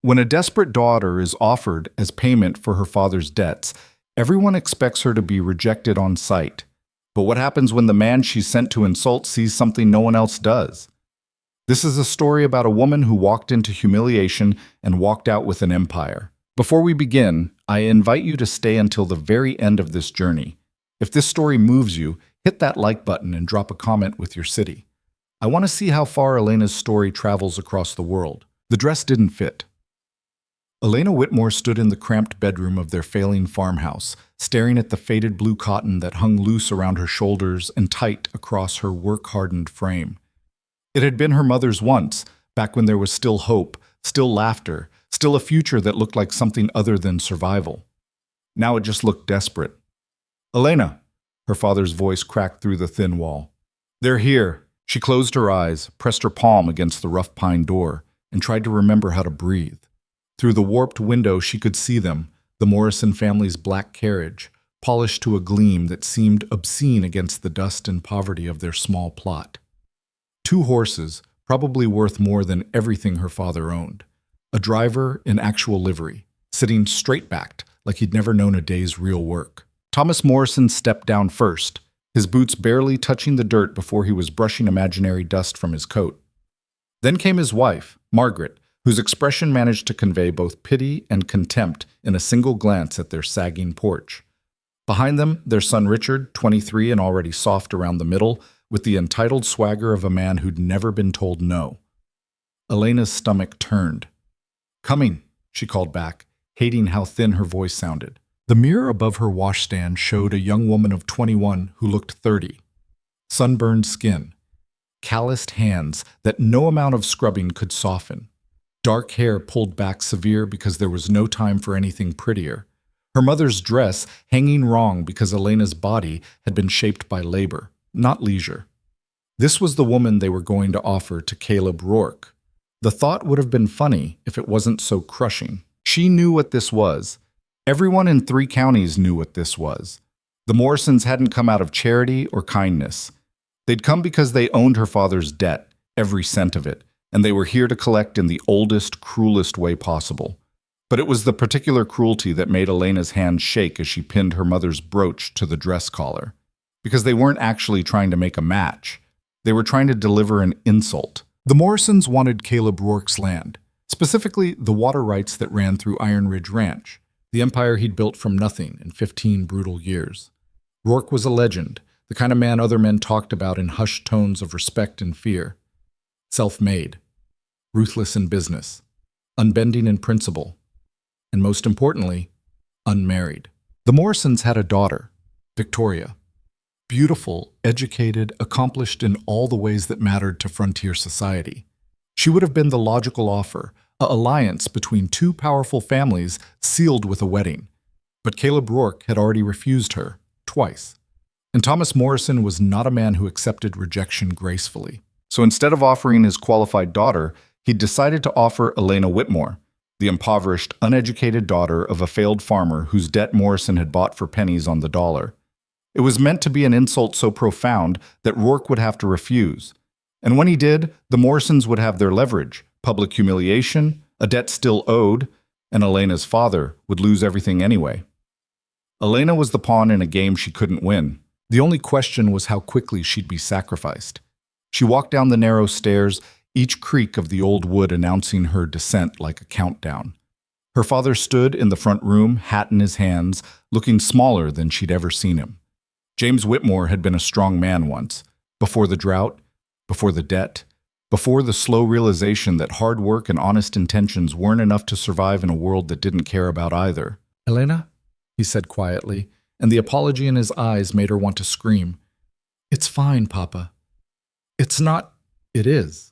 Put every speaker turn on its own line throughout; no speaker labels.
When a desperate daughter is offered as payment for her father's debts, everyone expects her to be rejected on sight. But what happens when the man she's sent to insult sees something no one else does? This is a story about a woman who walked into humiliation and walked out with an empire. Before we begin, I invite you to stay until the very end of this journey. If this story moves you, hit that like button and drop a comment with your city. I want to see how far Elena's story travels across the world. The dress didn't fit. Elena Whitmore stood in the cramped bedroom of their failing farmhouse, staring at the faded blue cotton that hung loose around her shoulders and tight across her work-hardened frame. It had been her mother's once, back when there was still hope, still laughter, still a future that looked like something other than survival. Now it just looked desperate. "Elena," her father's voice cracked through the thin wall. "They're here." She closed her eyes, pressed her palm against the rough pine door, and tried to remember how to breathe. Through the warped window she could see them, the Morrison family's black carriage, polished to a gleam that seemed obscene against the dust and poverty of their small plot. 2 horses, probably worth more than everything her father owned. A driver in actual livery, sitting straight-backed like he'd never known a day's real work. Thomas Morrison stepped down first, his boots barely touching the dirt before he was brushing imaginary dust from his coat. Then came his wife, Margaret, whose expression managed to convey both pity and contempt in a single glance at their sagging porch. Behind them, their son Richard, 23 and already soft around the middle, with the entitled swagger of a man who'd never been told no. Elena's stomach turned. "Coming," she called back, hating how thin her voice sounded. The mirror above her washstand showed a young woman of 21 who looked 30. Sunburned skin, calloused hands that no amount of scrubbing could soften. Dark hair pulled back severe because there was no time for anything prettier. Her mother's dress hanging wrong because Elena's body had been shaped by labor, not leisure. This was the woman they were going to offer to Caleb Rourke. The thought would have been funny if it wasn't so crushing. She knew what this was. Everyone in 3 counties knew what this was. The Morrisons hadn't come out of charity or kindness. They'd come because they owned her father's debt, every cent of it, and they were here to collect in the oldest, cruelest way possible. But it was the particular cruelty that made Elena's hands shake as she pinned her mother's brooch to the dress collar. Because they weren't actually trying to make a match. They were trying to deliver an insult. The Morrisons wanted Caleb Rourke's land, specifically the water rights that ran through Iron Ridge Ranch, the empire he'd built from nothing in 15 brutal years. Rourke was a legend, the kind of man other men talked about in hushed tones of respect and fear. Self-made, ruthless in business, unbending in principle, and most importantly, unmarried. The Morrisons had a daughter, Victoria. Beautiful, educated, accomplished in all the ways that mattered to frontier society. She would have been the logical offer, an alliance between 2 powerful families sealed with a wedding. But Caleb Rourke had already refused her, twice. And Thomas Morrison was not a man who accepted rejection gracefully. So instead of offering his qualified daughter, he'd decided to offer Elena Whitmore, the impoverished, uneducated daughter of a failed farmer whose debt Morrison had bought for pennies on the dollar. It was meant to be an insult so profound that Rourke would have to refuse. And when he did, the Morrisons would have their leverage, public humiliation, a debt still owed, and Elena's father would lose everything anyway. Elena was the pawn in a game she couldn't win. The only question was how quickly she'd be sacrificed. She walked down the narrow stairs, each creak of the old wood announcing her descent like a countdown. Her father stood in the front room, hat in his hands, looking smaller than she'd ever seen him. James Whitmore had been a strong man once, before the drought, before the debt, before the slow realization that hard work and honest intentions weren't enough to survive in a world that didn't care about either. "Elena?" he said quietly, and the apology in his eyes made her want to scream. "It's fine, Papa." "It's not, it is."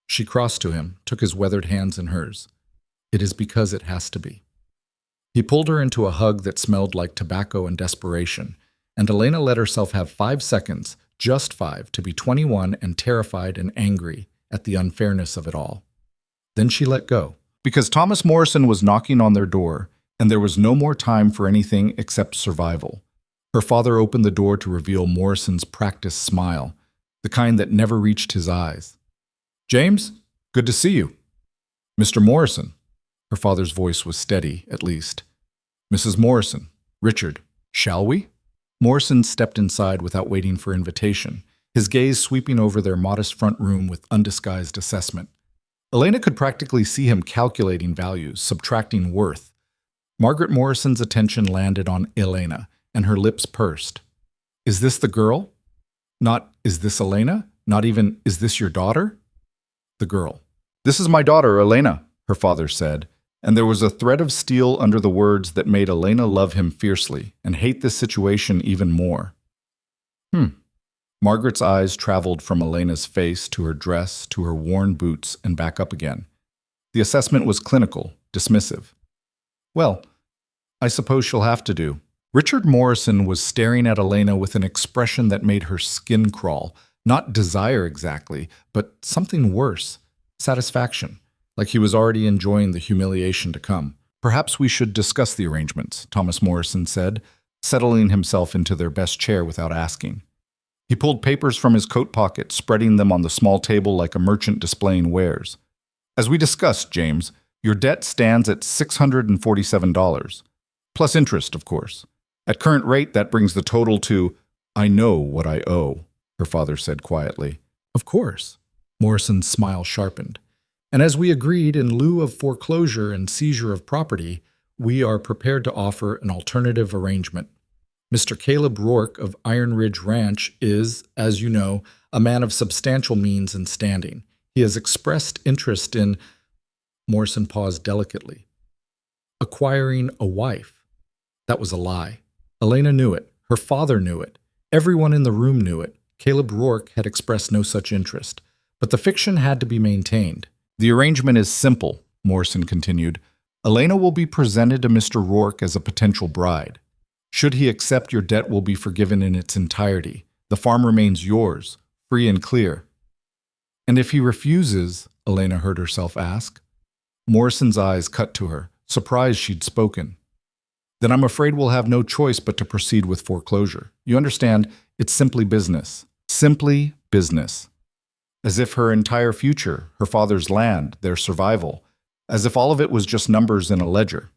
She crossed to him, took his weathered hands in hers. "It is because it has to be." He pulled her into a hug that smelled like tobacco and desperation, and Elena let herself have 5 seconds, just 5, to be 21 and terrified and angry at the unfairness of it all. Then she let go, because Thomas Morrison was knocking on their door, and there was no more time for anything except survival. Her father opened the door to reveal Morrison's practiced smile, the kind that never reached his eyes. "James, good to see you." "Mr. Morrison." Her father's voice was steady, at least. Mrs. Morrison, Richard, shall we? Morrison stepped inside without waiting for invitation, his gaze sweeping over their modest front room with undisguised assessment. Elena could practically see him calculating values, subtracting worth. Margaret Morrison's attention landed on Elena, and her lips pursed. Is this the girl? Not, is this Elena? Not even, is this your daughter? The girl. This is my daughter, Elena, her father said, and there was a thread of steel under the words that made Elena love him fiercely and hate this situation even more. Margaret's eyes traveled from Elena's face to her dress to her worn boots and back up again. The assessment was clinical, dismissive. Well, I suppose she'll have to do. Richard Morrison was staring at Elena with an expression that made her skin crawl. Not desire exactly, but something worse. Satisfaction, like he was already enjoying the humiliation to come. Perhaps we should discuss the arrangements, Thomas Morrison said, settling himself into their best chair without asking. He pulled papers from his coat pocket, spreading them on the small table like a merchant displaying wares. As we discussed, James, your debt stands at $647, plus interest, of course. At current rate, that brings the total to, I know what I owe, her father said quietly. Of course. Morrison's smile sharpened. And as we agreed, in lieu of foreclosure and seizure of property, we are prepared to offer an alternative arrangement. Mr. Caleb Rourke of Iron Ridge Ranch is, as you know, a man of substantial means and standing. He has expressed interest in, Morrison paused delicately, acquiring a wife. That was a lie. Elena knew it. Her father knew it. Everyone in the room knew it. Caleb Rourke had expressed no such interest. But the fiction had to be maintained. The arrangement is simple, Morrison continued. Elena will be presented to Mr. Rourke as a potential bride. Should he accept, your debt will be forgiven in its entirety. The farm remains yours, free and clear. And if he refuses, Elena heard herself ask. Morrison's eyes cut to her, surprised she'd spoken. Then I'm afraid we'll have no choice but to proceed with foreclosure. You understand, it's simply business. Simply business. As if her entire future, her father's land, their survival, as if all of it was just numbers in a ledger.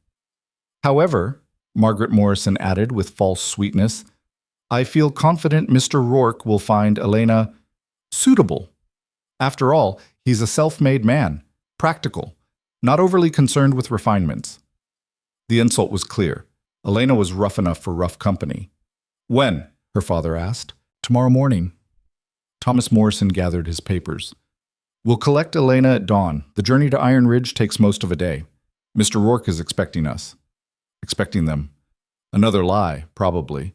However, Margaret Morrison added with false sweetness, I feel confident Mr. Rourke will find Elena suitable. After all, he's a self-made man, practical, not overly concerned with refinements. The insult was clear. Elena was rough enough for rough company. When? Her father asked. Tomorrow morning. Thomas Morrison gathered his papers. We'll collect Elena at dawn. The journey to Iron Ridge takes most of a day. Mr. Rourke is expecting us. Expecting them. Another lie, probably.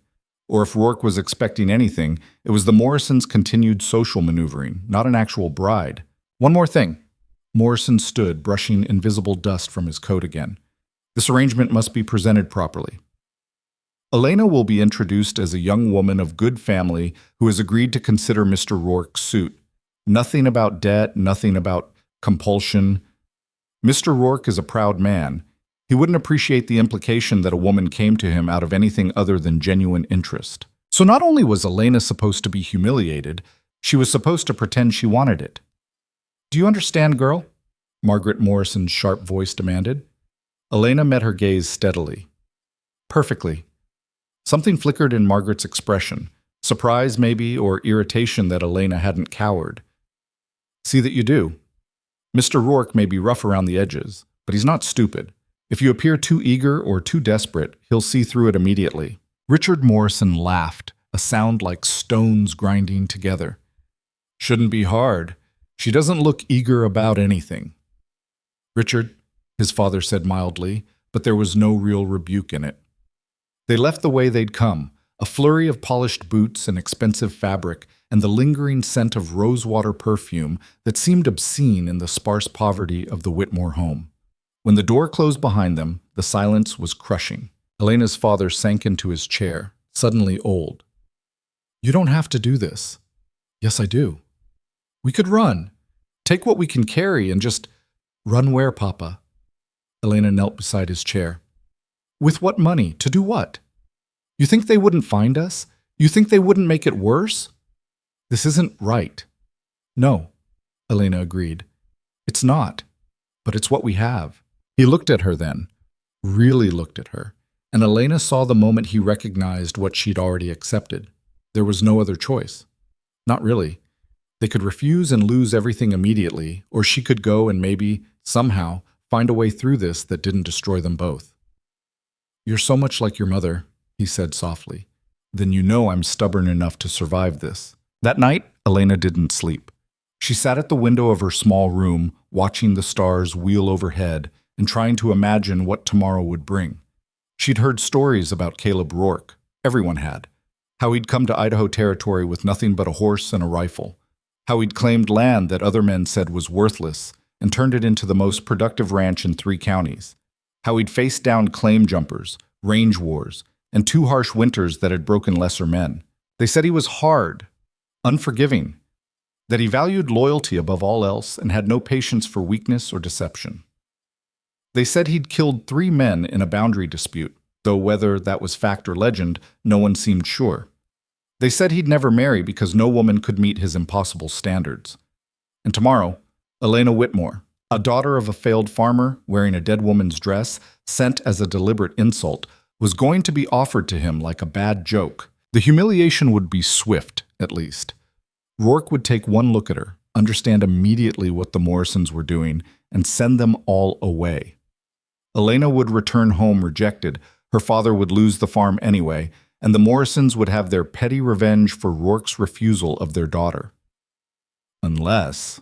Or if Rourke was expecting anything, it was the Morrisons' continued social maneuvering, not an actual bride. One more thing. Morrison stood, brushing invisible dust from his coat again. This arrangement must be presented properly. Elena will be introduced as a young woman of good family who has agreed to consider Mr. Rourke's suit. Nothing about debt, nothing about compulsion. Mr. Rourke is a proud man. He wouldn't appreciate the implication that a woman came to him out of anything other than genuine interest. So not only was Elena supposed to be humiliated, she was supposed to pretend she wanted it. Do you understand, girl? Margaret Morrison's sharp voice demanded. Elena met her gaze steadily. Perfectly. Something flickered in Margaret's expression, surprise maybe, or irritation that Elena hadn't cowered. See that you do. Mr. Rourke may be rough around the edges, but he's not stupid. If you appear too eager or too desperate, he'll see through it immediately. Richard Morrison laughed, a sound like stones grinding together. Shouldn't be hard. She doesn't look eager about anything. Richard, his father said mildly, but there was no real rebuke in it. They left the way they'd come, a flurry of polished boots and expensive fabric and the lingering scent of rosewater perfume that seemed obscene in the sparse poverty of the Whitmore home. When the door closed behind them, the silence was crushing. Elena's father sank into his chair, suddenly old. You don't have to do this. Yes, I do. We could run. Take what we can carry and just run where, Papa? Elena knelt beside his chair. With what money? To do what? You think they wouldn't find us? You think they wouldn't make it worse? This isn't right. No, Elena agreed. It's not, but it's what we have. He looked at her then, really looked at her, and Elena saw the moment he recognized what she'd already accepted. There was no other choice. Not really. They could refuse and lose everything immediately, or she could go and maybe, somehow, find a way through this that didn't destroy them both. "You're so much like your mother," he said softly. "Then you know I'm stubborn enough to survive this." That night, Elena didn't sleep. She sat at the window of her small room, watching the stars wheel overhead and trying to imagine what tomorrow would bring. She'd heard stories about Caleb Rourke. Everyone had. How he'd come to Idaho Territory with nothing but a horse and a rifle. How he'd claimed land that other men said was worthless and turned it into the most productive ranch in 3 counties. How he'd faced down claim jumpers, range wars, and 2 harsh winters that had broken lesser men. They said he was hard, unforgiving, that he valued loyalty above all else and had no patience for weakness or deception. They said he'd killed 3 men in a boundary dispute, though whether that was fact or legend, no one seemed sure. They said he'd never marry because no woman could meet his impossible standards. And tomorrow, Elena Whitmore, a daughter of a failed farmer wearing a dead woman's dress, sent as a deliberate insult, was going to be offered to him like a bad joke. The humiliation would be swift, at least. Rourke would take one look at her, understand immediately what the Morrisons were doing, and send them all away. Elena would return home rejected, her father would lose the farm anyway, and the Morrisons would have their petty revenge for Rourke's refusal of their daughter. Unless...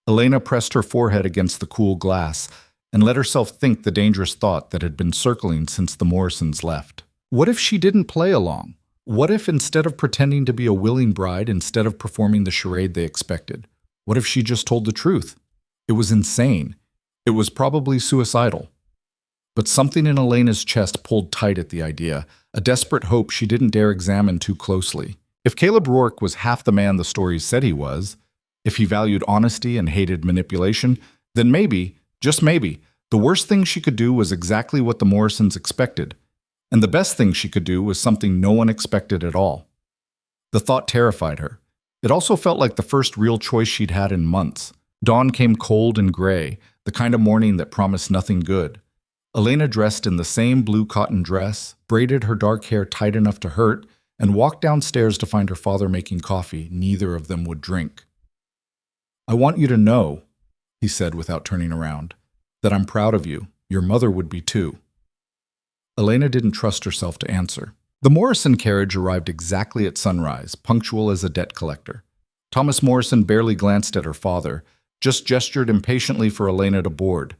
Elena pressed her forehead against the cool glass and let herself think the dangerous thought that had been circling since the Morrisons left. What if she didn't play along? What if instead of pretending to be a willing bride, instead of performing the charade they expected? What if she just told the truth? It was insane. It was probably suicidal. But something in Elena's chest pulled tight at the idea, a desperate hope she didn't dare examine too closely. If Caleb Rourke was half the man the stories said he was, if he valued honesty and hated manipulation, then maybe, just maybe, the worst thing she could do was exactly what the Morrisons expected. And the best thing she could do was something no one expected at all. The thought terrified her. It also felt like the first real choice she'd had in months. Dawn came cold and gray, the kind of morning that promised nothing good. Elena dressed in the same blue cotton dress, braided her dark hair tight enough to hurt, and walked downstairs to find her father making coffee neither of them would drink. "I want you to know," he said without turning around, "that I'm proud of you. Your mother would be too." Elena didn't trust herself to answer. The Morrison carriage arrived exactly at sunrise, punctual as a debt collector. Thomas Morrison barely glanced at her father, just gestured impatiently for Elena to board.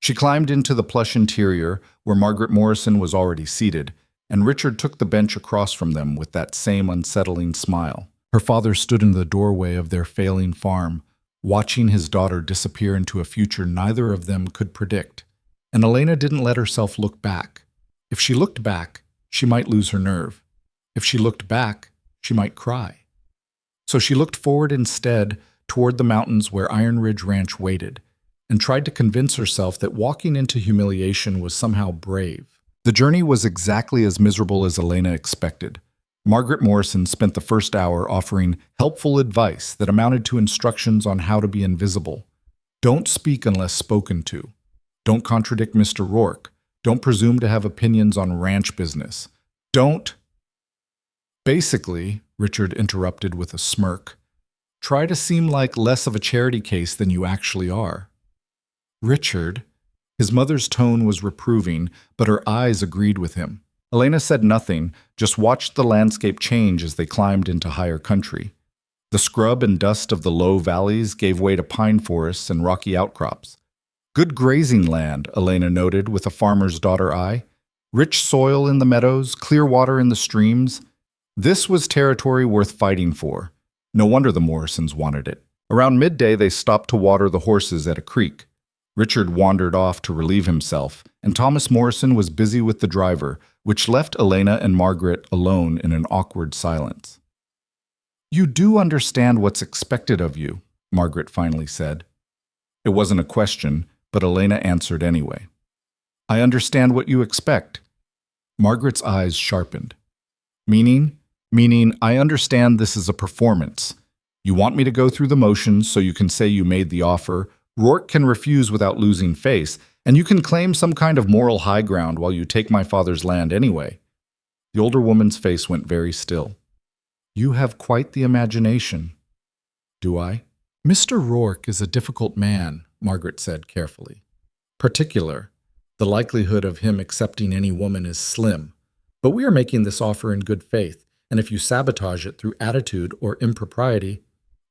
She climbed into the plush interior, where Margaret Morrison was already seated, and Richard took the bench across from them with that same unsettling smile. Her father stood in the doorway of their failing farm, watching his daughter disappear into a future neither of them could predict. And Elena didn't let herself look back. If she looked back, she might lose her nerve. If she looked back, she might cry. So she looked forward instead, toward the mountains where Iron Ridge Ranch waited, and tried to convince herself that walking into humiliation was somehow brave. The journey was exactly as miserable as Elena expected. Margaret Morrison spent the first hour offering helpful advice that amounted to instructions on how to be invisible. Don't speak unless spoken to. Don't contradict Mr. Rourke. Don't presume to have opinions on ranch business. Don't... Basically, Richard interrupted with a smirk, try to seem like less of a charity case than you actually are. Richard? His mother's tone was reproving, but her eyes agreed with him. Elena said nothing, just watched the landscape change as they climbed into higher country. The scrub and dust of the low valleys gave way to pine forests and rocky outcrops. Good grazing land, Elena noted with a farmer's daughter eye. Rich soil in the meadows, clear water in the streams. This was territory worth fighting for. No wonder the Morrisons wanted it. Around midday, they stopped to water the horses at a creek. Richard wandered off to relieve himself, and Thomas Morrison was busy with the driver, which left Elena and Margaret alone in an awkward silence. "You do understand what's expected of you," Margaret finally said. It wasn't a question, but Elena answered anyway. "I understand what you expect." Margaret's eyes sharpened. Meaning, I understand this is a performance. You want me to go through the motions so you can say you made the offer, Rourke can refuse without losing face, and you can claim some kind of moral high ground while you take my father's land anyway." The older woman's face went very still. "You have quite the imagination." "Do I?" "Mr. Rourke is a difficult man," Margaret said carefully. "Particular. The likelihood of him accepting any woman is slim. But we are making this offer in good faith, and if you sabotage it through attitude or impropriety,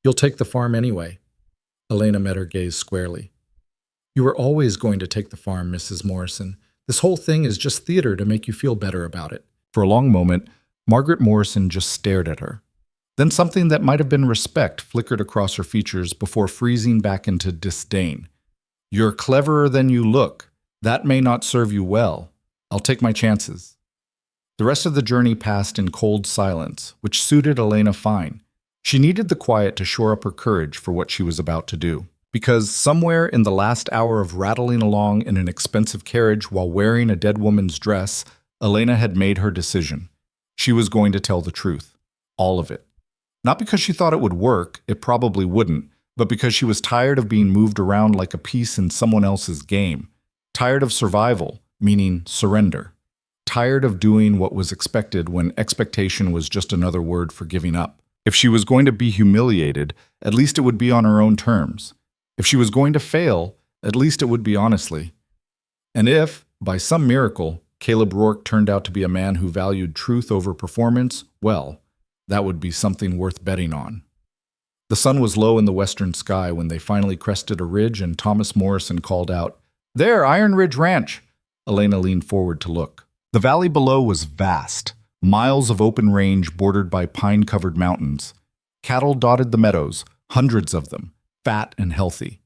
you'll take the farm anyway." Elena met her gaze squarely. "You were always going to take the farm, Mrs. Morrison. This whole thing is just theater to make you feel better about it." For a long moment, Margaret Morrison just stared at her. Then something that might have been respect flickered across her features before freezing back into disdain. "You're cleverer than you look. That may not serve you well. I'll take my chances." The rest of the journey passed in cold silence, which suited Elena fine. She needed the quiet to shore up her courage for what she was about to do. Because somewhere in the last hour of rattling along in an expensive carriage while wearing a dead woman's dress, Elena had made her decision. She was going to tell the truth. All of it. Not because she thought it would work, it probably wouldn't, but because she was tired of being moved around like a piece in someone else's game. Tired of survival, meaning surrender. Tired of doing what was expected when expectation was just another word for giving up. If she was going to be humiliated, at least it would be on her own terms. If she was going to fail, at least it would be honestly. And if, by some miracle, Caleb Rourke turned out to be a man who valued truth over performance, well, that would be something worth betting on. The sun was low in the western sky when they finally crested a ridge and Thomas Morrison called out, "There, Iron Ridge Ranch!" Elena leaned forward to look. The valley below was vast. Miles of open range bordered by pine-covered mountains. Cattle dotted the meadows, hundreds of them, fat and healthy.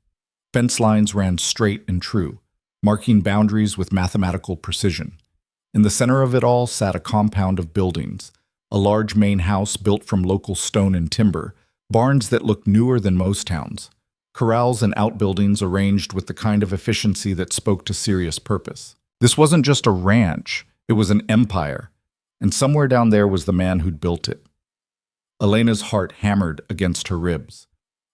Fence lines ran straight and true, marking boundaries with mathematical precision. In the center of it all sat a compound of buildings, a large main house built from local stone and timber, barns that looked newer than most towns, corrals and outbuildings arranged with the kind of efficiency that spoke to serious purpose. This wasn't just a ranch, it was an empire. And somewhere down there was the man who'd built it. Elena's heart hammered against her ribs.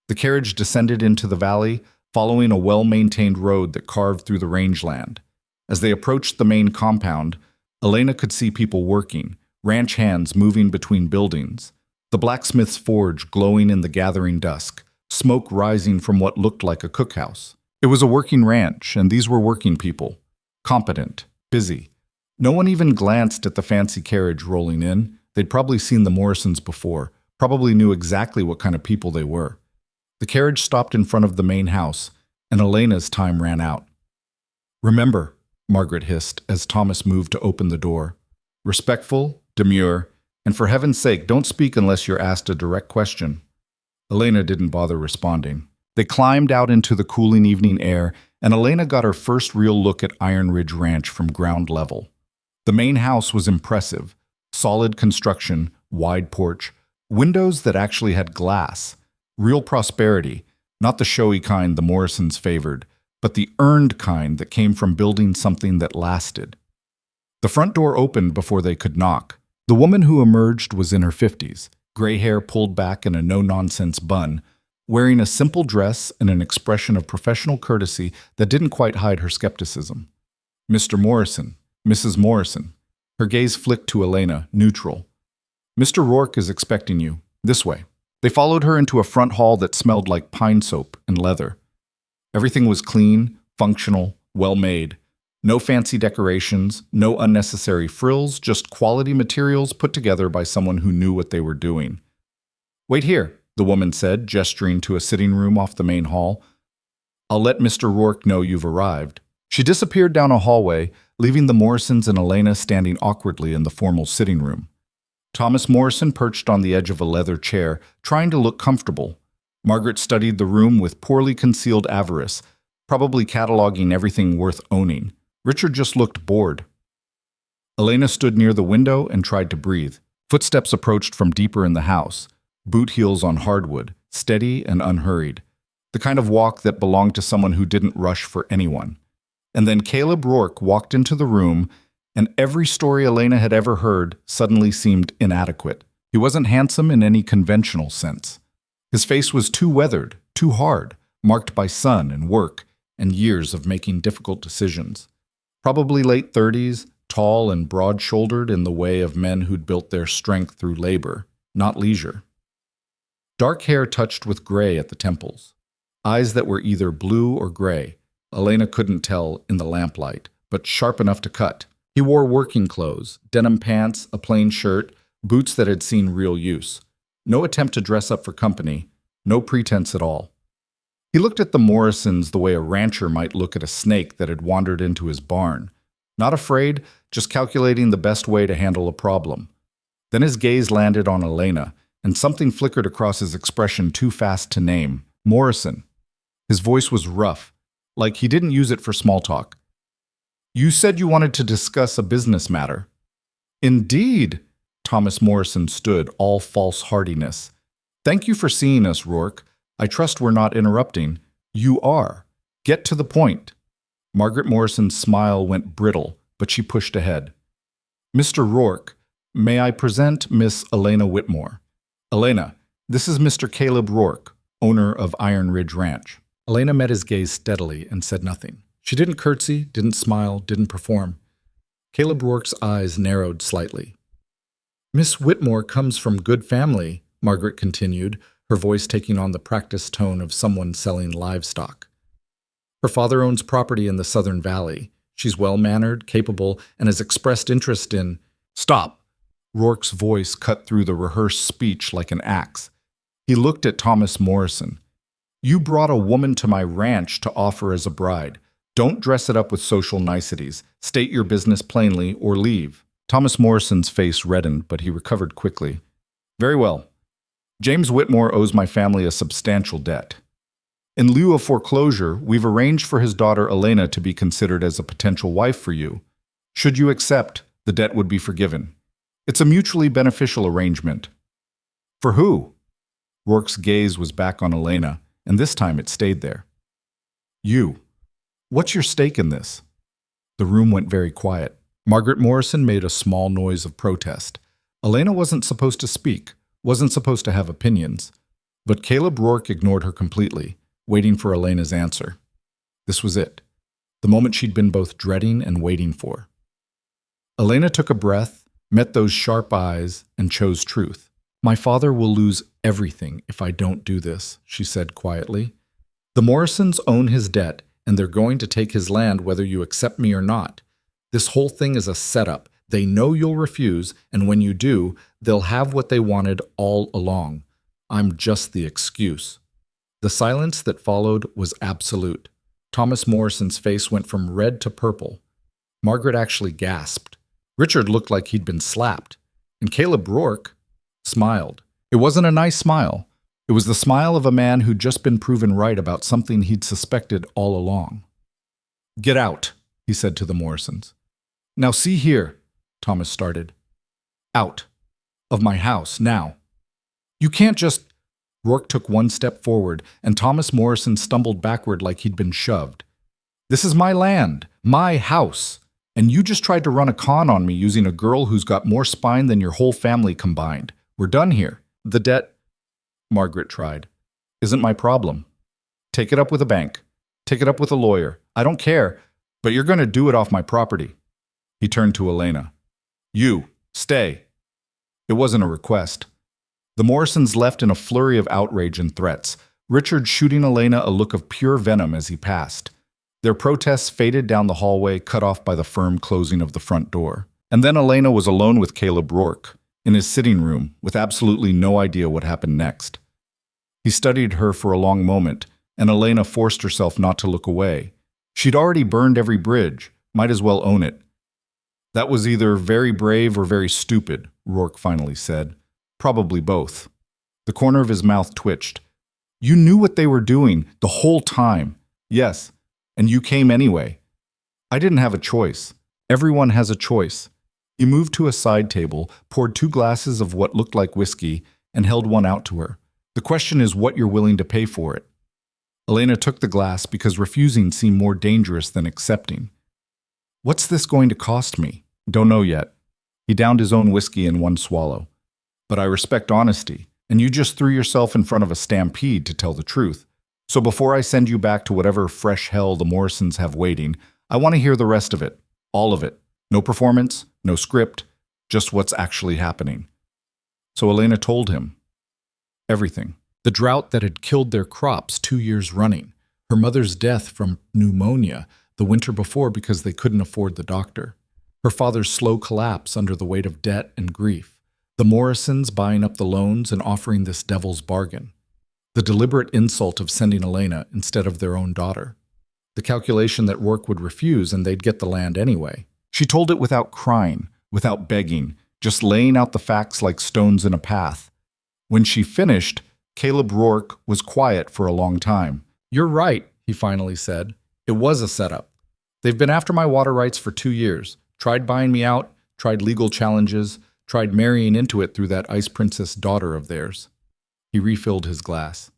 The carriage descended into the valley, following a well-maintained road that carved through the rangeland. As they approached the main compound, Elena could see people working, ranch hands moving between buildings, the blacksmith's forge glowing in the gathering dusk, smoke rising from what looked like a cookhouse. It was a working ranch, and these were working people. Competent, busy. No one even glanced at the fancy carriage rolling in. They'd probably seen the Morrisons before, probably knew exactly what kind of people they were. The carriage stopped in front of the main house, and Elena's time ran out. "Remember," Margaret hissed as Thomas moved to open the door. "Respectful, demure, and for heaven's sake, don't speak unless you're asked a direct question." Elena didn't bother responding. They climbed out into the cooling evening air, and Elena got her first real look at Iron Ridge Ranch from ground level. The main house was impressive. Solid construction, wide porch, windows that actually had glass. Real prosperity, not the showy kind the Morrisons favored, but the earned kind that came from building something that lasted. The front door opened before they could knock. The woman who emerged was in her 50s, gray hair pulled back in a no-nonsense bun, wearing a simple dress and an expression of professional courtesy that didn't quite hide her skepticism. "Mr. Morrison, Mrs. Morrison." Her gaze flicked to Elena, neutral. "Mr. Rourke is expecting you. This way." They followed her into a front hall that smelled like pine soap and leather. Everything was clean, functional, well-made. No fancy decorations, no unnecessary frills, just quality materials put together by someone who knew what they were doing. "Wait here," the woman said, gesturing to a sitting room off the main hall. "I'll let Mr. Rourke know you've arrived." She disappeared down a hallway, leaving the Morrisons and Elena standing awkwardly in the formal sitting room. Thomas Morrison perched on the edge of a leather chair, trying to look comfortable. Margaret studied the room with poorly concealed avarice, probably cataloging everything worth owning. Richard just looked bored. Elena stood near the window and tried to breathe. Footsteps approached from deeper in the house, boot heels on hardwood, steady and unhurried. The kind of walk that belonged to someone who didn't rush for anyone. And then Caleb Rourke walked into the room, and every story Elena had ever heard suddenly seemed inadequate. He wasn't handsome in any conventional sense. His face was too weathered, too hard, marked by sun and work and years of making difficult decisions. Probably late 30s, tall and broad-shouldered in the way of men who'd built their strength through labor, not leisure. Dark hair touched with gray at the temples. Eyes that were either blue or gray. Elena couldn't tell in the lamplight, but sharp enough to cut. He wore working clothes, denim pants, a plain shirt, boots that had seen real use. No attempt to dress up for company, no pretense at all. He looked at the Morrisons the way a rancher might look at a snake that had wandered into his barn. Not afraid, just calculating the best way to handle a problem. Then his gaze landed on Elena, and something flickered across his expression too fast to name. Morrison. His voice was rough, like he didn't use it for small talk. "You said you wanted to discuss a business matter." "Indeed." Thomas Morrison stood, all false heartiness. "Thank you for seeing us, Rourke. I trust we're not interrupting." "You are. Get to the point." Margaret Morrison's smile went brittle, but she pushed ahead. "Mr. Rourke, may I present Miss Elena Whitmore?" "Elena, this is Mr. Caleb Rourke, owner of Iron Ridge Ranch." Elena met his gaze steadily and said nothing. She didn't curtsy, didn't smile, didn't perform. Caleb Rourke's eyes narrowed slightly. "Miss Whitmore comes from good family," Margaret continued, her voice taking on the practiced tone of someone selling livestock. "Her father owns property in the Southern Valley. She's well-mannered, capable, and has expressed interest in—" "Stop!" Rourke's voice cut through the rehearsed speech like an axe. He looked at Thomas Morrison. "You brought a woman to my ranch to offer as a bride. Don't dress it up with social niceties. State your business plainly or leave." Thomas Morrison's face reddened, but he recovered quickly. "Very well. James Whitmore owes my family a substantial debt. In lieu of foreclosure, we've arranged for his daughter Elena to be considered as a potential wife for you. Should you accept, the debt would be forgiven. It's a mutually beneficial arrangement." "For who?" Rourke's gaze was back on Elena, and this time it stayed there. "You. What's your stake in this?" The room went very quiet. Margaret Morrison made a small noise of protest. Elena wasn't supposed to speak, wasn't supposed to have opinions. But Caleb Rourke ignored her completely, waiting for Elena's answer. This was it, the moment she'd been both dreading and waiting for. Elena took a breath, met those sharp eyes, and chose truth. "My father will lose everything if I don't do this," she said quietly. "The Morrisons own his debt, and they're going to take his land whether you accept me or not. This whole thing is a setup. They know you'll refuse, and when you do, they'll have what they wanted all along. I'm just the excuse." The silence that followed was absolute. Thomas Morrison's face went from red to purple. Margaret actually gasped. Richard looked like he'd been slapped, and Caleb Rourke smiled. It wasn't a nice smile. It was the smile of a man who'd just been proven right about something he'd suspected all along. "Get out," he said to the Morrisons. "Now see here," Thomas started. "Out. Of my house, now. You can't just—" Rourke took one step forward, and Thomas Morrison stumbled backward like he'd been shoved. "This is my land, my house, and you just tried to run a con on me using a girl who's got more spine than your whole family combined. We're done here. The debt—" Margaret tried. "Isn't my problem. Take it up with a bank. Take it up with a lawyer. I don't care, but you're going to do it off my property." He turned to Elena. "You, stay." It wasn't a request. The Morrisons left in a flurry of outrage and threats, Richard shooting Elena a look of pure venom as he passed. Their protests faded down the hallway, cut off by the firm closing of the front door. And then Elena was alone with Caleb Rourke, in his sitting room, with absolutely no idea what happened next. He studied her for a long moment, and Elena forced herself not to look away. She'd already burned every bridge, might as well own it. "That was either very brave or very stupid," Rourke finally said. "Probably both." The corner of his mouth twitched. "You knew what they were doing the whole time." "Yes, and you came anyway." "I didn't have a choice. Everyone has a choice." He moved to a side table, poured 2 glasses of what looked like whiskey, and held one out to her. "The question is what you're willing to pay for it." Elena took the glass because refusing seemed more dangerous than accepting. "What's this going to cost me?" "Don't know yet." He downed his own whiskey in one swallow. "But I respect honesty, and you just threw yourself in front of a stampede to tell the truth. So before I send you back to whatever fresh hell the Morrisons have waiting, I want to hear the rest of it. All of it. No performance, no script, just what's actually happening. So Elena told him everything. The drought that had killed their crops 2 years running, her mother's death from pneumonia the winter before because they couldn't afford the doctor, her father's slow collapse under the weight of debt and grief, the Morrisons buying up the loans and offering this devil's bargain, the deliberate insult of sending Elena instead of their own daughter, the calculation that Rourke would refuse and they'd get the land anyway. She told it without crying, without begging, just laying out the facts like stones in a path. When she finished, Caleb Rourke was quiet for a long time. "You're right," he finally said. "It was a setup. They've been after my water rights for 2 years, tried buying me out, tried legal challenges, tried marrying into it through that ice princess daughter of theirs." He refilled his glass.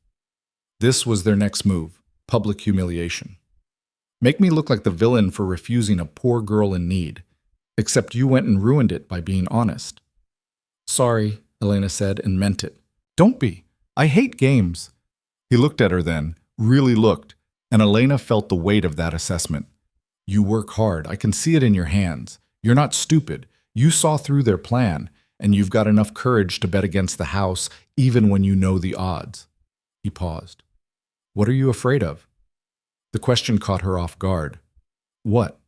This was their next move, public humiliation. "Make me look like the villain for refusing a poor girl in need. Except you went and ruined it by being honest." "Sorry," Elena said, and meant it. "Don't be. I hate games." He looked at her then, really looked, and Elena felt the weight of that assessment. "You work hard. I can see it in your hands. You're not stupid. You saw through their plan, and you've got enough courage to bet against the house even when you know the odds." He paused. "What are you afraid of?" The question caught her off guard. "What?"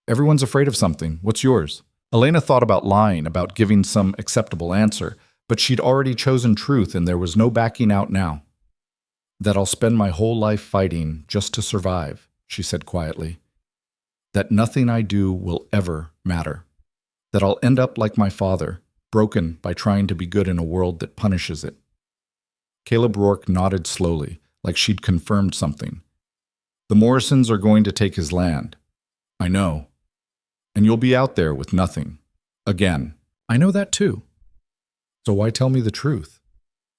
"Everyone's afraid of something. What's yours?" Elena thought about lying, about giving some acceptable answer, but she'd already chosen truth and there was no backing out now. "That I'll spend my whole life fighting just to survive," she said quietly. "That nothing I do will ever matter. That I'll end up like my father, broken by trying to be good in a world that punishes it." Caleb Rourke nodded slowly, like she'd confirmed something. "The Morrisons are going to take his land. I know. And you'll be out there with nothing. Again." "I know that too. So why tell me the truth?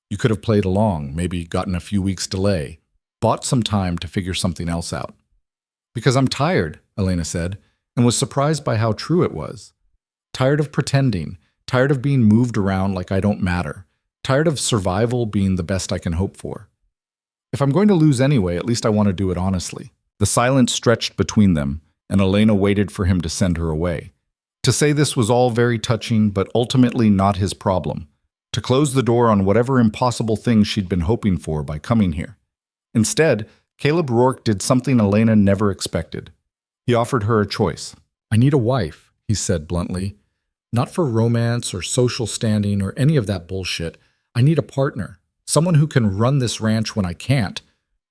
You could have played along, maybe gotten a few weeks' delay, bought some time to figure something else out." "Because I'm tired," Elena said, and was surprised by how true it was. "Tired of pretending, tired of being moved around like I don't matter, tired of survival being the best I can hope for. If I'm going to lose anyway, at least I want to do it honestly." The silence stretched between them, and Elena waited for him to send her away. To say this was all very touching, but ultimately not his problem. To close the door on whatever impossible thing she'd been hoping for by coming here. Instead, Caleb Rourke did something Elena never expected. He offered her a choice. "I need a wife," he said bluntly. "Not for romance or social standing or any of that bullshit. I need a partner. Someone who can run this ranch when I can't.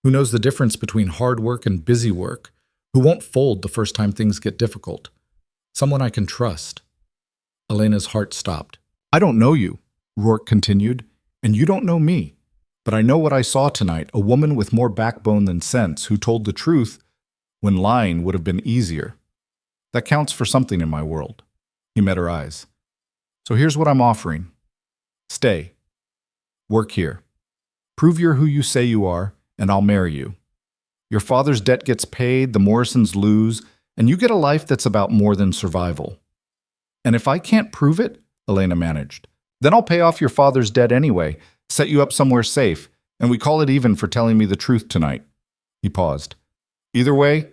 Who knows the difference between hard work and busy work. Who won't fold the first time things get difficult. Someone I can trust." Elena's heart stopped. "I don't know you," Rourke continued, "and you don't know me. But I know what I saw tonight, a woman with more backbone than sense who told the truth when lying would have been easier. That counts for something in my world." He met her eyes. "So here's what I'm offering. Stay. Work here. Prove you're who you say you are, and I'll marry you. Your father's debt gets paid, the Morrisons lose, and you get a life that's about more than survival. And if I can't prove it," Elena managed, "then I'll pay off your father's debt anyway, set you up somewhere safe, and we call it even for telling me the truth tonight." He paused. "Either way,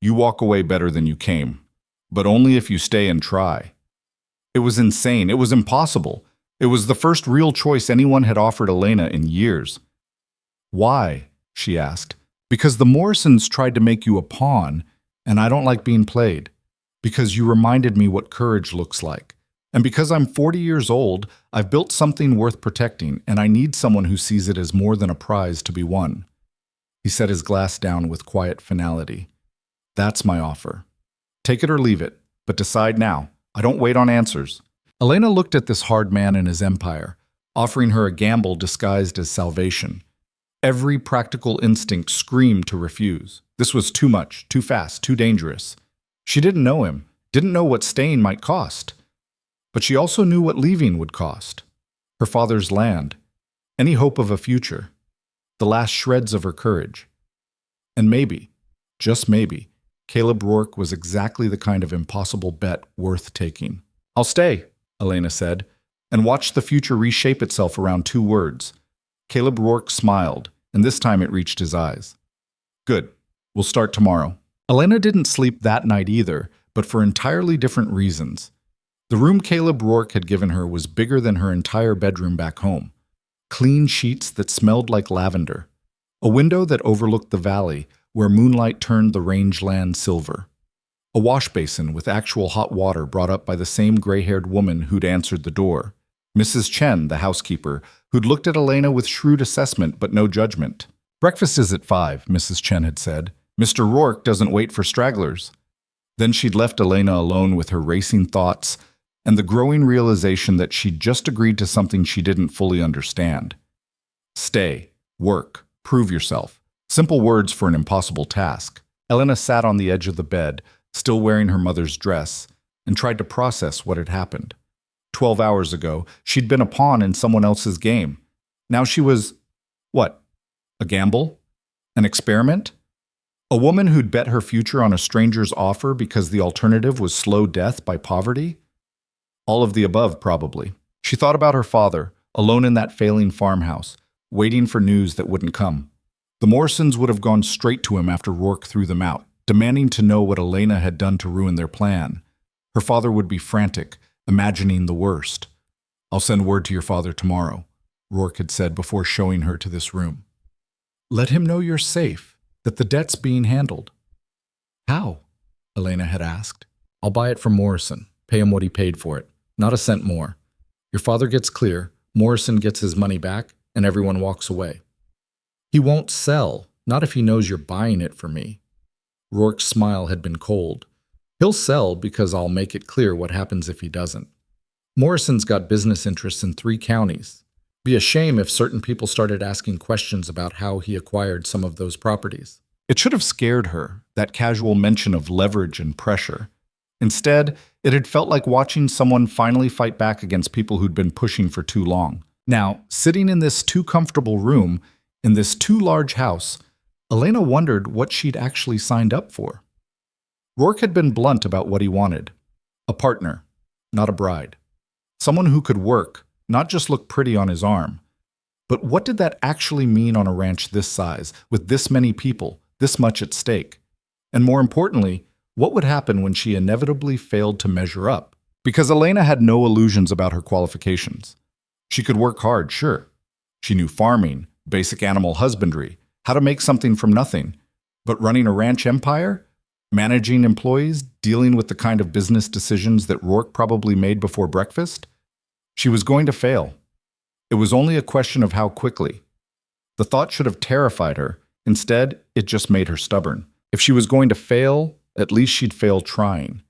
you walk away better than you came, but only if you stay and try." It was insane. It was impossible. It was the first real choice anyone had offered Elena in years. "Why?" she asked. "Because the Morrisons tried to make you a pawn, and I don't like being played. Because you reminded me what courage looks like. And because I'm 40 years old, I've built something worth protecting, and I need someone who sees it as more than a prize to be won." He set his glass down with quiet finality. "That's my offer. Take it or leave it, but decide now. I don't wait on answers." Elena looked at this hard man and his empire, offering her a gamble disguised as salvation. Every practical instinct screamed to refuse. This was too much, too fast, too dangerous. She didn't know him, didn't know what staying might cost. But she also knew what leaving would cost. Her father's land, any hope of a future, the last shreds of her courage. And maybe, just maybe, Caleb Rourke was exactly the kind of impossible bet worth taking. "I'll stay," Elena said, and watched the future reshape itself around 2 words. Caleb Rourke smiled, and this time it reached his eyes. Good. We'll start tomorrow. Elena didn't sleep that night either, but for entirely different reasons. The room Caleb Rourke had given her was bigger than her entire bedroom back home. Clean sheets that smelled like lavender. A window that overlooked the valley, where moonlight turned the rangeland silver. A wash basin with actual hot water brought up by the same gray-haired woman who'd answered the door. Mrs. Chen, the housekeeper, who'd looked at Elena with shrewd assessment but no judgment. Breakfast is at 5, Mrs. Chen had said. Mr. Rourke doesn't wait for stragglers. Then she'd left Elena alone with her racing thoughts and the growing realization that she'd just agreed to something she didn't fully understand. Stay, work, prove yourself. Simple words for an impossible task. Elena sat on the edge of the bed, still wearing her mother's dress, and tried to process what had happened. 12 hours ago, she'd been a pawn in someone else's game. Now she was, what? A gamble? An experiment? A woman who'd bet her future on a stranger's offer because the alternative was slow death by poverty? All of the above, probably. She thought about her father, alone in that failing farmhouse, waiting for news that wouldn't come. The Morrisons would have gone straight to him after Rourke threw them out, demanding to know what Elena had done to ruin their plan. Her father would be frantic, imagining the worst. I'll send word to your father tomorrow, Rourke had said before showing her to this room. Let him know you're safe, that the debt's being handled. How? Elena had asked. I'll buy it from Morrison, pay him what he paid for it, not a cent more. Your father gets clear, Morrison gets his money back, and everyone walks away. He won't sell, not if he knows you're buying it for me. Rourke's smile had been cold. He'll sell because I'll make it clear what happens if he doesn't. Morrison's got business interests in 3 counties. Be a shame if certain people started asking questions about how he acquired some of those properties. It should have scared her, that casual mention of leverage and pressure. Instead, it had felt like watching someone finally fight back against people who'd been pushing for too long. Now, sitting in this too comfortable room, in this too large house, Elena wondered what she'd actually signed up for. Rourke had been blunt about what he wanted. A partner, not a bride. Someone who could work, not just look pretty on his arm. But what did that actually mean on a ranch this size, with this many people, this much at stake? And more importantly, what would happen when she inevitably failed to measure up? Because Elena had no illusions about her qualifications. She could work hard, sure. She knew farming, basic animal husbandry, how to make something from nothing. But running a ranch empire? Managing employees? Dealing with the kind of business decisions that Rourke probably made before breakfast? She was going to fail. It was only a question of how quickly. The thought should have terrified her. Instead, it just made her stubborn. If she was going to fail, at least she'd fail trying.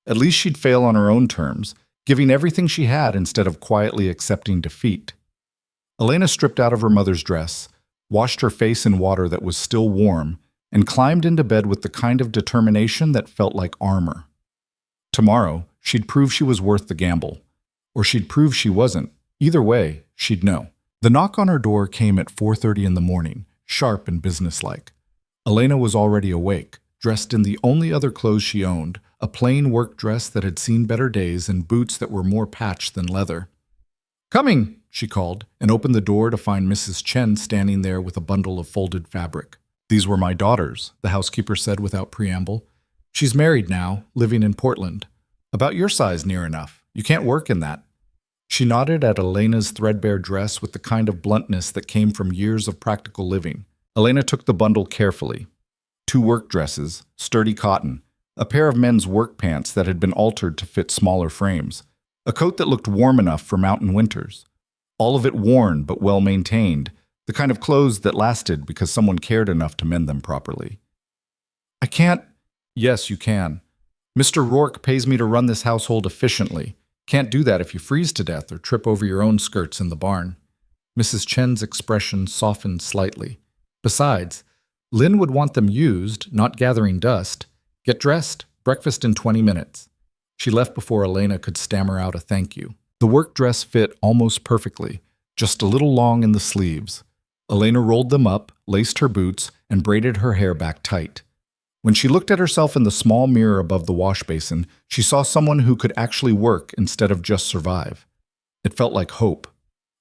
At least she'd fail on her own terms, giving everything she had instead of quietly accepting defeat. Elena stripped out of her mother's dress, washed her face in water that was still warm, and climbed into bed with the kind of determination that felt like armor. Tomorrow, she'd prove she was worth the gamble. Or she'd prove she wasn't. Either way, she'd know. The knock on her door came at 4:30 in the morning, sharp and businesslike. Elena was already awake, dressed in the only other clothes she owned, a plain work dress that had seen better days and boots that were more patched than leather. Coming, she called, and opened the door to find Mrs. Chen standing there with a bundle of folded fabric. These were my daughters, the housekeeper said without preamble. She's married now, living in Portland. About your size near enough. You can't work in that. She nodded at Elena's threadbare dress with the kind of bluntness that came from years of practical living. Elena took the bundle carefully. 2 work dresses, sturdy cotton, a pair of men's work pants that had been altered to fit smaller frames, a coat that looked warm enough for mountain winters. All of it worn but well maintained, the kind of clothes that lasted because someone cared enough to mend them properly. I can't. Yes, you can. Mr. Rourke pays me to run this household efficiently. Can't do that if you freeze to death or trip over your own skirts in the barn. Mrs. Chen's expression softened slightly. Besides, Lynn would want them used, not gathering dust. Get dressed, breakfast in 20 minutes. She left before Elena could stammer out a thank you. The work dress fit almost perfectly, just a little long in the sleeves. Elena rolled them up, laced her boots, and braided her hair back tight. When she looked at herself in the small mirror above the wash basin, she saw someone who could actually work instead of just survive. It felt like hope,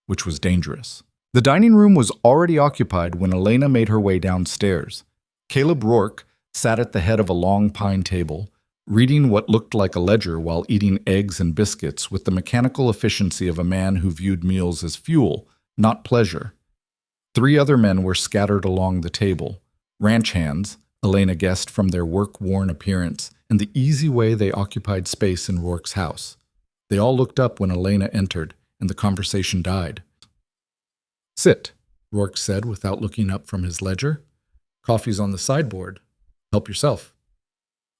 which was dangerous. The dining room was already occupied when Elena made her way downstairs. Caleb Rourke sat at the head of a long pine table, reading what looked like a ledger while eating eggs and biscuits with the mechanical efficiency of a man who viewed meals as fuel, not pleasure. 3 other men were scattered along the table, ranch hands, Elena guessed from their work-worn appearance and the easy way they occupied space in Rourke's house. They all looked up when Elena entered, and the conversation died. "Sit," Rourke said without looking up from his ledger. "Coffee's on the sideboard. Help yourself."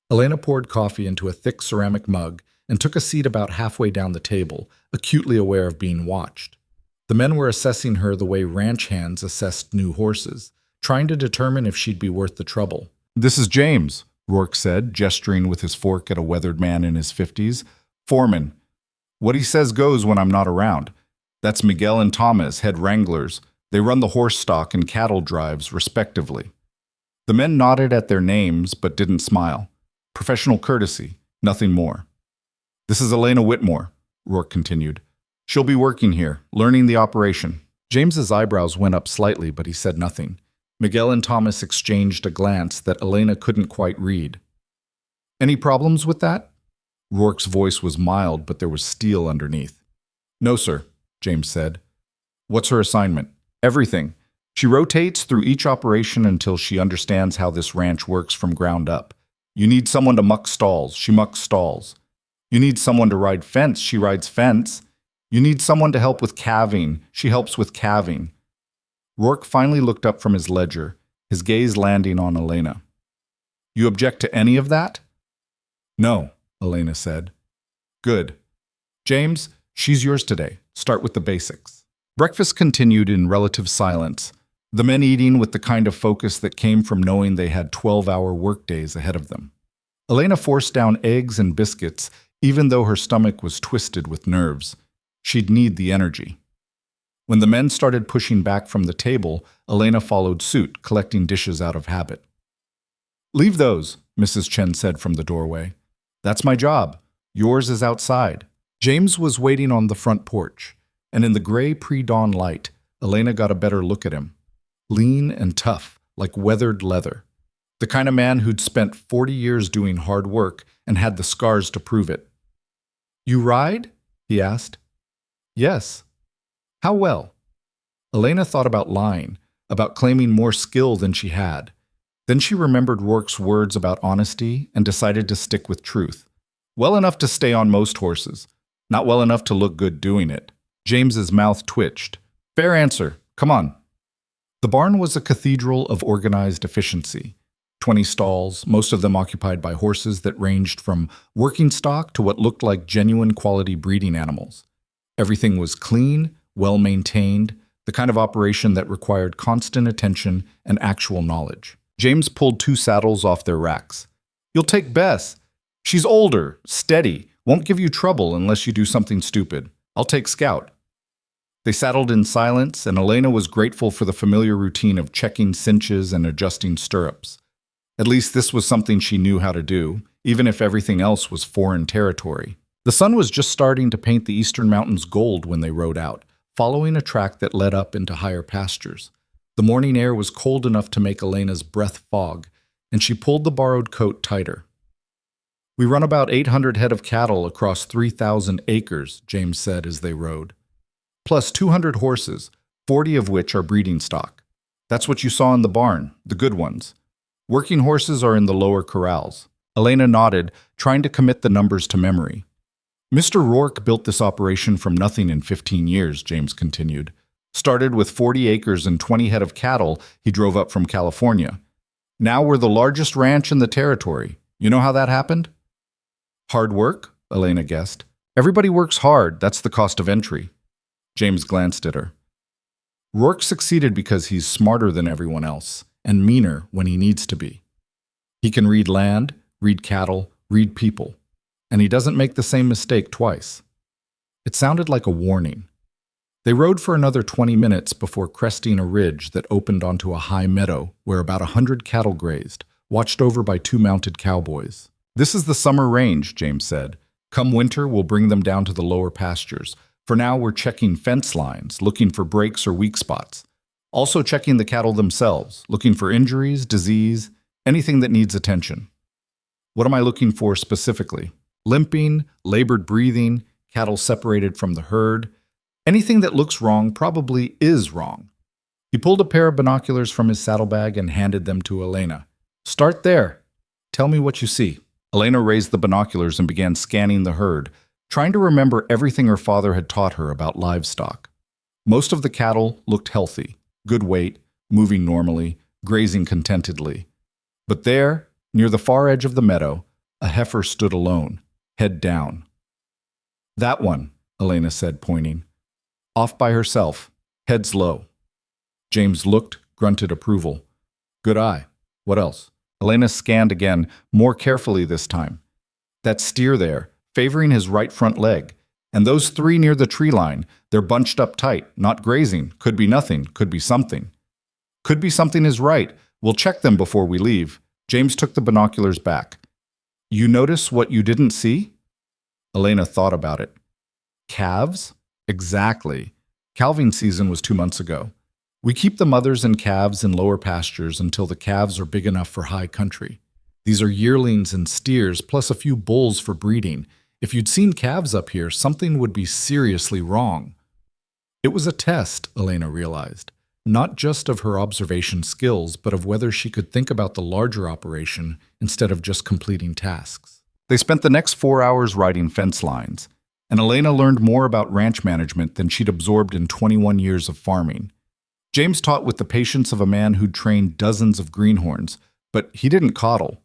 Elena poured coffee into a thick ceramic mug and took a seat about halfway down the table, acutely aware of being watched. The men were assessing her the way ranch hands assessed new horses, trying to determine if she'd be worth the trouble. "This is James," Rourke said, gesturing with his fork at a weathered man in his 50s. "Foreman. What he says goes when I'm not around. That's Miguel and Thomas, head wranglers. They run the horse stock and cattle drives, respectively." The men nodded at their names but didn't smile. Professional courtesy, nothing more. "This is Elena Whitmore," Rourke continued. "She'll be working here, learning the operation." James's eyebrows went up slightly, but he said nothing. Miguel and Thomas exchanged a glance that Elena couldn't quite read. "Any problems with that?" Rourke's voice was mild, but there was steel underneath. "No, sir," James said. "What's her assignment?" "Everything. She rotates through each operation until she understands how this ranch works from ground up. You need someone to muck stalls, she mucks stalls. You need someone to ride fence, she rides fence. You need someone to help with calving, she helps with calving." Rourke finally looked up from his ledger, his gaze landing on Elena. "You object to any of that?" "No," Elena said. "Good. James, she's yours today. Start with the basics." Breakfast continued in relative silence, the men eating with the kind of focus that came from knowing they had 12-hour workdays ahead of them. Elena forced down eggs and biscuits, even though her stomach was twisted with nerves. She'd need the energy. When the men started pushing back from the table, Elena followed suit, collecting dishes out of habit. "Leave those," Mrs. Chen said from the doorway. "That's my job. Yours is outside." James was waiting on the front porch, and in the gray pre-dawn light, Elena got a better look at him. Lean and tough, like weathered leather. The kind of man who'd spent 40 years doing hard work and had the scars to prove it. "You ride?" he asked. "Yes." "How well?" Elena thought about lying, about claiming more skill than she had. Then she remembered Rourke's words about honesty and decided to stick with truth. "Well enough to stay on most horses. Not well enough to look good doing it." James's mouth twitched. "Fair answer. Come on." The barn was a cathedral of organized efficiency. 20 stalls, most of them occupied by horses that ranged from working stock to what looked like genuine quality breeding animals. Everything was clean, well-maintained, the kind of operation that required constant attention and actual knowledge. James pulled 2 saddles off their racks. "You'll take Bess. She's older, steady, won't give you trouble unless you do something stupid. I'll take Scout." They saddled in silence, and Elena was grateful for the familiar routine of checking cinches and adjusting stirrups. At least this was something she knew how to do, even if everything else was foreign territory. The sun was just starting to paint the eastern mountains gold when they rode out, following a track that led up into higher pastures. The morning air was cold enough to make Elena's breath fog, and she pulled the borrowed coat tighter. "We run about 800 head of cattle across 3,000 acres, James said as they rode. Plus 200 horses, 40 of which are breeding stock. That's what you saw in the barn, the good ones. Working horses are in the lower corrals." Elena nodded, trying to commit the numbers to memory. "Mr. Rourke built this operation from nothing in 15 years, James continued. Started with 40 acres and 20 head of cattle he drove up from California. Now we're the largest ranch in the territory. You know how that happened?" "Hard work?" Elena guessed. "Everybody works hard, that's the cost of entry." James glanced at her. "Rourke succeeded because he's smarter than everyone else, and meaner when he needs to be. He can read land, read cattle, read people, and he doesn't make the same mistake twice." It sounded like a warning. They rode for another 20 minutes before cresting a ridge that opened onto a high meadow where about 100 cattle grazed, watched over by 2 mounted cowboys. "This is the summer range," James said. "Come winter, we'll bring them down to the lower pastures, For now, we're checking fence lines, looking for breaks or weak spots. Also checking the cattle themselves, looking for injuries, disease, anything that needs attention. What am I looking for specifically? Limping, labored breathing, cattle separated from the herd. Anything that looks wrong probably is wrong. He pulled a pair of binoculars from his saddlebag and handed them to Elena. Start there. Tell me what you see. Elena raised the binoculars and began scanning the herd, trying to remember everything her father had taught her about livestock. Most of the cattle looked healthy, good weight, moving normally, grazing contentedly. But there, near the far edge of the meadow, a heifer stood alone, head down. That one, Elena said, pointing. Off by herself, heads low. James looked, grunted approval. Good eye. What else? Elena scanned again, more carefully this time. That steer there, favoring his right front leg. And those three near the tree line, they're bunched up tight, not grazing. Could be nothing, could be something. Could be something is right. We'll check them before we leave. James took the binoculars back. You notice what you didn't see? Elena thought about it. Calves? Exactly. Calving season was 2 months ago. We keep the mothers and calves in lower pastures until the calves are big enough for high country. These are yearlings and steers, plus a few bulls for breeding. If you'd seen calves up here, something would be seriously wrong. It was a test, Elena realized, not just of her observation skills, but of whether she could think about the larger operation instead of just completing tasks. They spent the next 4 hours riding fence lines, and Elena learned more about ranch management than she'd absorbed in 21 years of farming. James taught with the patience of a man who'd trained dozens of greenhorns, but he didn't coddle.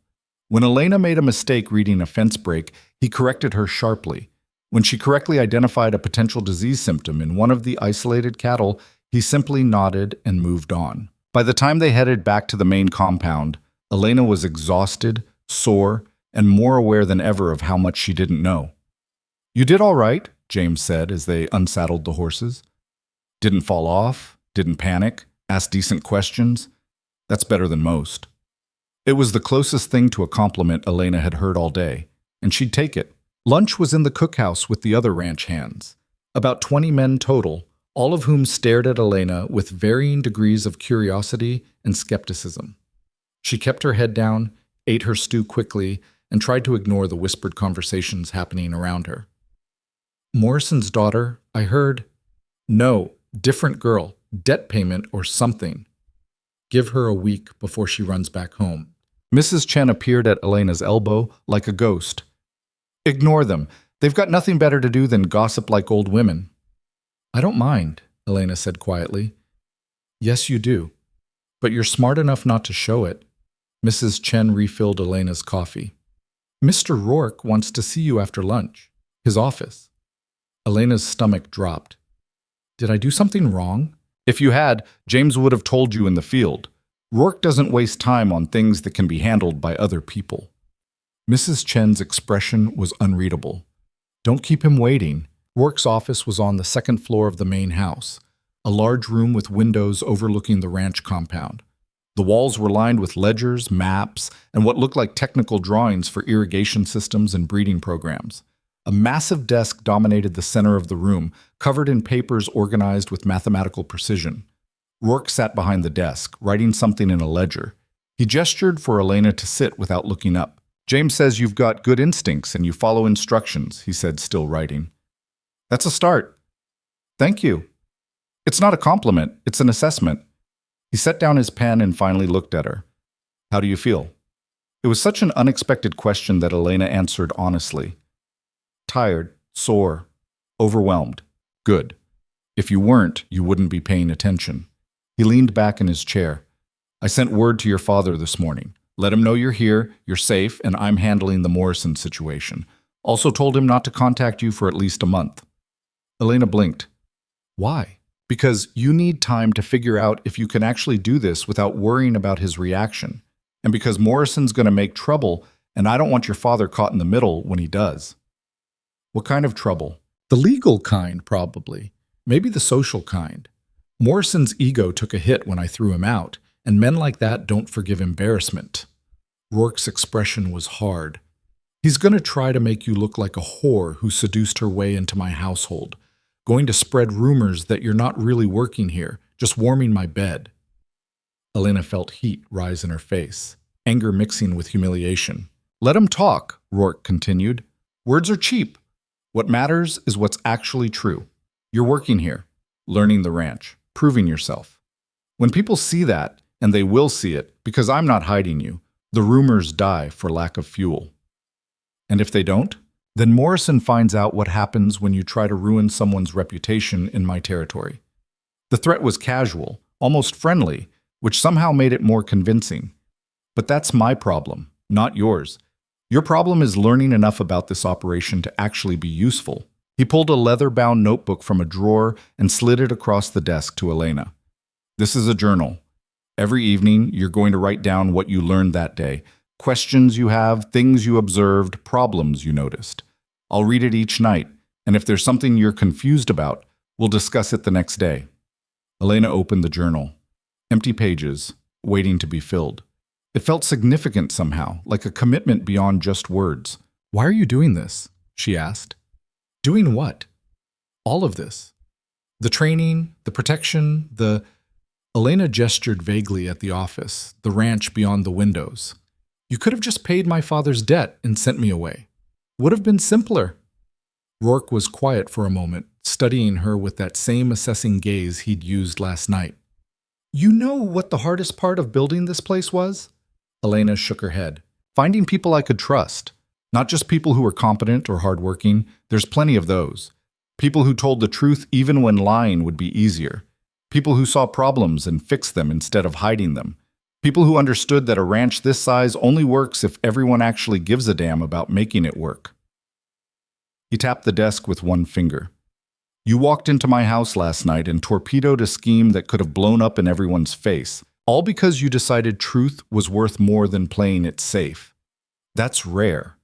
When Elena made a mistake reading a fence break, he corrected her sharply. When she correctly identified a potential disease symptom in one of the isolated cattle, he simply nodded and moved on. By the time they headed back to the main compound, Elena was exhausted, sore, and more aware than ever of how much she didn't know. You did all right, James said as they unsaddled the horses. Didn't fall off, didn't panic, asked decent questions. That's better than most. It was the closest thing to a compliment Elena had heard all day, and she'd take it. Lunch was in the cookhouse with the other ranch hands. About 20 men total, all of whom stared at Elena with varying degrees of curiosity and skepticism. She kept her head down, ate her stew quickly, and tried to ignore the whispered conversations happening around her. Morrison's daughter, I heard. No, different girl, debt payment or something. Give her a week before she runs back home. Mrs. Chen appeared at Elena's elbow like a ghost. Ignore them. They've got nothing better to do than gossip like old women. I don't mind, Elena said quietly. Yes, you do. But you're smart enough not to show it. Mrs. Chen refilled Elena's coffee. Mr. Rourke wants to see you after lunch. His office. Elena's stomach dropped. Did I do something wrong? If you had, James would have told you in the field. Rourke doesn't waste time on things that can be handled by other people. Mrs. Chen's expression was unreadable. Don't keep him waiting. Rourke's office was on the second floor of the main house, a large room with windows overlooking the ranch compound. The walls were lined with ledgers, maps, and what looked like technical drawings for irrigation systems and breeding programs. A massive desk dominated the center of the room, covered in papers organized with mathematical precision. Rourke sat behind the desk, writing something in a ledger. He gestured for Elena to sit without looking up. James says you've got good instincts and you follow instructions, he said, still writing. That's a start. Thank you. It's not a compliment, it's an assessment. He set down his pen and finally looked at her. How do you feel? It was such an unexpected question that Elena answered honestly. Tired, sore, overwhelmed. Good. If you weren't, you wouldn't be paying attention. He leaned back in his chair. I sent word to your father this morning. Let him know you're here, you're safe, and I'm handling the Morrison situation. Also told him not to contact you for at least a month. Elena blinked. Why? Because you need time to figure out if you can actually do this without worrying about his reaction. And because Morrison's going to make trouble, and I don't want your father caught in the middle when he does. What kind of trouble? The legal kind, probably. Maybe the social kind. Morrison's ego took a hit when I threw him out, and men like that don't forgive embarrassment. Rourke's expression was hard. He's going to try to make you look like a whore who seduced her way into my household. going to spread rumors that you're not really working here, just warming my bed. Elena felt heat rise in her face, anger mixing with humiliation. Let him talk, Rourke continued. Words are cheap. What matters is what's actually true. You're working here, learning the ranch, proving yourself. When people see that, and they will see it, because I'm not hiding you, the rumors die for lack of fuel. And if they don't, then Morrison finds out what happens when you try to ruin someone's reputation in my territory. The threat was casual, almost friendly, which somehow made it more convincing. But that's my problem, not yours. Your problem is learning enough about this operation to actually be useful. He pulled a leather-bound notebook from a drawer and slid it across the desk to Elena. This is a journal. Every evening, you're going to write down what you learned that day, questions you have, things you observed, problems you noticed. I'll read it each night, and if there's something you're confused about, we'll discuss it the next day. Elena opened the journal. Empty pages, waiting to be filled. It felt significant somehow, like a commitment beyond just words. Why are you doing this? She asked. Doing what? All of this. The training, the protection, the... Elena gestured vaguely at the office, the ranch beyond the windows. You could have just paid my father's debt and sent me away. Would have been simpler. Rourke was quiet for a moment, studying her with that same assessing gaze he'd used last night. You know what the hardest part of building this place was? Elena shook her head. Finding people I could trust. Not just people who were competent or hardworking. There's plenty of those. People who told the truth even when lying would be easier. People who saw problems and fixed them instead of hiding them. People who understood that a ranch this size only works if everyone actually gives a damn about making it work. He tapped the desk with one finger. You walked into my house last night and torpedoed a scheme that could have blown up in everyone's face, all because you decided truth was worth more than playing it safe. That's rare.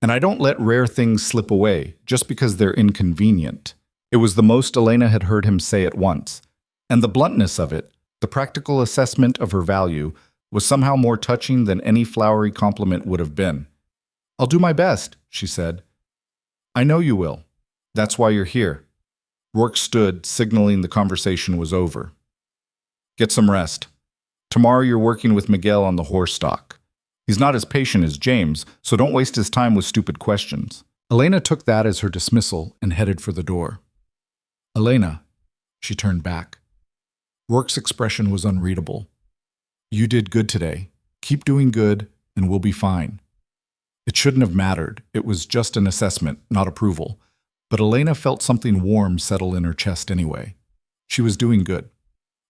And I don't let rare things slip away just because they're inconvenient. It was the most Elena had heard him say at once. And the bluntness of it, the practical assessment of her value, was somehow more touching than any flowery compliment would have been. I'll do my best, she said. I know you will. That's why you're here. Rourke stood, signaling the conversation was over. Get some rest. Tomorrow you're working with Miguel on the horse stock. He's not as patient as James, so don't waste his time with stupid questions. Elena took that as her dismissal and headed for the door. Elena, she turned back. Rourke's expression was unreadable. You did good today. Keep doing good, and we'll be fine. It shouldn't have mattered. It was just an assessment, not approval. But Elena felt something warm settle in her chest anyway. She was doing good.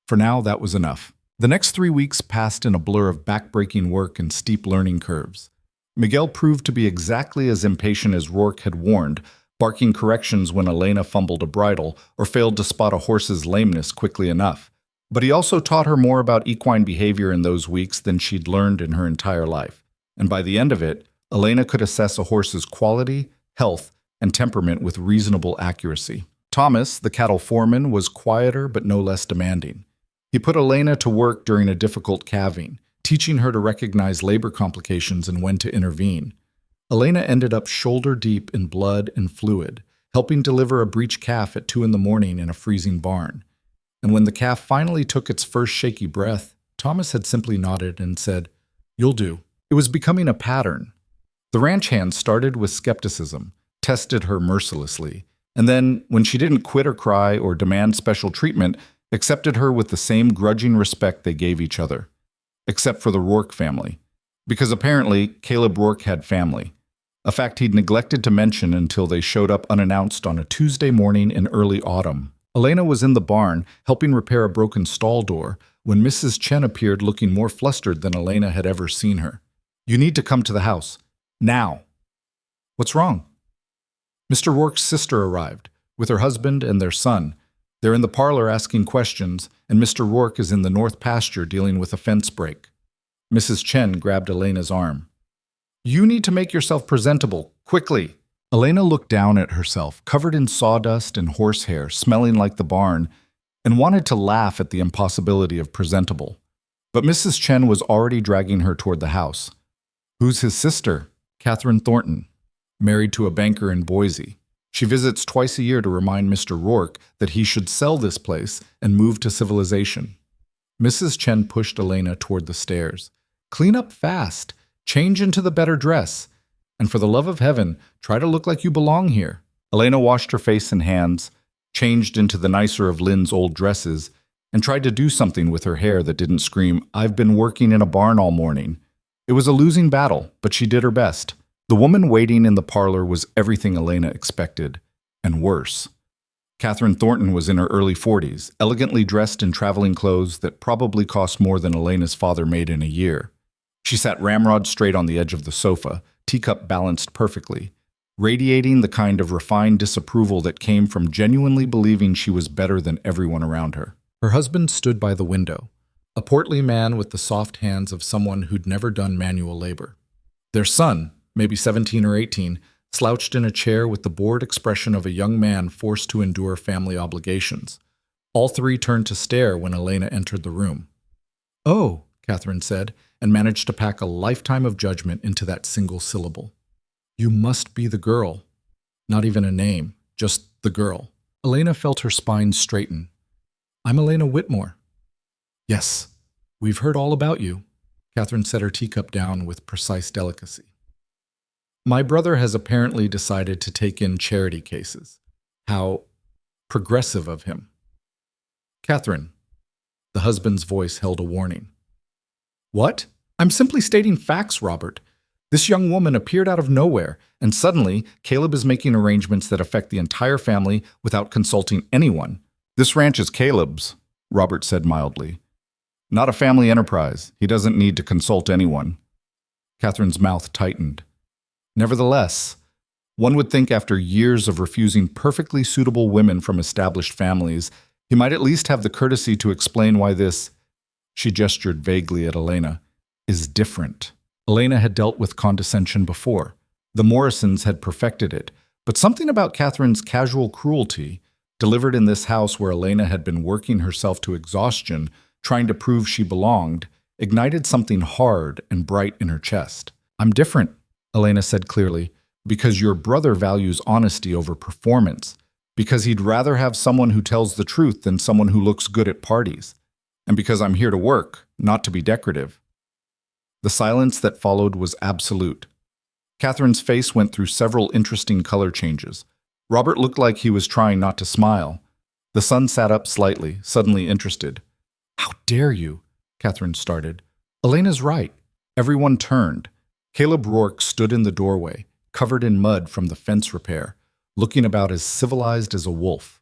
For now, that was enough. The next 3 weeks passed in a blur of back-breaking work and steep learning curves. Miguel proved to be exactly as impatient as Rourke had warned, barking corrections when Elena fumbled a bridle or failed to spot a horse's lameness quickly enough. But he also taught her more about equine behavior in those weeks than she'd learned in her entire life. And by the end of it, Elena could assess a horse's quality, health, and temperament with reasonable accuracy. Thomas, the cattle foreman, was quieter but no less demanding. He put Elena to work during a difficult calving, teaching her to recognize labor complications and when to intervene. Elena ended up shoulder-deep in blood and fluid, helping deliver a breech calf at 2 a.m. in a freezing barn. And when the calf finally took its first shaky breath, Thomas had simply nodded and said, You'll do. It was becoming a pattern. The ranch hands started with skepticism, tested her mercilessly, and then, when she didn't quit or cry or demand special treatment, accepted her with the same grudging respect they gave each other. Except for the Rourke family. Because apparently, Caleb Rourke had family. A fact he'd neglected to mention until they showed up unannounced on a Tuesday morning in early autumn. Elena was in the barn, helping repair a broken stall door, when Mrs. Chen appeared looking more flustered than Elena had ever seen her. You need to come to the house. Now. What's wrong? Mr. Rourke's sister arrived, with her husband and their son. They're in the parlor asking questions, and Mr. Rourke is in the north pasture dealing with a fence break. Mrs. Chen grabbed Elena's arm. You need to make yourself presentable, quickly. Elena looked down at herself, covered in sawdust and horsehair, smelling like the barn, and wanted to laugh at the impossibility of presentable. But Mrs. Chen was already dragging her toward the house. Who's his sister? Catherine Thornton, married to a banker in Boise. She visits twice a year to remind Mr. Rourke that he should sell this place and move to civilization. Mrs. Chen pushed Elena toward the stairs. Clean up fast. Change into the better dress. And for the love of heaven, try to look like you belong here. Elena washed her face and hands, changed into the nicer of Lynn's old dresses, and tried to do something with her hair that didn't scream, "I've been working in a barn all morning." It was a losing battle, but she did her best. The woman waiting in the parlor was everything Elena expected, and worse. Catherine Thornton was in her early 40s, elegantly dressed in traveling clothes that probably cost more than Elena's father made in a year. She sat ramrod straight on the edge of the sofa, teacup balanced perfectly, radiating the kind of refined disapproval that came from genuinely believing she was better than everyone around her. Her husband stood by the window, a portly man with the soft hands of someone who'd never done manual labor. Their son, maybe 17 or 18, slouched in a chair with the bored expression of a young man forced to endure family obligations. All three turned to stare when Elena entered the room. "Oh," Catherine said, and managed to pack a lifetime of judgment into that single syllable. "You must be the girl." Not even a name, just the girl. Elena felt her spine straighten. "I'm Elena Whitmore." "Yes, we've heard all about you." Catherine set her teacup down with precise delicacy. "My brother has apparently decided to take in charity cases. How progressive of him." "Catherine," the husband's voice held a warning. "What? I'm simply stating facts, Robert. This young woman appeared out of nowhere, and suddenly Caleb is making arrangements that affect the entire family without consulting anyone. This ranch is Caleb's," Robert said mildly. "Not a family enterprise. He doesn't need to consult anyone." Catherine's mouth tightened. Nevertheless, one would think after years of refusing perfectly suitable women from established families, he might at least have the courtesy to explain why this, she gestured vaguely at Elena, is different. Elena had dealt with condescension before. The Morrisons had perfected it, but something about Catherine's casual cruelty, delivered in this house where Elena had been working herself to exhaustion, trying to prove she belonged, ignited something hard and bright in her chest. "I'm different," Elena said clearly, "because your brother values honesty over performance, because he'd rather have someone who tells the truth than someone who looks good at parties, and because I'm here to work, not to be decorative." The silence that followed was absolute. Catherine's face went through several interesting color changes. Robert looked like he was trying not to smile. The son sat up slightly, suddenly interested. "How dare you?" Catherine started. "Elena's right." Everyone turned. Caleb Rourke stood in the doorway, covered in mud from the fence repair, looking about as civilized as a wolf.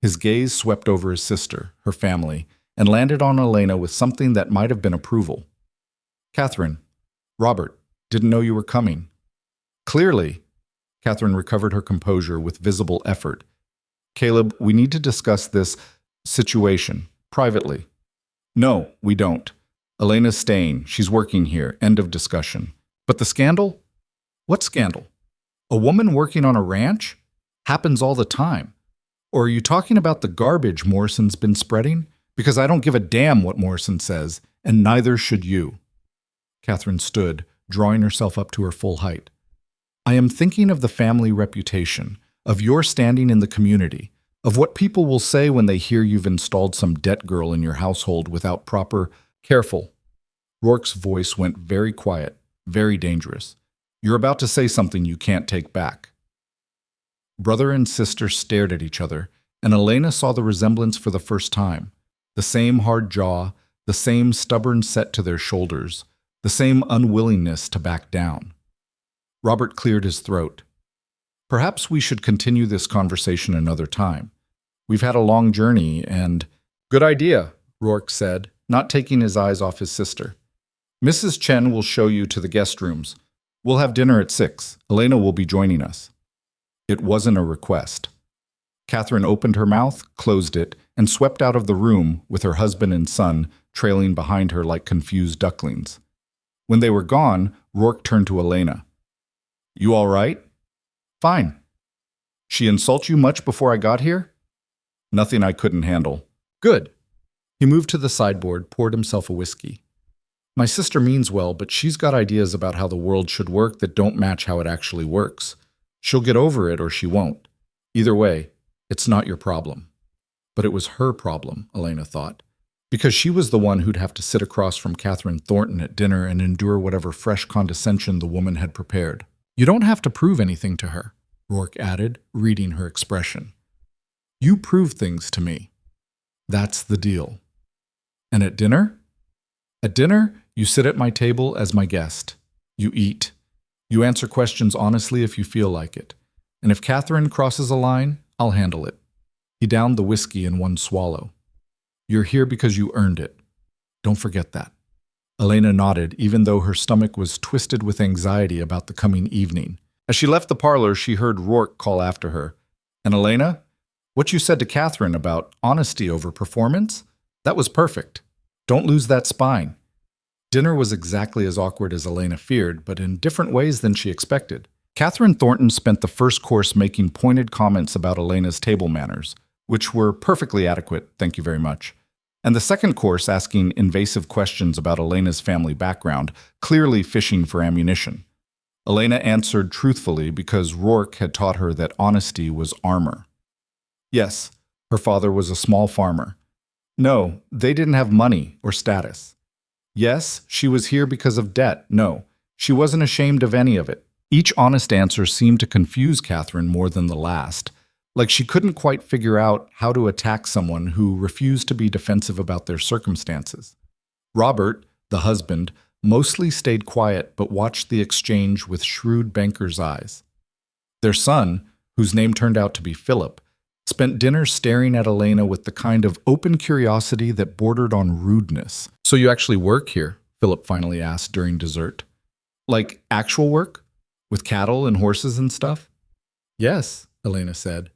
His gaze swept over his sister, her family, and landed on Elena with something that might have been approval. "Catherine, Robert, didn't know you were coming." "Clearly." Catherine recovered her composure with visible effort. "Caleb, we need to discuss this situation privately." "No, we don't. Elena's staying. She's working here. End of discussion." "But the scandal?" "What scandal? A woman working on a ranch? Happens all the time. Or are you talking about the garbage Morrison's been spreading? Because I don't give a damn what Morrison says, and neither should you." Catherine stood, drawing herself up to her full height. "I am thinking of the family reputation, of your standing in the community, of what people will say when they hear you've installed some debt girl in your household without proper..." "Careful." Rourke's voice went very quiet, very dangerous. "You're about to say something you can't take back." Brother and sister stared at each other, and Elena saw the resemblance for the first time. The same hard jaw, the same stubborn set to their shoulders, the same unwillingness to back down. Robert cleared his throat. "Perhaps we should continue this conversation another time. We've had a long journey and..." "Good idea," Rourke said, not taking his eyes off his sister. "Mrs. Chen will show you to the guest rooms. We'll have dinner at 6. Elena will be joining us." It wasn't a request. Catherine opened her mouth, closed it, and swept out of the room with her husband and son trailing behind her like confused ducklings. When they were gone, Rourke turned to Elena. "You all right?" "Fine." "She insult you much before I got here?" "Nothing I couldn't handle." "Good." He moved to the sideboard, poured himself a whiskey. "My sister means well, but she's got ideas about how the world should work that don't match how it actually works. She'll get over it or she won't. Either way, it's not your problem. But it was her problem, Elena thought, because she was the one who'd have to sit across from Catherine Thornton at dinner and endure whatever fresh condescension the woman had prepared. You don't have to prove anything to her, Rourke added, reading her expression. You prove things to me. That's the deal. And at dinner? At dinner, you sit at my table as my guest. You eat. You answer questions honestly if you feel like it. And if Catherine crosses a line, I'll handle it. He downed the whiskey in one swallow. You're here because you earned it. Don't forget that. Elena nodded, even though her stomach was twisted with anxiety about the coming evening. As she left the parlor, she heard Rourke call after her. And Elena, what you said to Catherine about honesty over performance? That was perfect. Don't lose that spine. Dinner was exactly as awkward as Elena feared, but in different ways than she expected. Catherine Thornton spent the first course making pointed comments about Elena's table manners, which were perfectly adequate, thank you very much. And the second course asking invasive questions about Elena's family background, clearly fishing for ammunition. Elena answered truthfully because Rourke had taught her that honesty was armor. Yes, her father was a small farmer. No, they didn't have money or status. Yes, she was here because of debt. No, she wasn't ashamed of any of it. Each honest answer seemed to confuse Catherine more than the last, like she couldn't quite figure out how to attack someone who refused to be defensive about their circumstances. Robert, the husband, mostly stayed quiet but watched the exchange with shrewd banker's eyes. Their son, whose name turned out to be Philip, spent dinner staring at Elena with the kind of open curiosity that bordered on rudeness. So you actually work here? Philip finally asked during dessert. Like actual work? With cattle and horses and stuff? Yes, Elena said.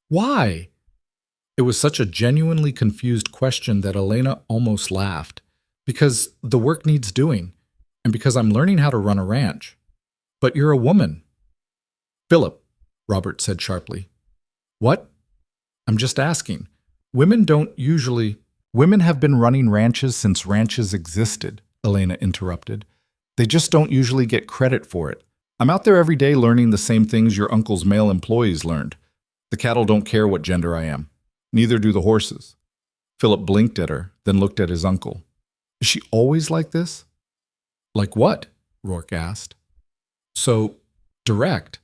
Why? It was such a genuinely confused question that Elena almost laughed. Because the work needs doing, and because I'm learning how to run a ranch. But you're a woman. Philip, Robert said sharply. What? I'm just asking. Women have been running ranches since ranches existed, Elena interrupted. They just don't usually get credit for it. I'm out there every day learning the same things your uncle's male employees learned. The cattle don't care what gender I am. Neither do the horses. Philip blinked at her, then looked at his uncle. Is she always like this? Like what? Rourke asked. So, direct.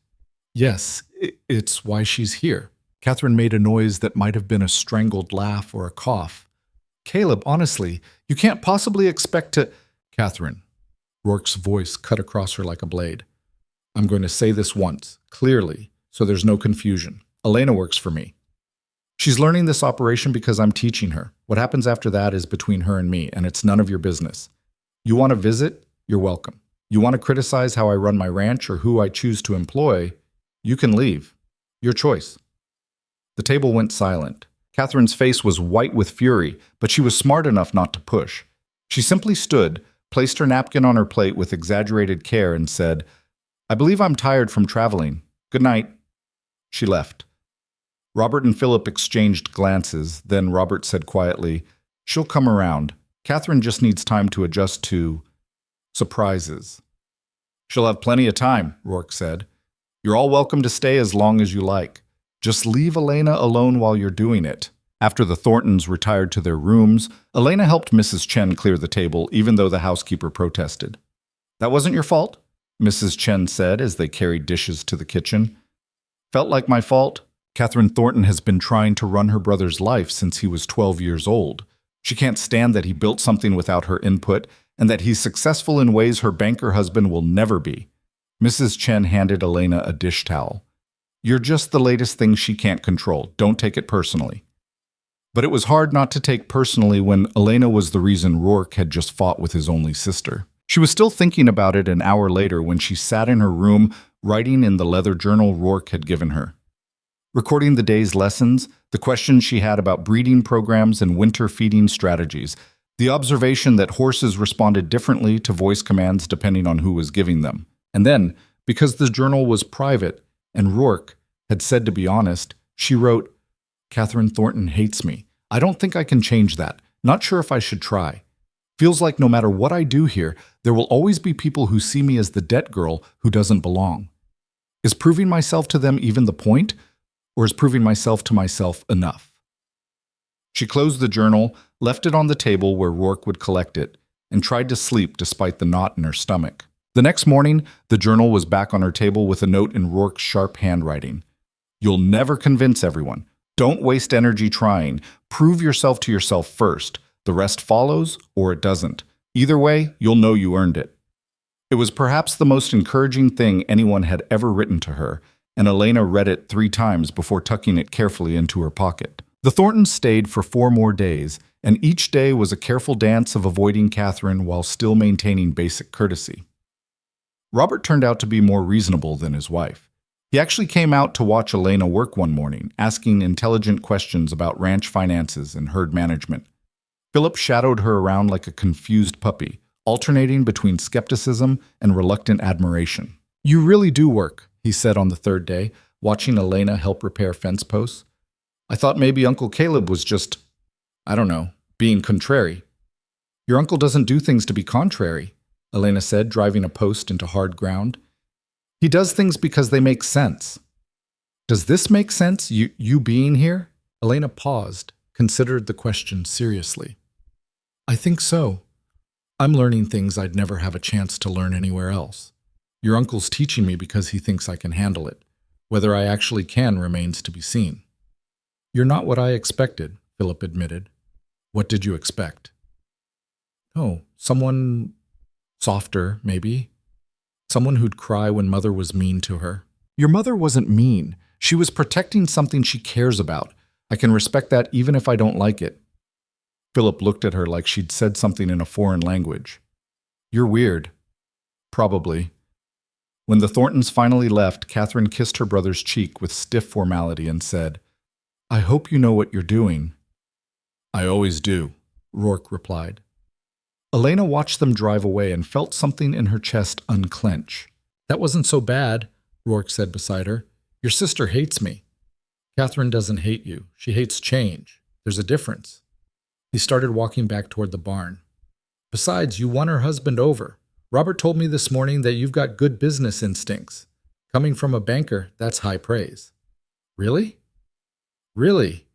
Yes, it's why she's here. Catherine made a noise that might have been a strangled laugh or a cough. Caleb, honestly, you can't possibly expect to… Catherine. Rourke's voice cut across her like a blade. I'm going to say this once, clearly, so there's no confusion. Elena works for me. She's learning this operation because I'm teaching her. What happens after that is between her and me, and it's none of your business. You want to visit? You're welcome. You want to criticize how I run my ranch or who I choose to employ? You can leave. Your choice. The table went silent. Catherine's face was white with fury, but she was smart enough not to push. She simply stood, placed her napkin on her plate with exaggerated care, and said, I believe I'm tired from traveling. Good night. She left. Robert and Philip exchanged glances, then Robert said quietly, She'll come around. Catherine just needs time to adjust to surprises. She'll have plenty of time, Rourke said. You're all welcome to stay as long as you like. Just leave Elena alone while you're doing it. After the Thorntons retired to their rooms, Elena helped Mrs. Chen clear the table, even though the housekeeper protested. That wasn't your fault, Mrs. Chen said as they carried dishes to the kitchen. Felt like my fault? Catherine Thornton has been trying to run her brother's life since he was 12 years old. She can't stand that he built something without her input and that he's successful in ways her banker husband will never be. Mrs. Chen handed Elena a dish towel. You're just the latest thing she can't control. Don't take it personally. But it was hard not to take personally when Elena was the reason Rourke had just fought with his only sister. She was still thinking about it an hour later when she sat in her room writing in the leather journal Rourke had given her. Recording the day's lessons, the questions she had about breeding programs and winter feeding strategies, the observation that horses responded differently to voice commands depending on who was giving them. And then, because the journal was private and Rourke had said to be honest, she wrote, Catherine Thornton hates me. I don't think I can change that. Not sure if I should try. Feels like no matter what I do here, there will always be people who see me as the debt girl who doesn't belong. Is proving myself to them even the point? or is proving myself to myself enough? She closed the journal, left it on the table where Rourke would collect it, and tried to sleep despite the knot in her stomach. The next morning, the journal was back on her table with a note in Rourke's sharp handwriting. You'll never convince everyone. Don't waste energy trying. Prove yourself to yourself first. The rest follows, or it doesn't. Either way, you'll know you earned it. It was perhaps the most encouraging thing anyone had ever written to her, and Elena read it 3 times before tucking it carefully into her pocket. The Thorntons stayed for 4 more days, and each day was a careful dance of avoiding Catherine while still maintaining basic courtesy. Robert turned out to be more reasonable than his wife. He actually came out to watch Elena work one morning, asking intelligent questions about ranch finances and herd management. Philip shadowed her around like a confused puppy, alternating between skepticism and reluctant admiration. You really do work, he said on the 3rd day, watching Elena help repair fence posts. I thought maybe Uncle Caleb was just, being contrary. Your uncle doesn't do things to be contrary, Elena said, driving a post into hard ground. He does things because they make sense. Does this make sense, you being here? Elena paused, considered the question seriously. I think so. I'm learning things I'd never have a chance to learn anywhere else. Your uncle's teaching me because he thinks I can handle it. Whether I actually can remains to be seen. You're not what I expected, Philip admitted. What did you expect? Oh, someone softer, maybe. Someone who'd cry when Mother was mean to her. Your mother wasn't mean. She was protecting something she cares about. I can respect that even if I don't like it. Philip looked at her like she'd said something in a foreign language. You're weird. Probably. When the Thorntons finally left, Catherine kissed her brother's cheek with stiff formality and said, I hope you know what you're doing. I always do, Rourke replied. Elena watched them drive away and felt something in her chest unclench. That wasn't so bad, Rourke said beside her. Your sister hates me. Catherine doesn't hate you. She hates change. There's a difference. He started walking back toward the barn. Besides, you won her husband over. Robert told me this morning that you've got good business instincts. Coming from a banker, that's high praise. Really? Really?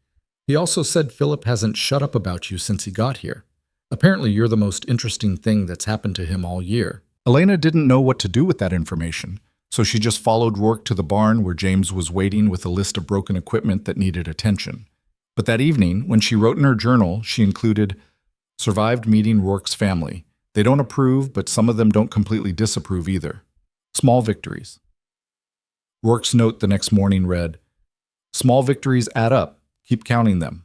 He also said Philip hasn't shut up about you since he got here. Apparently you're the most interesting thing that's happened to him all year. Elena didn't know what to do with that information, so she just followed Rourke to the barn where James was waiting with a list of broken equipment that needed attention. But that evening, when she wrote in her journal, she included, survived meeting Rourke's family. They don't approve, but some of them don't completely disapprove either. Small victories. Rourke's note the next morning read, small victories add up. Keep counting them.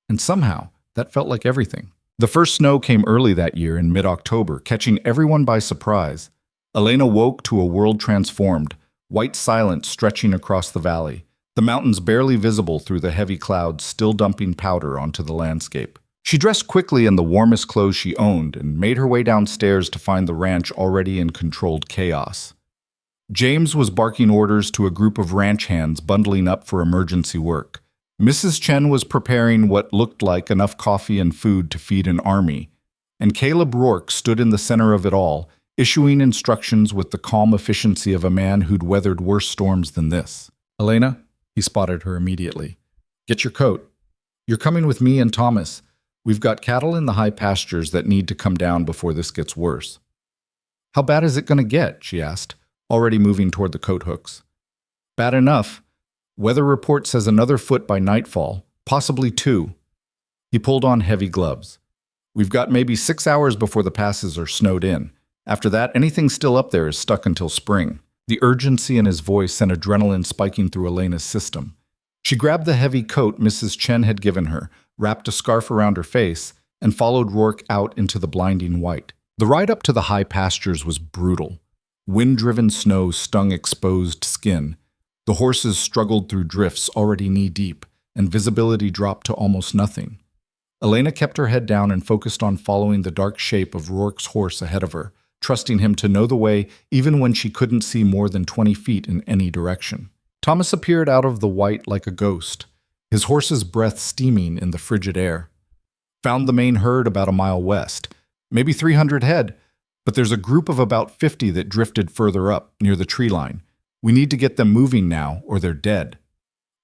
And somehow, that felt like everything. The first snow came early that year in mid-October, catching everyone by surprise. Elena woke to a world transformed, white silence stretching across the valley, the mountains barely visible through the heavy clouds still dumping powder onto the landscape. She dressed quickly in the warmest clothes she owned and made her way downstairs to find the ranch already in controlled chaos. James was barking orders to a group of ranch hands bundling up for emergency work. Mrs. Chen was preparing what looked like enough coffee and food to feed an army, and Caleb Rourke stood in the center of it all, issuing instructions with the calm efficiency of a man who'd weathered worse storms than this. Elena, he spotted her immediately. Get your coat. You're coming with me and Thomas. We've got cattle in the high pastures that need to come down before this gets worse. How bad is it going to get? She asked, already moving toward the coat hooks. Bad enough. Weather report says another foot by nightfall, possibly 2. He pulled on heavy gloves. We've got maybe 6 hours before the passes are snowed in. After that, anything still up there is stuck until spring. The urgency in his voice sent adrenaline spiking through Elena's system. She grabbed the heavy coat Mrs. Chen had given her, wrapped a scarf around her face, and followed Rourke out into the blinding white. The ride up to the high pastures was brutal. Wind-driven snow stung exposed skin. The horses struggled through drifts already knee-deep, and visibility dropped to almost nothing. Elena kept her head down and focused on following the dark shape of Rourke's horse ahead of her, trusting him to know the way even when she couldn't see more than 20 feet in any direction. Thomas appeared out of the white like a ghost, his horse's breath steaming in the frigid air. Found the main herd about a mile west, maybe 300 head, but there's a group of about 50 that drifted further up, near the tree line. We need to get them moving now, or they're dead.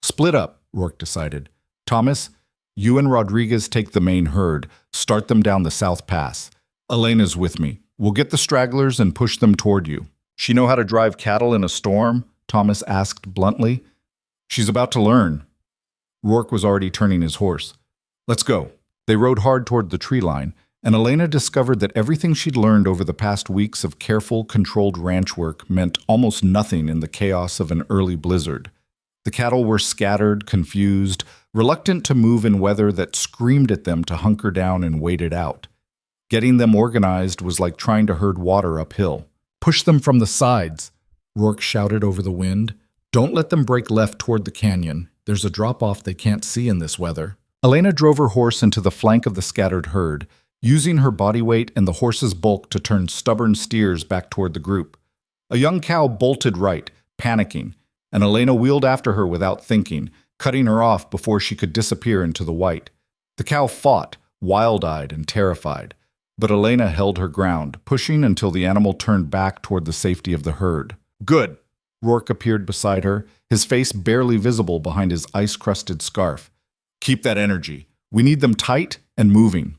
Split up, Rourke decided. Thomas, you and Rodriguez take the main herd, start them down the South Pass. Elena's with me. We'll get the stragglers and push them toward you. She know how to drive cattle in a storm? Thomas asked bluntly. She's about to learn. Rourke was already turning his horse. Let's go. They rode hard toward the tree line, and Elena discovered that everything she'd learned over the past weeks of careful, controlled ranch work meant almost nothing in the chaos of an early blizzard. The cattle were scattered, confused, reluctant to move in weather that screamed at them to hunker down and wait it out. Getting them organized was like trying to herd water uphill. Push them from the sides, Rourke shouted over the wind. Don't let them break left toward the canyon. There's a drop-off they can't see in this weather. Elena drove her horse into the flank of the scattered herd, using her body weight and the horse's bulk to turn stubborn steers back toward the group. A young cow bolted right, panicking, and Elena wheeled after her without thinking, cutting her off before she could disappear into the white. The cow fought, wild-eyed and terrified, but Elena held her ground, pushing until the animal turned back toward the safety of the herd. Good! Rourke appeared beside her, his face barely visible behind his ice-crusted scarf. Keep that energy. We need them tight and moving.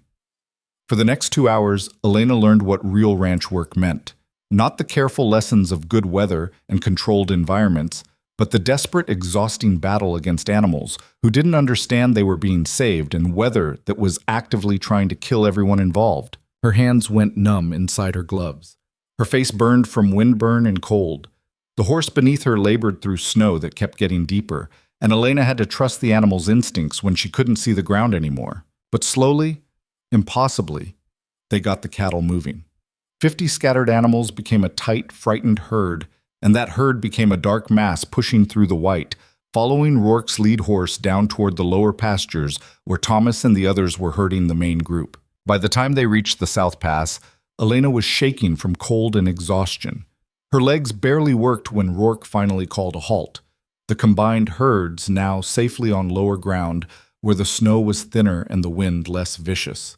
For the next 2 hours, Elena learned what real ranch work meant. Not the careful lessons of good weather and controlled environments, but the desperate, exhausting battle against animals who didn't understand they were being saved and weather that was actively trying to kill everyone involved. Her hands went numb inside her gloves. Her face burned from windburn and cold. The horse beneath her labored through snow that kept getting deeper, and Elena had to trust the animal's instincts when she couldn't see the ground anymore. But slowly, impossibly, they got the cattle moving. 50 scattered animals became a tight, frightened herd, and that herd became a dark mass pushing through the white, following Rourke's lead horse down toward the lower pastures where Thomas and the others were herding the main group. By the time they reached the South Pass, Elena was shaking from cold and exhaustion. Her legs barely worked when Rourke finally called a halt. The combined herds now safely on lower ground where the snow was thinner and the wind less vicious.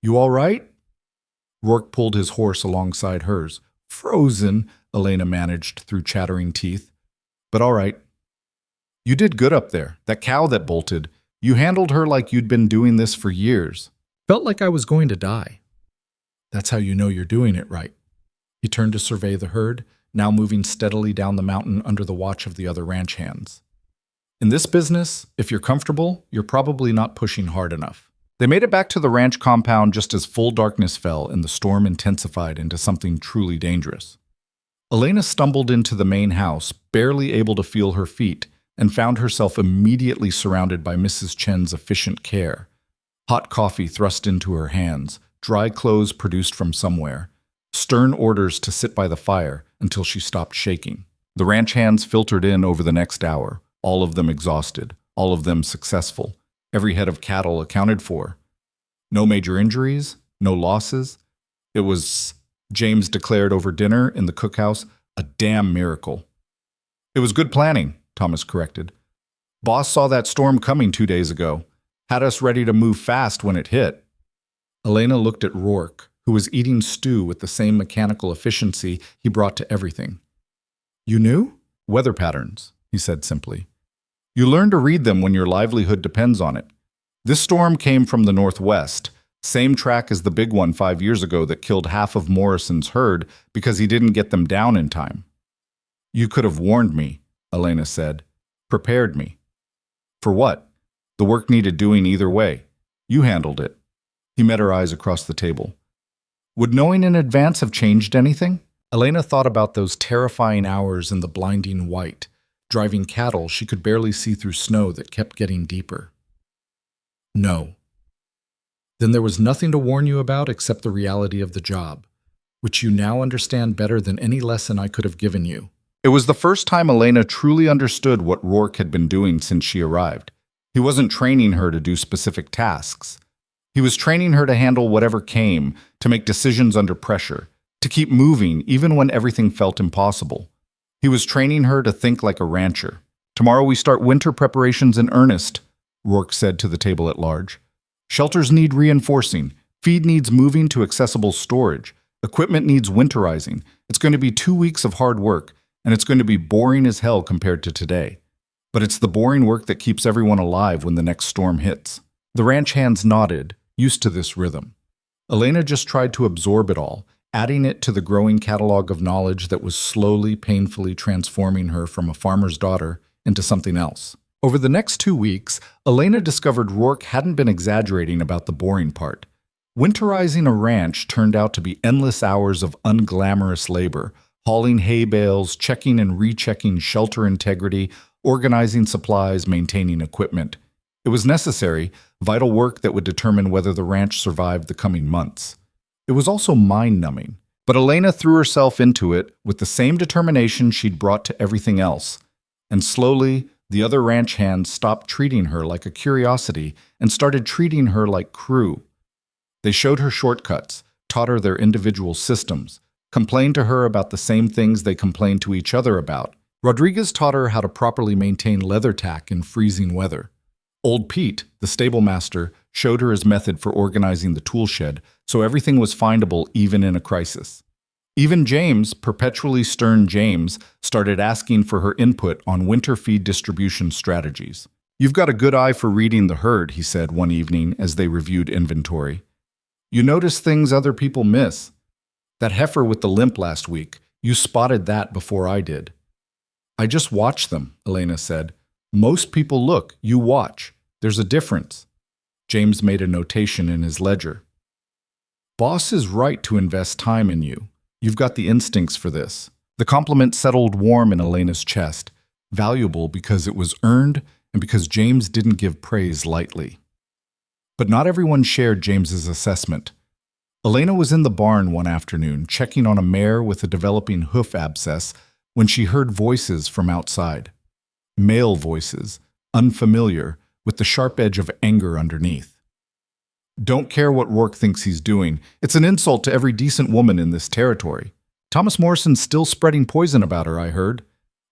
You all right? Rourke pulled his horse alongside hers. Frozen, Elena managed through chattering teeth. But all right. You did good up there. That cow that bolted, you handled her like you'd been doing this for years. Felt like I was going to die. That's how you know you're doing it right. He turned to survey the herd, now moving steadily down the mountain under the watch of the other ranch hands. In this business, if you're comfortable, you're probably not pushing hard enough. They made it back to the ranch compound just as full darkness fell and the storm intensified into something truly dangerous. Elena stumbled into the main house, barely able to feel her feet, and found herself immediately surrounded by Mrs. Chen's efficient care. Hot coffee thrust into her hands, dry clothes produced from somewhere, stern orders to sit by the fire until she stopped shaking. The ranch hands filtered in over the next hour, all of them exhausted, all of them successful, every head of cattle accounted for. No major injuries, no losses. It was, James declared over dinner in the cookhouse, a damn miracle. It was good planning, Thomas corrected. Boss saw that storm coming 2 days ago. Had us ready to move fast when it hit. Elena looked at Rourke, who was eating stew with the same mechanical efficiency he brought to everything. You knew? Weather patterns, he said simply. You learn to read them when your livelihood depends on it. This storm came from the northwest, same track as the big one 5 years ago that killed half of Morrison's herd because he didn't get them down in time. You could have warned me, Elena said. Prepared me. For what? The work needed doing either way. You handled it. He met her eyes across the table. Would knowing in advance have changed anything? Elena thought about those terrifying hours in the blinding white, driving cattle she could barely see through snow that kept getting deeper. No. Then there was nothing to warn you about except the reality of the job, which you now understand better than any lesson I could have given you. It was the first time Elena truly understood what Rourke had been doing since she arrived. He wasn't training her to do specific tasks. He was training her to handle whatever came, to make decisions under pressure, to keep moving even when everything felt impossible. He was training her to think like a rancher. Tomorrow we start winter preparations in earnest, Rourke said to the table at large. Shelters need reinforcing. Feed needs moving to accessible storage. Equipment needs winterizing. It's going to be 2 weeks of hard work, and it's going to be boring as hell compared to today. But it's the boring work that keeps everyone alive when the next storm hits. The ranch hands nodded, used to this rhythm. Elena just tried to absorb it all, adding it to the growing catalog of knowledge that was slowly, painfully transforming her from a farmer's daughter into something else. Over the next 2 weeks, Elena discovered Rourke hadn't been exaggerating about the boring part. Winterizing a ranch turned out to be endless hours of unglamorous labor, hauling hay bales, checking and rechecking shelter integrity, organizing supplies, maintaining equipment. It was necessary, vital work that would determine whether the ranch survived the coming months. It was also mind-numbing, but Elena threw herself into it with the same determination she'd brought to everything else. And slowly, the other ranch hands stopped treating her like a curiosity and started treating her like crew. They showed her shortcuts, taught her their individual systems, complained to her about the same things they complained to each other about. Rodriguez taught her how to properly maintain leather tack in freezing weather. Old Pete, the stable master, showed her his method for organizing the tool shed, so everything was findable even in a crisis. Even James, perpetually stern James, started asking for her input on winter feed distribution strategies. "You've got a good eye for reading the herd," he said one evening as they reviewed inventory. "You notice things other people miss. That heifer with the limp last week, you spotted that before I did." "I just watch them," Elena said. "Most people look, you watch. There's a difference." James made a notation in his ledger. "Boss is right to invest time in you. You've got the instincts for this." The compliment settled warm in Elena's chest, valuable because it was earned and because James didn't give praise lightly. But not everyone shared James's assessment. Elena was in the barn one afternoon, checking on a mare with a developing hoof abscess, when she heard voices from outside. Male voices, unfamiliar, with the sharp edge of anger underneath. "Don't care what Rourke thinks he's doing. It's an insult to every decent woman in this territory. Thomas Morrison's still spreading poison about her, I heard."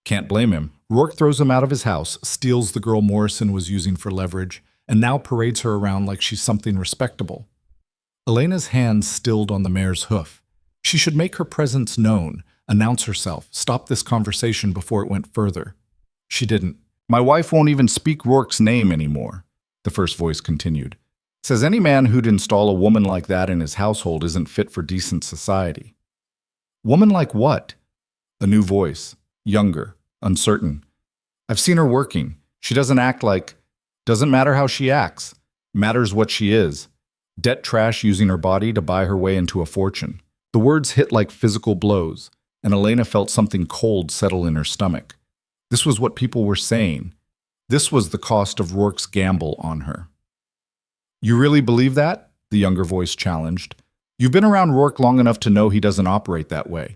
"Can't blame him. Rourke throws him out of his house, steals the girl Morrison was using for leverage, and now parades her around like she's something respectable." Elena's hands stilled on the mare's hoof. She should make her presence known, announce herself, stop this conversation before it went further. She didn't. "My wife won't even speak Rourke's name anymore," the first voice continued. "Says any man who'd install a woman like that in his household isn't fit for decent society." "Woman like what?" A new voice, younger, uncertain. "I've seen her working. She doesn't act like... Doesn't matter how she acts. Matters what she is. Debt trash using her body to buy her way into a fortune." The words hit like physical blows, and Elena felt something cold settle in her stomach. This was what people were saying. This was the cost of Rourke's gamble on her. "You really believe that?" the younger voice challenged. "You've been around Rourke long enough to know he doesn't operate that way."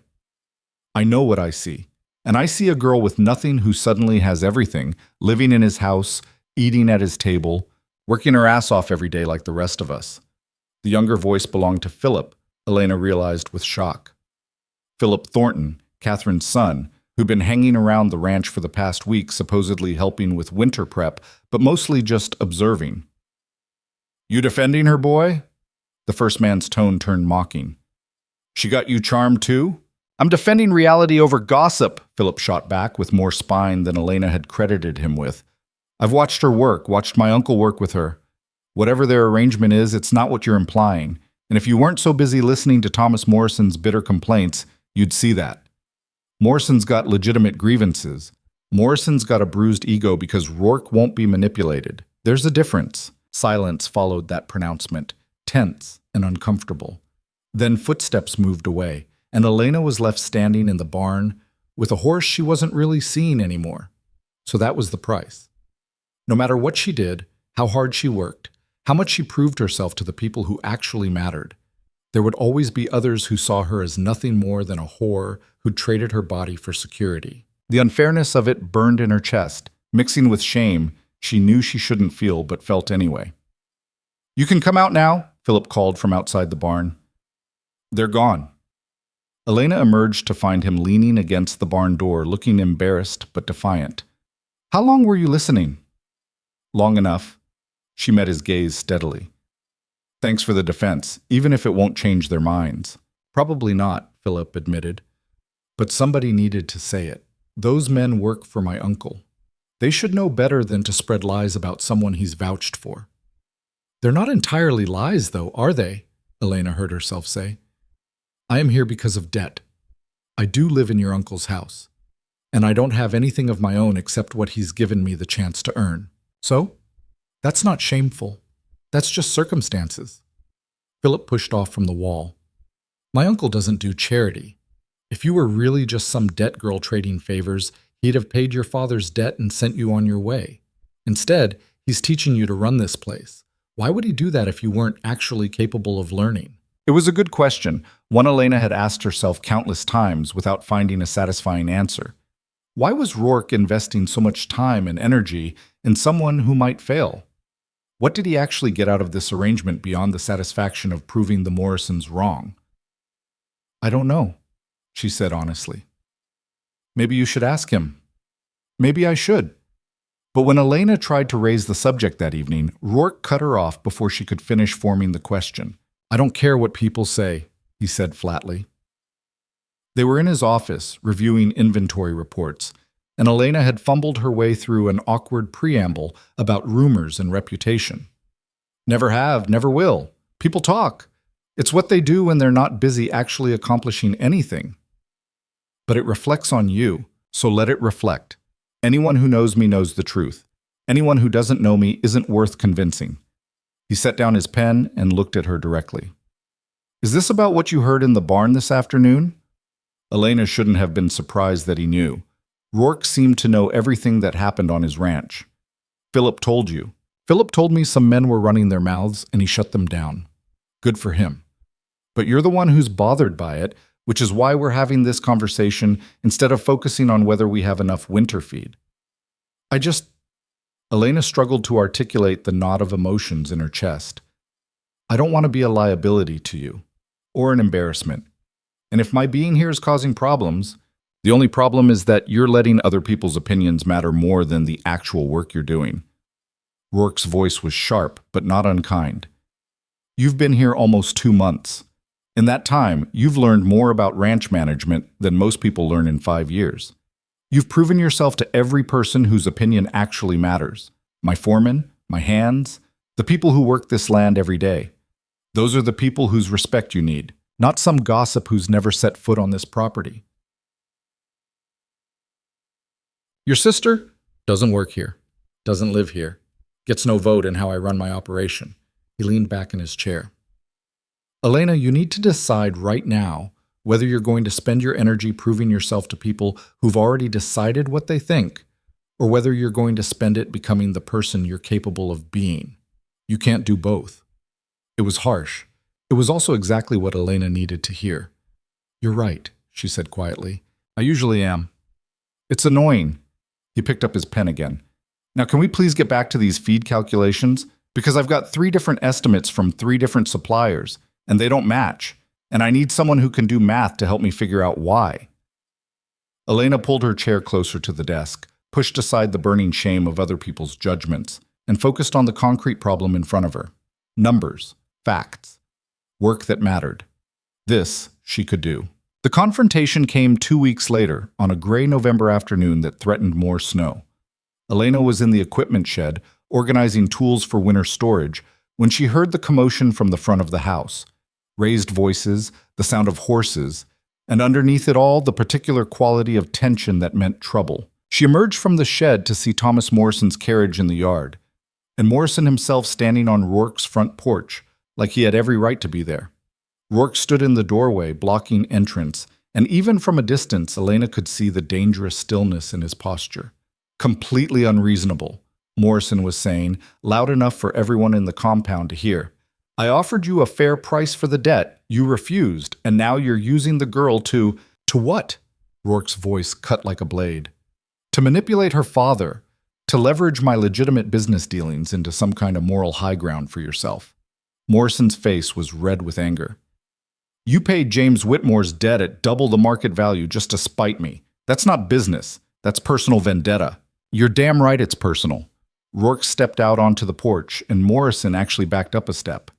"I know what I see. And I see a girl with nothing who suddenly has everything, living in his house, eating at his table, working her ass off every day like the rest of us." The younger voice belonged to Philip, Elena realized with shock. Philip Thornton, Catherine's son, who'd been hanging around the ranch for the past week, supposedly helping with winter prep, but mostly just observing. "You defending her, boy?" The first man's tone turned mocking. "She got you charmed too?" "I'm defending reality over gossip," Philip shot back with more spine than Elena had credited him with. "I've watched her work, watched my uncle work with her. Whatever their arrangement is, it's not what you're implying. And if you weren't so busy listening to Thomas Morrison's bitter complaints, you'd see that. Morrison's got legitimate grievances. Morrison's got a bruised ego because Rourke won't be manipulated. There's a difference." Silence followed that pronouncement, tense and uncomfortable. Then footsteps moved away, and Elena was left standing in the barn with a horse she wasn't really seeing anymore. So that was the price. No matter what she did, how hard she worked, how much she proved herself to the people who actually mattered, there would always be others who saw her as nothing more than a whore who'd traded her body for security. The unfairness of it burned in her chest, mixing with shame she knew she shouldn't feel but felt anyway. "You can come out now," Philip called from outside the barn. "They're gone." Elena emerged to find him leaning against the barn door, looking embarrassed but defiant. "How long were you listening?" "Long enough." She met his gaze steadily. "Thanks for the defense, even if it won't change their minds." "Probably not," Philip admitted. "But somebody needed to say it. Those men work for my uncle. They should know better than to spread lies about someone he's vouched for. They're not entirely lies, though, are they? Elena heard herself say. I am here because of debt. I do live in your uncle's house, and I don't have anything of my own except what he's given me the chance to earn. So, that's not shameful. That's just circumstances. Philip pushed off from the wall. My uncle doesn't do charity. If you were really just some debt girl trading favors, he'd have paid your father's debt and sent you on your way. Instead, he's teaching you to run this place. Why would he do that if you weren't actually capable of learning? It was a good question, one Elena had asked herself countless times without finding a satisfying answer. Why was Rourke investing so much time and energy in someone who might fail? What did he actually get out of this arrangement beyond the satisfaction of proving the Morrisons wrong? I don't know, she said honestly. Maybe you should ask him. Maybe I should. But when Elena tried to raise the subject that evening, Rourke cut her off before she could finish forming the question. I don't care what people say, he said flatly. They were in his office, reviewing inventory reports, and Elena had fumbled her way through an awkward preamble about rumors and reputation. Never have, never will. People talk. It's what they do when they're not busy actually accomplishing anything. But it reflects on you, so let it reflect. Anyone who knows me knows the truth. Anyone who doesn't know me isn't worth convincing. He set down his pen and looked at her directly. Is this about what you heard in the barn this afternoon? Elena shouldn't have been surprised that he knew. Rourke seemed to know everything that happened on his ranch. Philip told you. Philip told me some men were running their mouths and he shut them down. Good for him. But you're the one who's bothered by it, which is why we're having this conversation instead of focusing on whether we have enough winter feed. Elena struggled to articulate the knot of emotions in her chest. I don't want to be a liability to you, or an embarrassment. And if my being here is causing problems, the only problem is that you're letting other people's opinions matter more than the actual work you're doing. Rourke's voice was sharp, but not unkind. You've been here almost 2 months. In that time, you've learned more about ranch management than most people learn in 5 years. You've proven yourself to every person whose opinion actually matters. My foreman, my hands, the people who work this land every day. Those are the people whose respect you need, not some gossip who's never set foot on this property. Your sister doesn't work here, doesn't live here, gets no vote in how I run my operation. He leaned back in his chair. Elena, you need to decide right now whether you're going to spend your energy proving yourself to people who've already decided what they think, or whether you're going to spend it becoming the person you're capable of being. You can't do both. It was harsh. It was also exactly what Elena needed to hear. You're right, she said quietly. I usually am. It's annoying. He picked up his pen again. Now, can we please get back to these feed calculations? Because I've got 3 different estimates from 3 different suppliers, and they don't match. And I need someone who can do math to help me figure out why. Elena pulled her chair closer to the desk, pushed aside the burning shame of other people's judgments, and focused on the concrete problem in front of her. Numbers, facts, work that mattered. This she could do. The confrontation came 2 weeks later, on a gray November afternoon that threatened more snow. Elena was in the equipment shed, organizing tools for winter storage, when she heard the commotion from the front of the house. Raised voices, the sound of horses, and underneath it all, the particular quality of tension that meant trouble. She emerged from the shed to see Thomas Morrison's carriage in the yard, and Morrison himself standing on Rourke's front porch, like he had every right to be there. Rourke stood in the doorway, blocking entrance, and even from a distance, Elena could see the dangerous stillness in his posture. Completely unreasonable, Morrison was saying, loud enough for everyone in the compound to hear. I offered you a fair price for the debt. You refused, and now you're using the girl to what? Rourke's voice cut like a blade. To manipulate her father, to leverage my legitimate business dealings into some kind of moral high ground for yourself. Morrison's face was red with anger. You paid James Whitmore's debt at double the market value just to spite me. That's not business. That's personal vendetta. You're damn right it's personal. Rourke stepped out onto the porch, and Morrison actually backed up a step.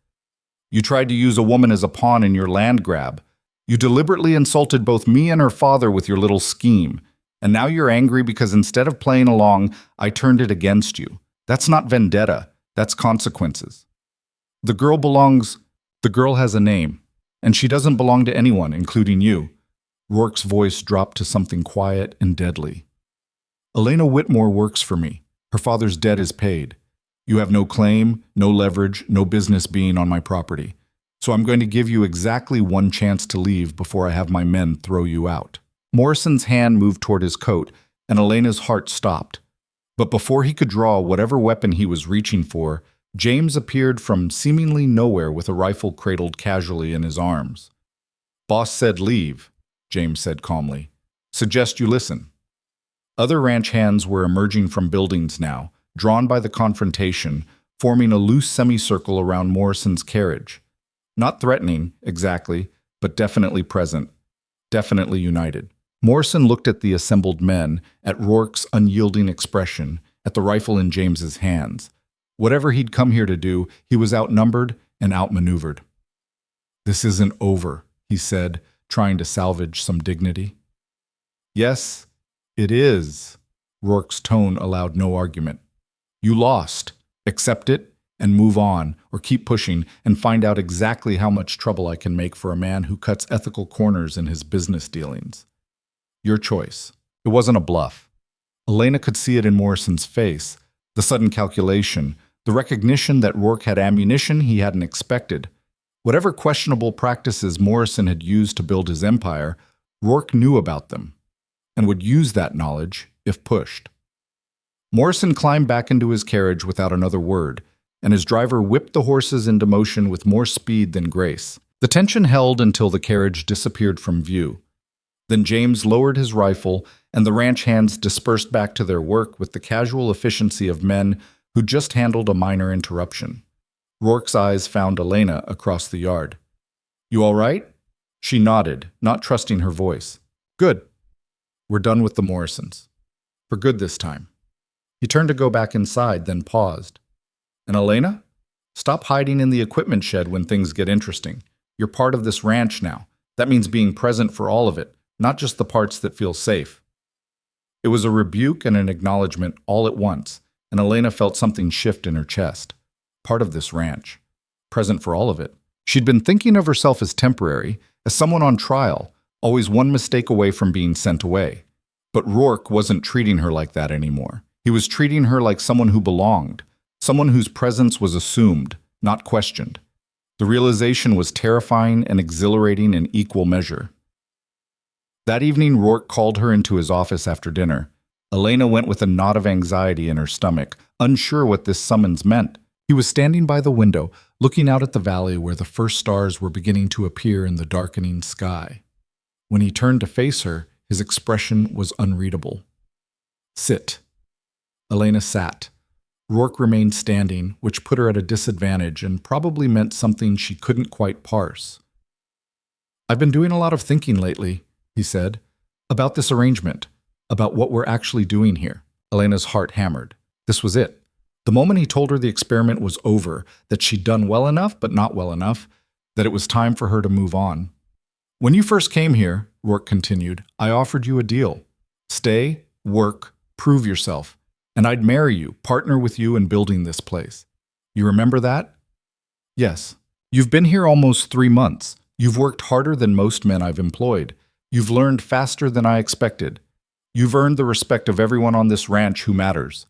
You tried to use a woman as a pawn in your land grab. You deliberately insulted both me and her father with your little scheme. And now you're angry because instead of playing along, I turned it against you. That's not vendetta. That's consequences. The girl belongs. The girl has a name. And she doesn't belong to anyone, including you. Rourke's voice dropped to something quiet and deadly. Elena Whitmore works for me. Her father's debt is paid. You have no claim, no leverage, no business being on my property. So I'm going to give you exactly one chance to leave before I have my men throw you out. Morrison's hand moved toward his coat, and Elena's heart stopped. But before he could draw whatever weapon he was reaching for, James appeared from seemingly nowhere with a rifle cradled casually in his arms. Boss said leave, James said calmly. Suggest you listen. Other ranch hands were emerging from buildings now, drawn by the confrontation, forming a loose semicircle around Morrison's carriage. Not threatening, exactly, but definitely present, definitely united. Morrison looked at the assembled men, at Rourke's unyielding expression, at the rifle in James's hands. Whatever he'd come here to do, he was outnumbered and outmaneuvered. This isn't over, he said, trying to salvage some dignity. Yes, it is. Rourke's tone allowed no argument. You lost. Accept it and move on, or keep pushing and find out exactly how much trouble I can make for a man who cuts ethical corners in his business dealings. Your choice. It wasn't a bluff. Elena could see it in Morrison's face, the sudden calculation, the recognition that Rourke had ammunition he hadn't expected. Whatever questionable practices Morrison had used to build his empire, Rourke knew about them, and would use that knowledge if pushed. Morrison climbed back into his carriage without another word, and his driver whipped the horses into motion with more speed than grace. The tension held until the carriage disappeared from view. Then James lowered his rifle, and the ranch hands dispersed back to their work with the casual efficiency of men who just handled a minor interruption. Rourke's eyes found Elena across the yard. You all right? She nodded, not trusting her voice. Good. We're done with the Morrisons. For good this time. He turned to go back inside, then paused. And Elena? Stop hiding in the equipment shed when things get interesting. You're part of this ranch now. That means being present for all of it, not just the parts that feel safe. It was a rebuke and an acknowledgement all at once, and Elena felt something shift in her chest. Part of this ranch. Present for all of it. She'd been thinking of herself as temporary, as someone on trial, always one mistake away from being sent away. But Rourke wasn't treating her like that anymore. He was treating her like someone who belonged, someone whose presence was assumed, not questioned. The realization was terrifying and exhilarating in equal measure. That evening, Rourke called her into his office after dinner. Elena went with a knot of anxiety in her stomach, unsure what this summons meant. He was standing by the window, looking out at the valley where the first stars were beginning to appear in the darkening sky. When he turned to face her, his expression was unreadable. Sit. Elena sat. Rourke remained standing, which put her at a disadvantage and probably meant something she couldn't quite parse. I've been doing a lot of thinking lately, he said, about this arrangement, about what we're actually doing here. Elena's heart hammered. This was it. The moment he told her the experiment was over, that she'd done well enough but not well enough, that it was time for her to move on. When you first came here, Rourke continued, I offered you a deal. Stay, work, prove yourself, and I'd marry you, partner with you in building this place. You remember that? Yes. You've been here almost 3 months. You've worked harder than most men I've employed. You've learned faster than I expected. You've earned the respect of everyone on this ranch who matters.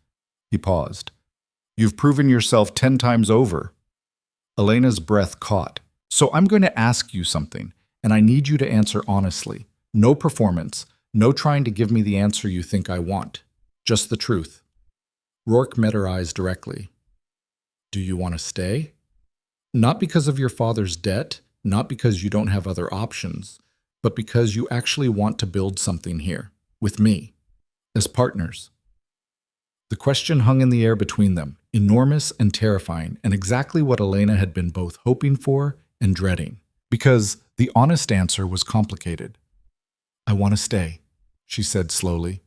He paused. You've proven yourself 10 times over. Elena's breath caught. So I'm going to ask you something, and I need you to answer honestly. No performance, no trying to give me the answer you think I want. Just the truth. Rourke met her eyes directly. Do you want to stay? Not because of your father's debt, not because you don't have other options, but because you actually want to build something here, with me, as partners. The question hung in the air between them, enormous and terrifying, and exactly what Elena had been both hoping for and dreading. Because the honest answer was complicated. I want to stay, she said slowly.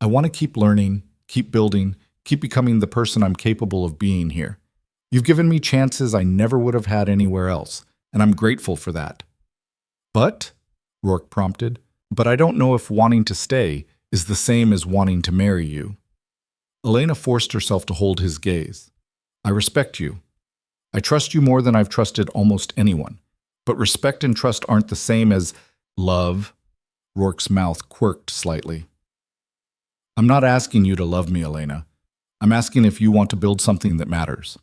I want to keep learning, keep building, keep becoming the person I'm capable of being here. You've given me chances I never would have had anywhere else, and I'm grateful for that. But, Rourke prompted, but I don't know if wanting to stay is the same as wanting to marry you. Elena forced herself to hold his gaze. I respect you. I trust you more than I've trusted almost anyone. But respect and trust aren't the same as love. Rourke's mouth quirked slightly. I'm not asking you to love me, Elena. I'm asking if you want to build something that matters.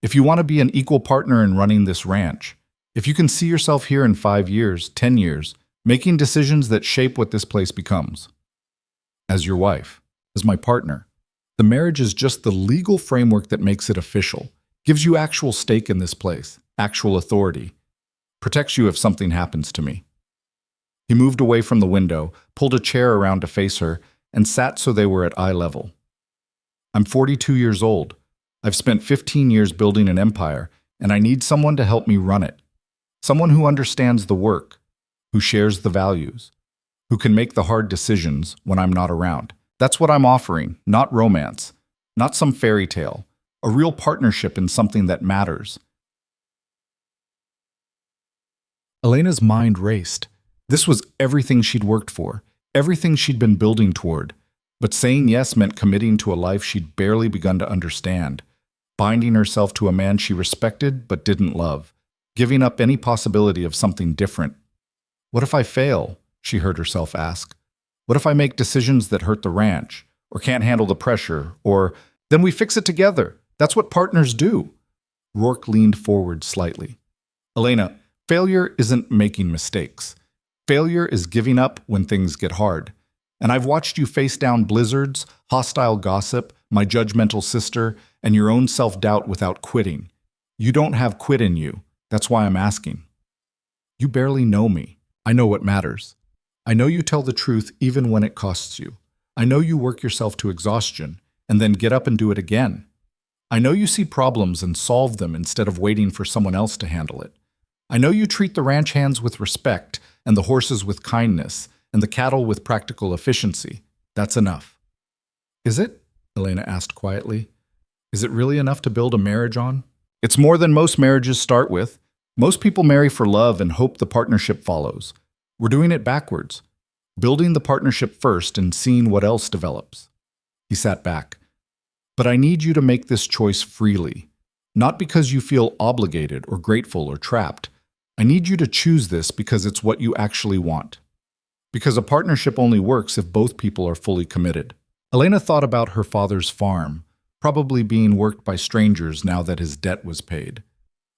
If you want to be an equal partner in running this ranch. If you can see yourself here in 5 years, 10 years, making decisions that shape what this place becomes. As your wife, as my partner. The marriage is just the legal framework that makes it official, gives you actual stake in this place, actual authority, protects you if something happens to me. He moved away from the window, pulled a chair around to face her, and sat so they were at eye level. I'm 42 years old. I've spent 15 years building an empire, and I need someone to help me run it. Someone who understands the work, who shares the values, who can make the hard decisions when I'm not around. That's what I'm offering, not romance, not some fairy tale, a real partnership in something that matters. Elena's mind raced. This was everything she'd worked for, everything she'd been building toward. But saying yes meant committing to a life she'd barely begun to understand, binding herself to a man she respected but didn't love, giving up any possibility of something different. What if I fail? She heard herself ask. What if I make decisions that hurt the ranch, or can't handle the pressure, or then we fix it together? That's what partners do. Rourke leaned forward slightly. Elena, failure isn't making mistakes. Failure is giving up when things get hard. And I've watched you face down blizzards, hostile gossip, my judgmental sister, and your own self-doubt without quitting. You don't have quit in you. That's why I'm asking. You barely know me. I know what matters. I know you tell the truth even when it costs you. I know you work yourself to exhaustion and then get up and do it again. I know you see problems and solve them instead of waiting for someone else to handle it. I know you treat the ranch hands with respect and the horses with kindness and the cattle with practical efficiency. That's enough. Is it? Elena asked quietly. Is it really enough to build a marriage on? It's more than most marriages start with. Most people marry for love and hope the partnership follows. We're doing it backwards, building the partnership first and seeing what else develops. He sat back. But I need you to make this choice freely, not because you feel obligated or grateful or trapped. I need you to choose this because it's what you actually want. Because a partnership only works if both people are fully committed. Elena thought about her father's farm, probably being worked by strangers now that his debt was paid.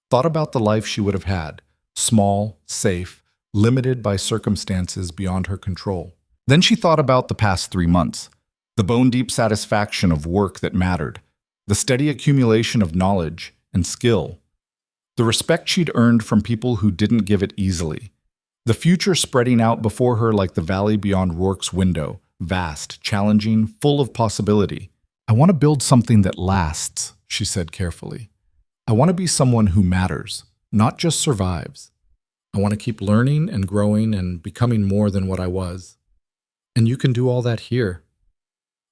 Thought about the life she would have had, small, safe, limited by circumstances beyond her control. Then she thought about the past 3 months, the bone-deep satisfaction of work that mattered, the steady accumulation of knowledge and skill, the respect she'd earned from people who didn't give it easily, the future spreading out before her like the valley beyond Rourke's window, vast, challenging, full of possibility. I want to build something that lasts, she said carefully. I want to be someone who matters, not just survives. I want to keep learning and growing and becoming more than what I was. And you can do all that here.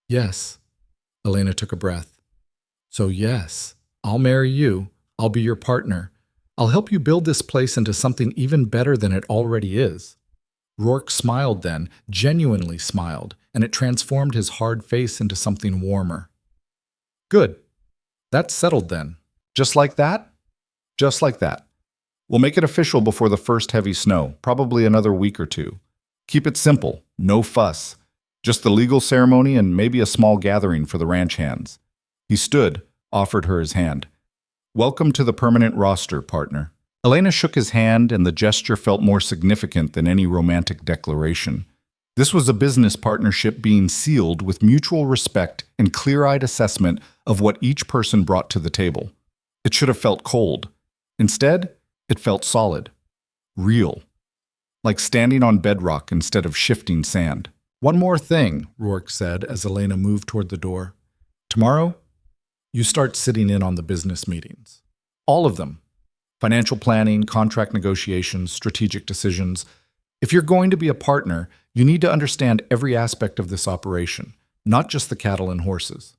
Yes. Elena took a breath. So yes, I'll marry you. I'll be your partner. I'll help you build this place into something even better than it already is. Rourke smiled then, genuinely smiled, and it transformed his hard face into something warmer. Good. That's settled then. Just like that? Just like that. We'll make it official before the first heavy snow, probably another week or 2. Keep it simple, no fuss. Just the legal ceremony and maybe a small gathering for the ranch hands. He stood, offered her his hand. Welcome to the permanent roster, partner. Elena shook his hand, and the gesture felt more significant than any romantic declaration. This was a business partnership being sealed with mutual respect and clear-eyed assessment of what each person brought to the table. It should have felt cold. Instead, it felt solid, real, like standing on bedrock instead of shifting sand. One more thing, Rourke said as Elena moved toward the door. Tomorrow, you start sitting in on the business meetings. All of them. Financial planning, contract negotiations, strategic decisions. If you're going to be a partner, you need to understand every aspect of this operation, not just the cattle and horses.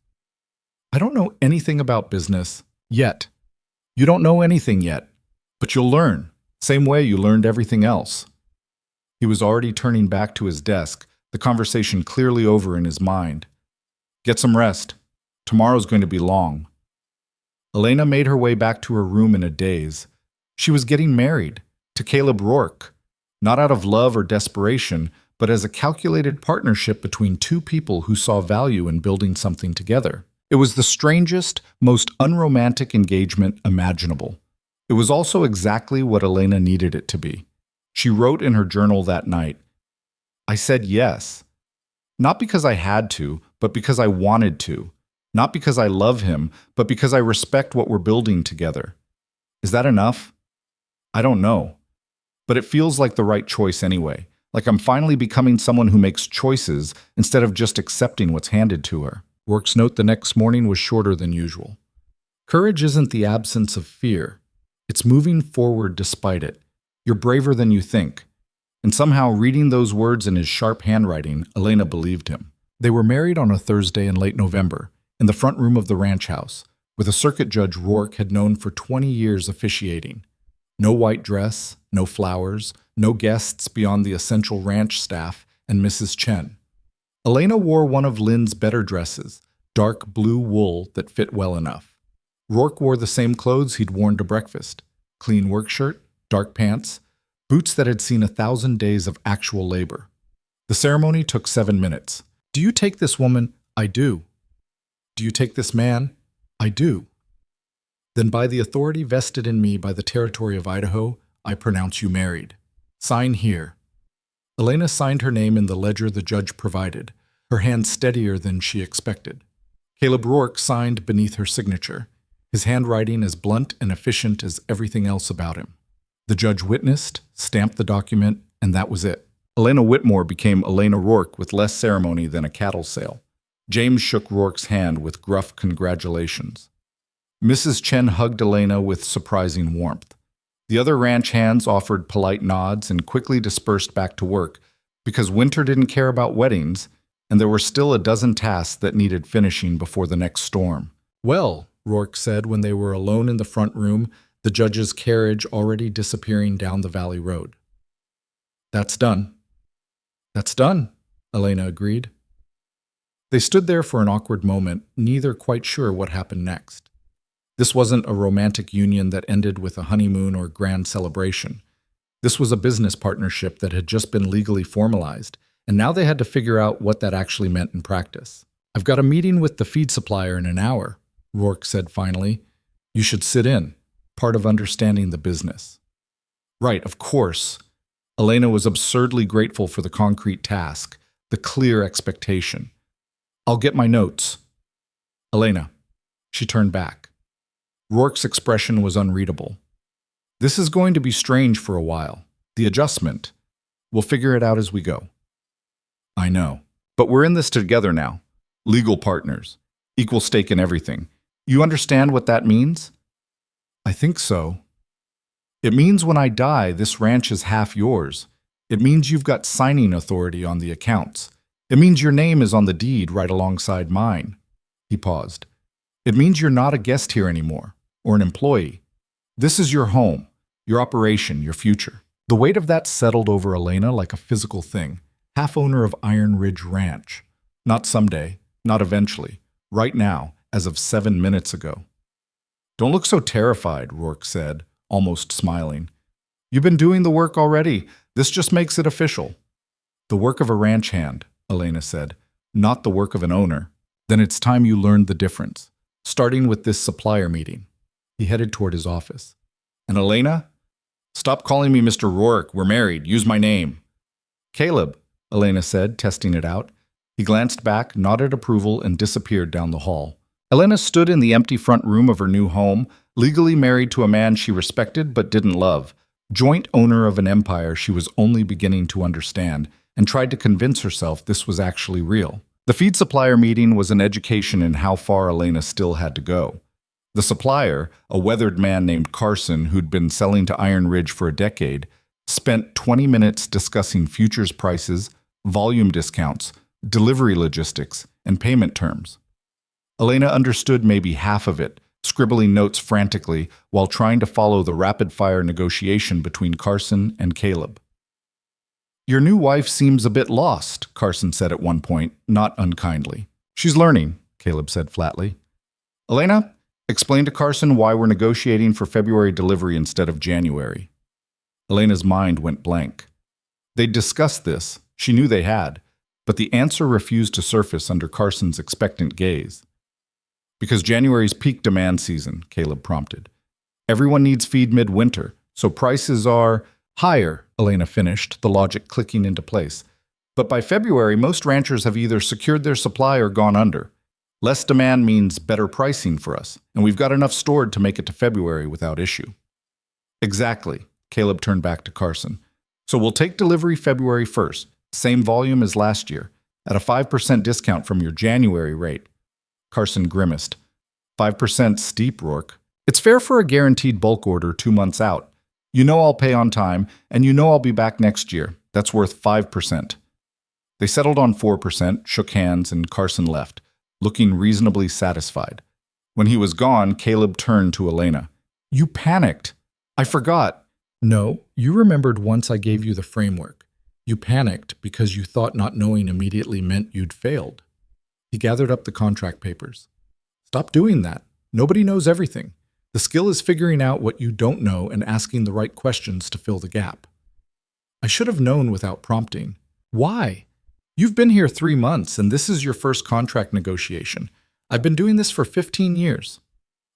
I don't know anything about business yet. You don't know anything yet, but you'll learn, same way you learned everything else. He was already turning back to his desk, the conversation clearly over in his mind. Get some rest. Tomorrow's going to be long. Elena made her way back to her room in a daze. She was getting married to Caleb Rourke, not out of love or desperation, but as a calculated partnership between two people who saw value in building something together. It was the strangest, most unromantic engagement imaginable. It was also exactly what Elena needed it to be. She wrote in her journal that night, "I said yes. Not because I had to, but because I wanted to. Not because I love him, but because I respect what we're building together. Is that enough? I don't know. But it feels like the right choice anyway. Like I'm finally becoming someone who makes choices instead of just accepting what's handed to her." Rourke's note the next morning was shorter than usual. Courage isn't the absence of fear. It's moving forward despite it. You're braver than you think. And somehow, reading those words in his sharp handwriting, Elena believed him. They were married on a Thursday in late November, in the front room of the ranch house, with a circuit judge Rourke had known for 20 years officiating. No white dress, no flowers, no guests beyond the essential ranch staff and Mrs. Chen. Elena wore one of Lynn's better dresses, dark blue wool that fit well enough. Rourke wore the same clothes he'd worn to breakfast: clean work shirt, dark pants, boots that had seen 1,000 days of actual labor. The ceremony took 7 minutes. "Do you take this woman?" "I do." "Do you take this man?" "I do." "Then by the authority vested in me by the territory of Idaho, I pronounce you married. Sign here." Elena signed her name in the ledger the judge provided, her hand steadier than she expected. Caleb Rourke signed beneath her signature, his handwriting as blunt and efficient as everything else about him. The judge witnessed, stamped the document, and that was it. Elena Whitmore became Elena Rourke with less ceremony than a cattle sale. James shook Rourke's hand with gruff congratulations. Mrs. Chen hugged Elena with surprising warmth. The other ranch hands offered polite nods and quickly dispersed back to work because Winter didn't care about weddings, and there were still a dozen tasks that needed finishing before the next storm. "Well," Rourke said when they were alone in the front room, the judge's carriage already disappearing down the valley road. "That's done." "That's done," Elena agreed. They stood there for an awkward moment, neither quite sure what happened next. This wasn't a romantic union that ended with a honeymoon or grand celebration. This was a business partnership that had just been legally formalized, and now they had to figure out what that actually meant in practice. "I've got a meeting with the feed supplier in an hour," Rourke said finally. "You should sit in. Part of understanding the business." Right, of course. Elena was absurdly grateful for the concrete task, the clear expectation. "I'll get my notes." "Elena." She turned back. Rourke's expression was unreadable. "This is going to be strange for a while. The adjustment. We'll figure it out as we go." "I know. But we're in this together now. Legal partners. Equal stake in everything. You understand what that means?" "I think so." "It means when I die, this ranch is half yours. It means you've got signing authority on the accounts. It means your name is on the deed right alongside mine." He paused. "It means you're not a guest here anymore, or an employee. This is your home, your operation, your future." The weight of that settled over Elena like a physical thing, half owner of Iron Ridge Ranch. Not someday, not eventually, right now, as of 7 minutes ago. "Don't look so terrified," Rourke said, almost smiling. "You've been doing the work already. This just makes it official." "The work of a ranch hand," Elena said, "not the work of an owner." "Then it's time you learned the difference, starting with this supplier meeting." He headed toward his office. "And Elena? Stop calling me Mr. Rourke. We're married. Use my name." "Caleb," Elena said, testing it out. He glanced back, nodded approval, and disappeared down the hall. Elena stood in the empty front room of her new home, legally married to a man she respected but didn't love, joint owner of an empire she was only beginning to understand, and tried to convince herself this was actually real. The feed supplier meeting was an education in how far Elena still had to go. The supplier, a weathered man named Carson who'd been selling to Iron Ridge for a decade, spent 20 minutes discussing futures prices, volume discounts, delivery logistics, and payment terms. Elena understood maybe half of it, scribbling notes frantically while trying to follow the rapid-fire negotiation between Carson and Caleb. Your new wife seems a bit lost, Carson said at one point, not unkindly. She's learning, Caleb said flatly. Elena, explain to Carson why we're negotiating for February delivery instead of January. Elena's mind went blank. They'd discussed this, she knew they had, but the answer refused to surface under Carson's expectant gaze. Because January's peak demand season, Caleb prompted. Everyone needs feed midwinter, so prices are higher, Elena finished, the logic clicking into place. But by February, most ranchers have either secured their supply or gone under. Less demand means better pricing for us, and we've got enough stored to make it to February without issue. Exactly, Caleb turned back to Carson. So we'll take delivery February 1st, same volume as last year, at a 5% discount from your January rate. Carson grimaced. 5% steep, Rourke. It's fair for a guaranteed bulk order 2 months out. You know I'll pay on time, and you know I'll be back next year. That's worth 5%. They settled on 4%, shook hands, and Carson left, looking reasonably satisfied. When he was gone, Caleb turned to Elena. You panicked. I forgot. No, you remembered once I gave you the framework. You panicked because you thought not knowing immediately meant you'd failed. He gathered up the contract papers. Stop doing that. Nobody knows everything. The skill is figuring out what you don't know and asking the right questions to fill the gap. I should have known without prompting. Why? You've been here 3 months, and this is your first contract negotiation. I've been doing this for 15 years.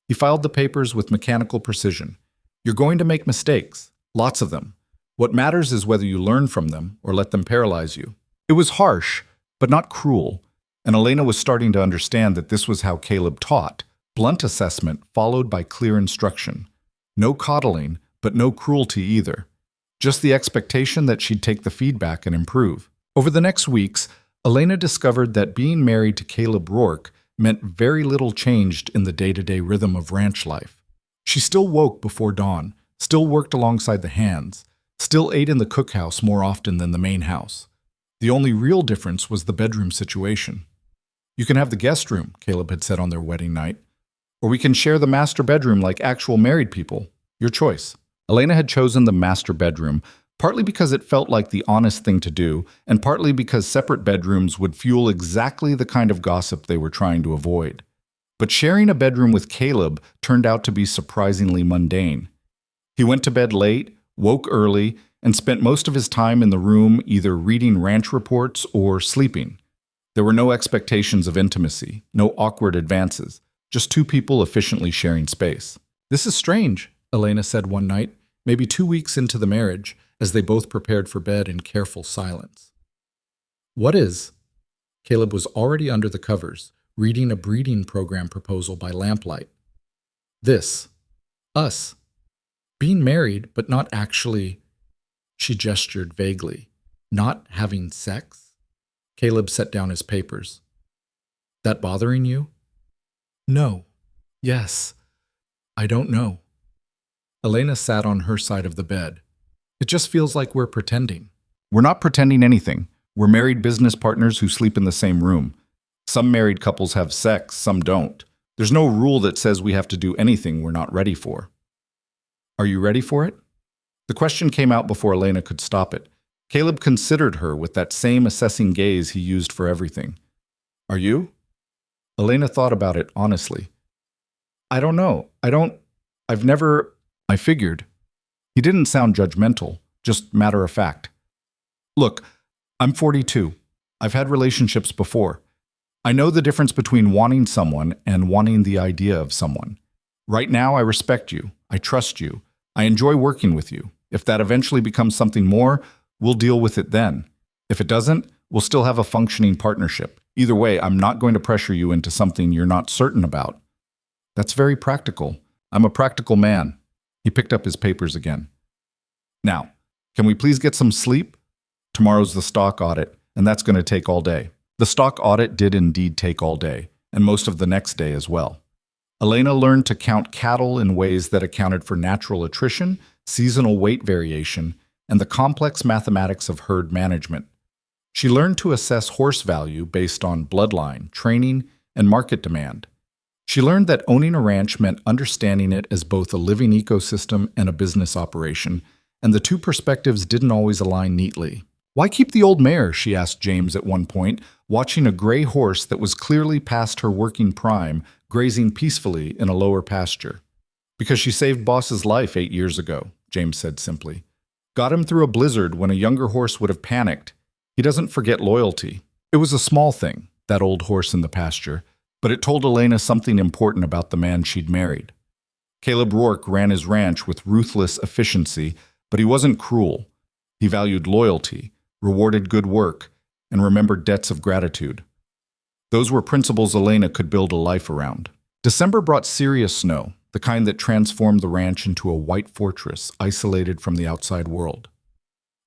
He filed the papers with mechanical precision. You're going to make mistakes, lots of them. What matters is whether you learn from them or let them paralyze you. It was harsh, but not cruel, and Elena was starting to understand that this was how Caleb taught. Blunt assessment followed by clear instruction. No coddling, but no cruelty either. Just the expectation that she'd take the feedback and improve. Over the next weeks, Elena discovered that being married to Caleb Rourke meant very little changed in the day-to-day rhythm of ranch life. She still woke before dawn, still worked alongside the hands, still ate in the cookhouse more often than the main house. The only real difference was the bedroom situation. You can have the guest room, Caleb had said on their wedding night. Or we can share the master bedroom like actual married people. Your choice. Elena had chosen the master bedroom, partly because it felt like the honest thing to do, and partly because separate bedrooms would fuel exactly the kind of gossip they were trying to avoid. But sharing a bedroom with Caleb turned out to be surprisingly mundane. He went to bed late, woke early, and spent most of his time in the room either reading ranch reports or sleeping. There were no expectations of intimacy, no awkward advances. Just 2 people efficiently sharing space. This is strange, Elena said one night, maybe 2 weeks into the marriage, as they both prepared for bed in careful silence. What is? Caleb was already under the covers, reading a breeding program proposal by lamplight. This. Us. Being married, but not actually, she gestured vaguely, not having sex? Caleb set down his papers. That bothering you? No. Yes. I don't know. Elena sat on her side of the bed. It just feels like we're pretending. We're not pretending anything. We're married business partners who sleep in the same room. Some married couples have sex, some don't. There's no rule that says we have to do anything we're not ready for. Are you ready for it? The question came out before Elena could stop it. Caleb considered her with that same assessing gaze he used for everything. Are you? Elena thought about it honestly. I don't know. I figured. He didn't sound judgmental, just matter of fact. Look, I'm 42. I've had relationships before. I know the difference between wanting someone and wanting the idea of someone. Right now, I respect you. I trust you. I enjoy working with you. If that eventually becomes something more, we'll deal with it then. If it doesn't, we'll still have a functioning partnership. Either way, I'm not going to pressure you into something you're not certain about. That's very practical. I'm a practical man. He picked up his papers again. Now, can we please get some sleep? Tomorrow's the stock audit, and that's going to take all day. The stock audit did indeed take all day, and most of the next day as well. Elena learned to count cattle in ways that accounted for natural attrition, seasonal weight variation, and the complex mathematics of herd management. She learned to assess horse value based on bloodline, training, and market demand. She learned that owning a ranch meant understanding it as both a living ecosystem and a business operation, and the two perspectives didn't always align neatly. Why keep the old mare? She asked James at one point, watching a gray horse that was clearly past her working prime, grazing peacefully in a lower pasture. Because she saved Boss's life 8 years ago, James said simply. Got him through a blizzard when a younger horse would have panicked. He doesn't forget loyalty. It was a small thing, that old horse in the pasture, but it told Elena something important about the man she'd married. Caleb Rourke ran his ranch with ruthless efficiency, but he wasn't cruel. He valued loyalty, rewarded good work, and remembered debts of gratitude. Those were principles Elena could build a life around. December brought serious snow, the kind that transformed the ranch into a white fortress isolated from the outside world.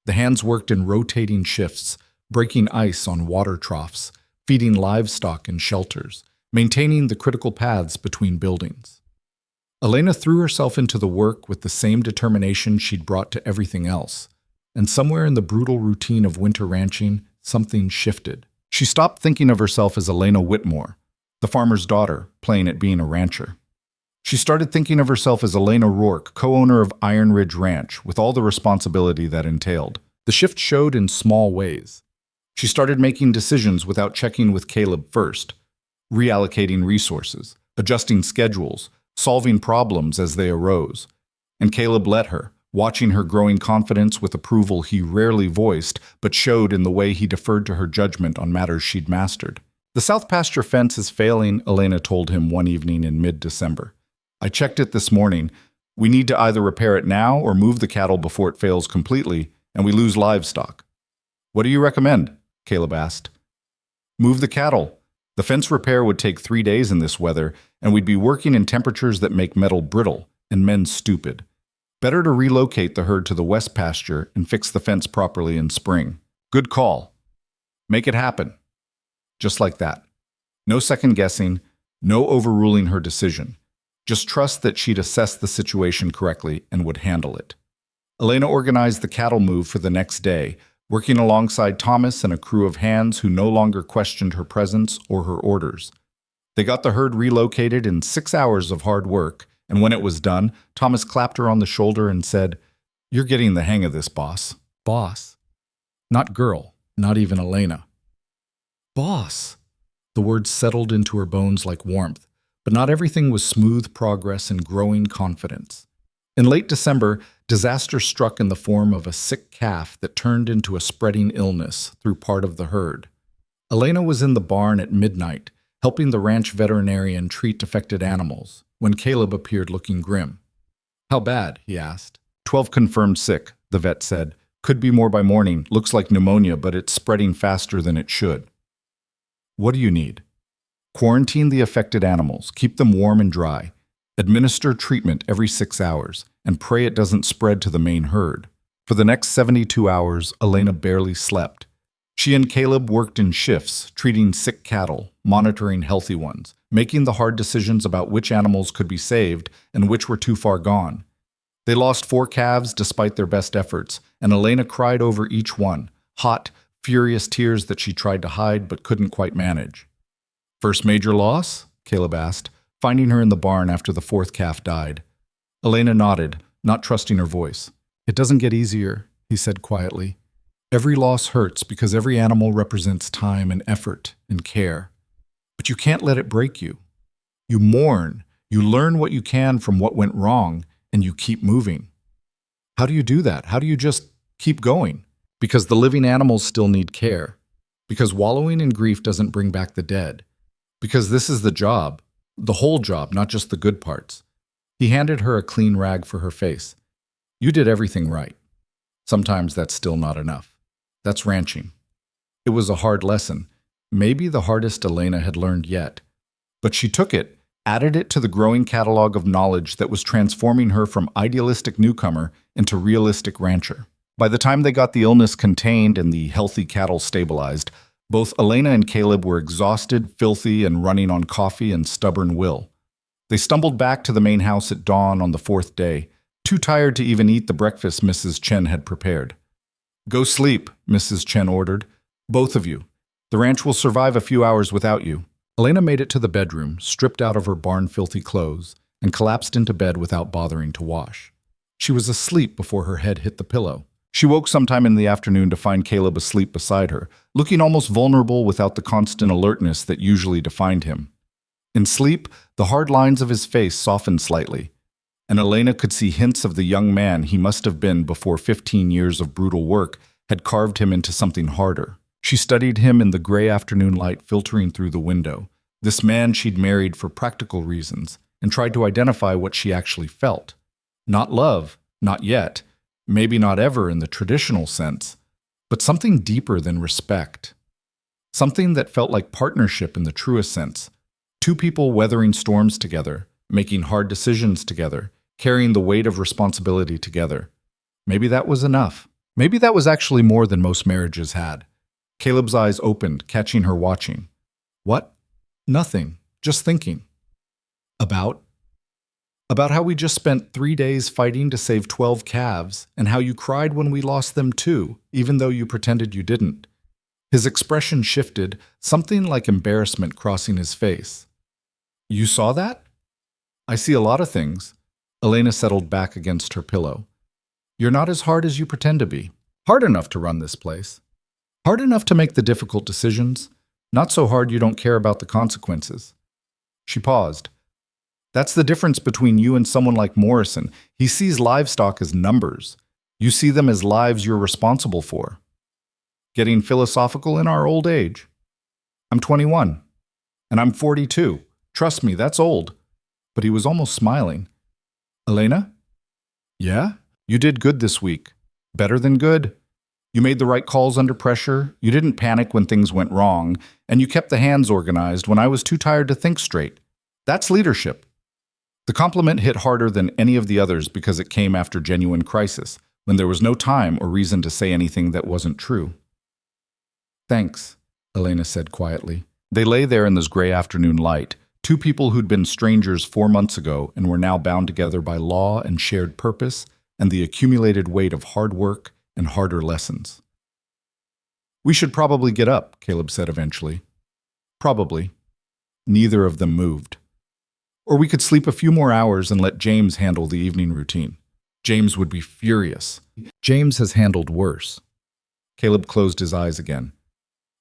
The hands worked in rotating shifts, breaking ice on water troughs, feeding livestock in shelters, maintaining the critical paths between buildings. Elena threw herself into the work with the same determination she'd brought to everything else, and somewhere in the brutal routine of winter ranching, something shifted. She stopped thinking of herself as Elena Whitmore, the farmer's daughter, playing at being a rancher. She started thinking of herself as Elena Rourke, co-owner of Iron Ridge Ranch, with all the responsibility that entailed. The shift showed in small ways. She started making decisions without checking with Caleb first, reallocating resources, adjusting schedules, solving problems as they arose. And Caleb let her, watching her growing confidence with approval he rarely voiced, but showed in the way he deferred to her judgment on matters she'd mastered. The south pasture fence is failing, Elena told him one evening in mid-December. I checked it this morning. We need to either repair it now or move the cattle before it fails completely, and we lose livestock. What do you recommend? Caleb asked. Move the cattle. The fence repair would take 3 days in this weather, and we'd be working in temperatures that make metal brittle and men stupid. Better to relocate the herd to the west pasture and fix the fence properly in spring. Good call. Make it happen. Just like that. No second guessing, no overruling her decision. Just trust that she'd assess the situation correctly and would handle it. Elena organized the cattle move for the next day, working alongside Thomas and a crew of hands who no longer questioned her presence or her orders. They got the herd relocated in 6 hours of hard work, and when it was done, Thomas clapped her on the shoulder and said, "You're getting the hang of this, boss." Boss. Not girl, not even Elena. Boss. The words settled into her bones like warmth, but not everything was smooth progress and growing confidence. In late December, disaster struck in the form of a sick calf that turned into a spreading illness through part of the herd. Elena was in the barn at midnight, helping the ranch veterinarian treat affected animals, when Caleb appeared looking grim. How bad? He asked. 12 confirmed sick, the vet said. Could be more by morning. Looks like pneumonia, but it's spreading faster than it should. What do you need? Quarantine the affected animals, keep them warm and dry. Administer treatment every 6 hours, and pray it doesn't spread to the main herd. For the next 72 hours, Elena barely slept. She and Caleb worked in shifts, treating sick cattle, monitoring healthy ones, making the hard decisions about which animals could be saved and which were too far gone. They lost 4 calves despite their best efforts, and Elena cried over each one, hot, furious tears that she tried to hide but couldn't quite manage. First major loss? Caleb asked, finding her in the barn after the 4th calf died. Elena nodded, not trusting her voice. It doesn't get easier, he said quietly. Every loss hurts because every animal represents time and effort and care. But you can't let it break you. You mourn, you learn what you can from what went wrong, and you keep moving. How do you do that? How do you just keep going? Because the living animals still need care. Because wallowing in grief doesn't bring back the dead. Because this is the job, the whole job, not just the good parts. He handed her a clean rag for her face. You did everything right. Sometimes that's still not enough. That's ranching. It was a hard lesson, maybe the hardest Elena had learned yet. But she took it, added it to the growing catalog of knowledge that was transforming her from idealistic newcomer into realistic rancher. By the time they got the illness contained and the healthy cattle stabilized, both Elena and Caleb were exhausted, filthy, and running on coffee and stubborn will. They stumbled back to the main house at dawn on the 4th day, too tired to even eat the breakfast Mrs. Chen had prepared. Go sleep, Mrs. Chen ordered. Both of you. The ranch will survive a few hours without you. Elena made it to the bedroom, stripped out of her barn-filthy clothes, and collapsed into bed without bothering to wash. She was asleep before her head hit the pillow. She woke sometime in the afternoon to find Caleb asleep beside her, looking almost vulnerable without the constant alertness that usually defined him. In sleep, the hard lines of his face softened slightly, and Elena could see hints of the young man he must have been before 15 years of brutal work had carved him into something harder. She studied him in the gray afternoon light filtering through the window, this man she'd married for practical reasons, and tried to identify what she actually felt. Not love, not yet, maybe not ever in the traditional sense, but something deeper than respect. Something that felt like partnership in the truest sense. Two people weathering storms together, making hard decisions together, carrying the weight of responsibility together. Maybe that was enough. Maybe that was actually more than most marriages had. Caleb's eyes opened, catching her watching. What? Nothing. Just thinking. About? About how we just spent 3 days fighting to save 12 calves, and how you cried when we lost them too, even though you pretended you didn't. His expression shifted, something like embarrassment crossing his face. You saw that? I see a lot of things. Elena settled back against her pillow. You're not as hard as you pretend to be. Hard enough to run this place. Hard enough to make the difficult decisions. Not so hard you don't care about the consequences. She paused. That's the difference between you and someone like Morrison. He sees livestock as numbers. You see them as lives you're responsible for. Getting philosophical in our old age. I'm 21. And I'm 42. Trust me, that's old. But he was almost smiling. Elena? Yeah? You did good this week. Better than good. You made the right calls under pressure, you didn't panic when things went wrong, and you kept the hands organized when I was too tired to think straight. That's leadership. The compliment hit harder than any of the others because it came after genuine crisis, when there was no time or reason to say anything that wasn't true. Thanks, Elena said quietly. They lay there in this gray afternoon light, two people who'd been strangers 4 months ago and were now bound together by law and shared purpose and the accumulated weight of hard work and harder lessons. We should probably get up, Caleb said eventually. Probably. Neither of them moved. Or we could sleep a few more hours and let James handle the evening routine. James would be furious. James has handled worse. Caleb closed his eyes again.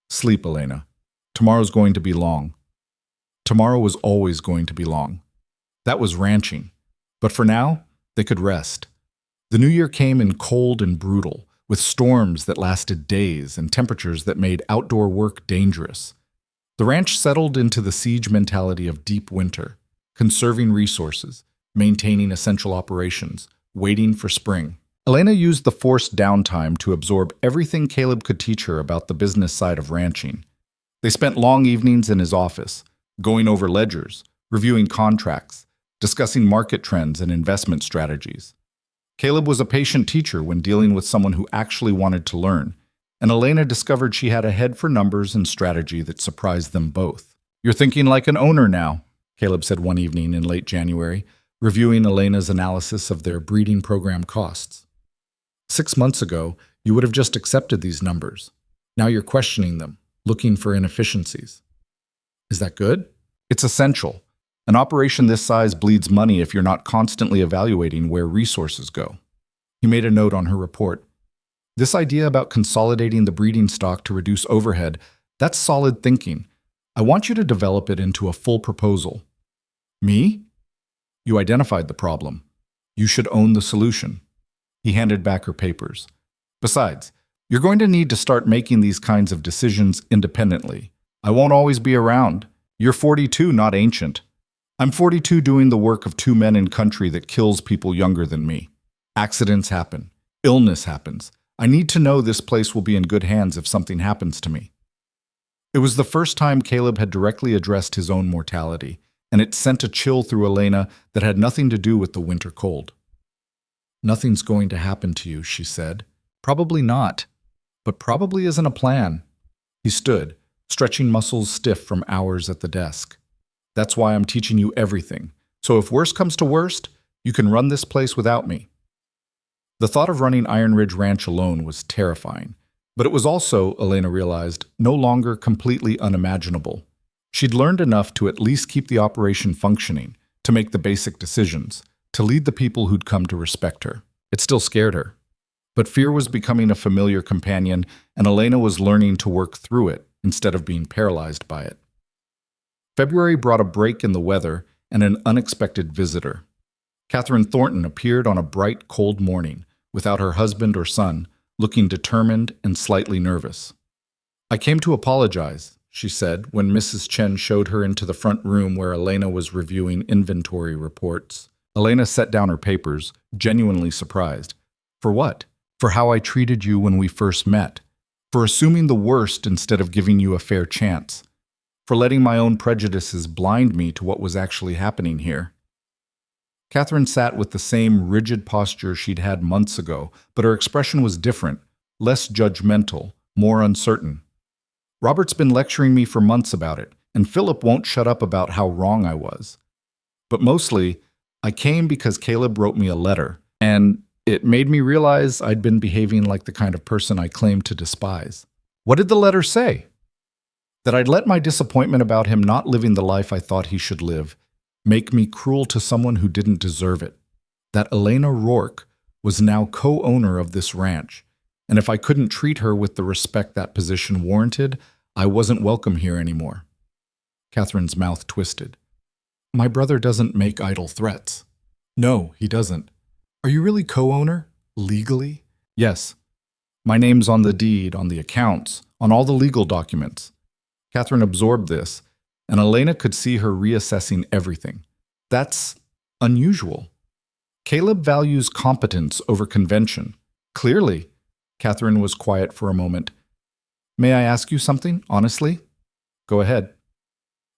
Sleep, Elena. Tomorrow's going to be long. Tomorrow was always going to be long. That was ranching. But for now, they could rest. The new year came in cold and brutal, with storms that lasted days and temperatures that made outdoor work dangerous. The ranch settled into the siege mentality of deep winter, conserving resources, maintaining essential operations, waiting for spring. Elena used the forced downtime to absorb everything Caleb could teach her about the business side of ranching. They spent long evenings in his office, going over ledgers, reviewing contracts, discussing market trends and investment strategies. Caleb was a patient teacher when dealing with someone who actually wanted to learn, and Elena discovered she had a head for numbers and strategy that surprised them both. You're thinking like an owner now, Caleb said one evening in late January, reviewing Elena's analysis of their breeding program costs. 6 months ago, you would have just accepted these numbers. Now you're questioning them, looking for inefficiencies. Is that good? It's essential. An operation this size bleeds money if you're not constantly evaluating where resources go. He made a note on her report. This idea about consolidating the breeding stock to reduce overhead, that's solid thinking. I want you to develop it into a full proposal. Me? You identified the problem. You should own the solution. He handed back her papers. Besides, you're going to need to start making these kinds of decisions independently. I won't always be around. You're 42, not ancient. I'm 42 doing the work of 2 men in country that kills people younger than me. Accidents happen. Illness happens. I need to know this place will be in good hands if something happens to me. It was the first time Caleb had directly addressed his own mortality, and it sent a chill through Elena that had nothing to do with the winter cold. Nothing's going to happen to you, she said. Probably not, but probably isn't a plan. He stood, stretching muscles stiff from hours at the desk. That's why I'm teaching you everything. So if worst comes to worst, you can run this place without me. The thought of running Iron Ridge Ranch alone was terrifying, but it was also, Elena realized, no longer completely unimaginable. She'd learned enough to at least keep the operation functioning, to make the basic decisions, to lead the people who'd come to respect her. It still scared her. But fear was becoming a familiar companion, and Elena was learning to work through it instead of being paralyzed by it. February brought a break in the weather and an unexpected visitor. Catherine Thornton appeared on a bright, cold morning, without her husband or son, looking determined and slightly nervous. "I came to apologize," she said when Mrs. Chen showed her into the front room where Elena was reviewing inventory reports. Elena set down her papers, genuinely surprised. "For what?" "For how I treated you when we first met. For assuming the worst instead of giving you a fair chance. For letting my own prejudices blind me to what was actually happening here." Catherine sat with the same rigid posture she'd had months ago, but her expression was different, less judgmental, more uncertain. "Robert's been lecturing me for months about it, and Philip won't shut up about how wrong I was. But mostly, I came because Caleb wrote me a letter, and it made me realize I'd been behaving like the kind of person I claimed to despise." "What did the letter say?" "That I'd let my disappointment about him not living the life I thought he should live make me cruel to someone who didn't deserve it. That Elena Rourke was now co-owner of this ranch, and if I couldn't treat her with the respect that position warranted, I wasn't welcome here anymore." Catherine's mouth twisted. "My brother doesn't make idle threats." "No, he doesn't." "Are you really co-owner? Legally?" "Yes. My name's on the deed, on the accounts, on all the legal documents." Catherine absorbed this, and Elena could see her reassessing everything. "That's unusual. Caleb values competence over convention." "Clearly." Catherine was quiet for a moment. "May I ask you something, honestly?" "Go ahead."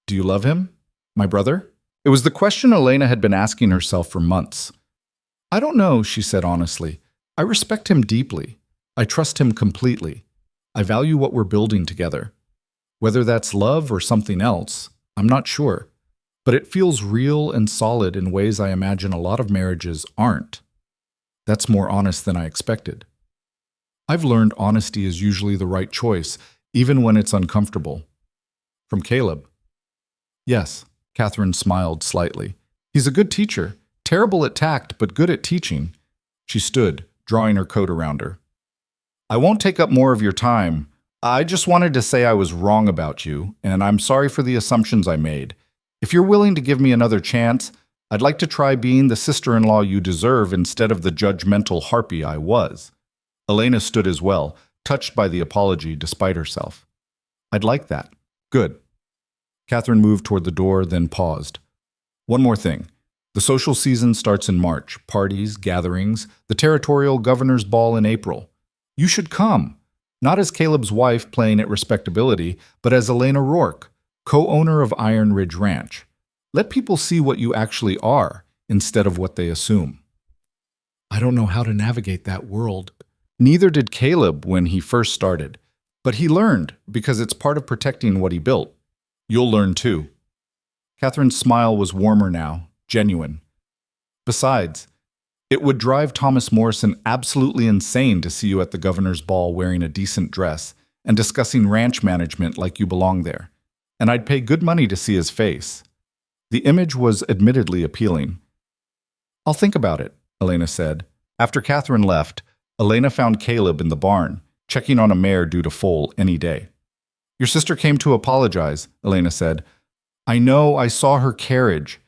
"Do you love him? My brother?" It was the question Elena had been asking herself for months. "I don't know," she said honestly. "I respect him deeply. I trust him completely. I value what we're building together. Whether that's love or something else, I'm not sure. But it feels real and solid in ways I imagine a lot of marriages aren't." "That's more honest than I expected." "I've learned honesty is usually the right choice, even when it's uncomfortable." "From Caleb?" "Yes." Catherine smiled slightly. "He's a good teacher. Terrible at tact, but good at teaching." She stood, drawing her coat around her. "I won't take up more of your time. I just wanted to say I was wrong about you, and I'm sorry for the assumptions I made. If you're willing to give me another chance, I'd like to try being the sister-in-law you deserve instead of the judgmental harpy I was." Elena stood as well, touched by the apology despite herself. "I'd like that." "Good." Catherine moved toward the door, then paused. "One more thing. The social season starts in March. Parties, gatherings, the territorial governor's ball in April. You should come. Not as Caleb's wife playing at respectability, but as Elena Rourke, co-owner of Iron Ridge Ranch. Let people see what you actually are, instead of what they assume." "I don't know how to navigate that world." Neither did Caleb when he first started. But he learned, because it's part of protecting what he built. You'll learn too. Catherine's smile was warmer now, genuine. Besides, it would drive Thomas Morrison absolutely insane to see you at the governor's ball wearing a decent dress and discussing ranch management like you belong there. And I'd pay good money to see his face. The image was admittedly appealing. "I'll think about it," Elena said. After Catherine left, Elena found Caleb in the barn, checking on a mare due to foal any day. "Your sister came to apologize," Elena said. "I know, I saw her carriage."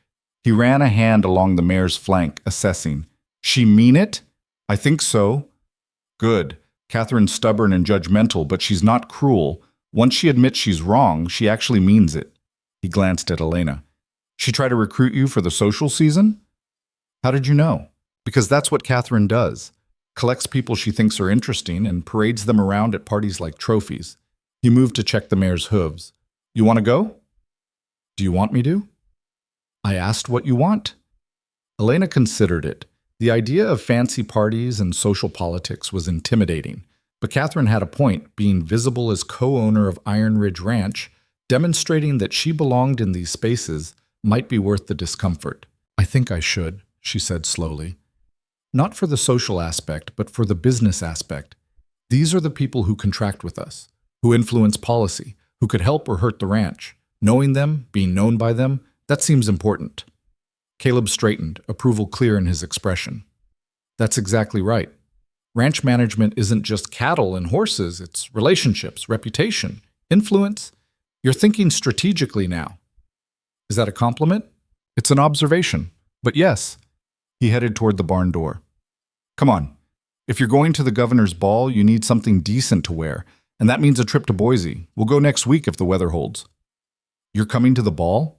He ran a hand along the mare's flank, assessing. "She mean it?" "I think so." "Good. Catherine's stubborn and judgmental, but she's not cruel. Once she admits she's wrong, she actually means it." He glanced at Elena. "She tried to recruit you for the social season?" "How did you know?" "Because that's what Catherine does. Collects people she thinks are interesting and parades them around at parties like trophies." He moved to check the mare's hooves. "You want to go?" "Do you want me to?" "I asked what you want." Elena considered it. The idea of fancy parties and social politics was intimidating, but Catherine had a point, being visible as co-owner of Iron Ridge Ranch, demonstrating that she belonged in these spaces might be worth the discomfort. "I think I should," she said slowly. "Not for the social aspect, but for the business aspect. These are the people who contract with us, who influence policy, who could help or hurt the ranch. Knowing them, being known by them, that seems important." Caleb straightened, approval clear in his expression. "That's exactly right." Ranch management isn't just cattle and horses, it's relationships, reputation, influence. You're thinking strategically now. Is that a compliment? It's an observation. But yes. He headed toward the barn door. Come on. If you're going to the governor's ball, you need something decent to wear, and that means a trip to Boise. We'll go next week if the weather holds. You're coming to the ball?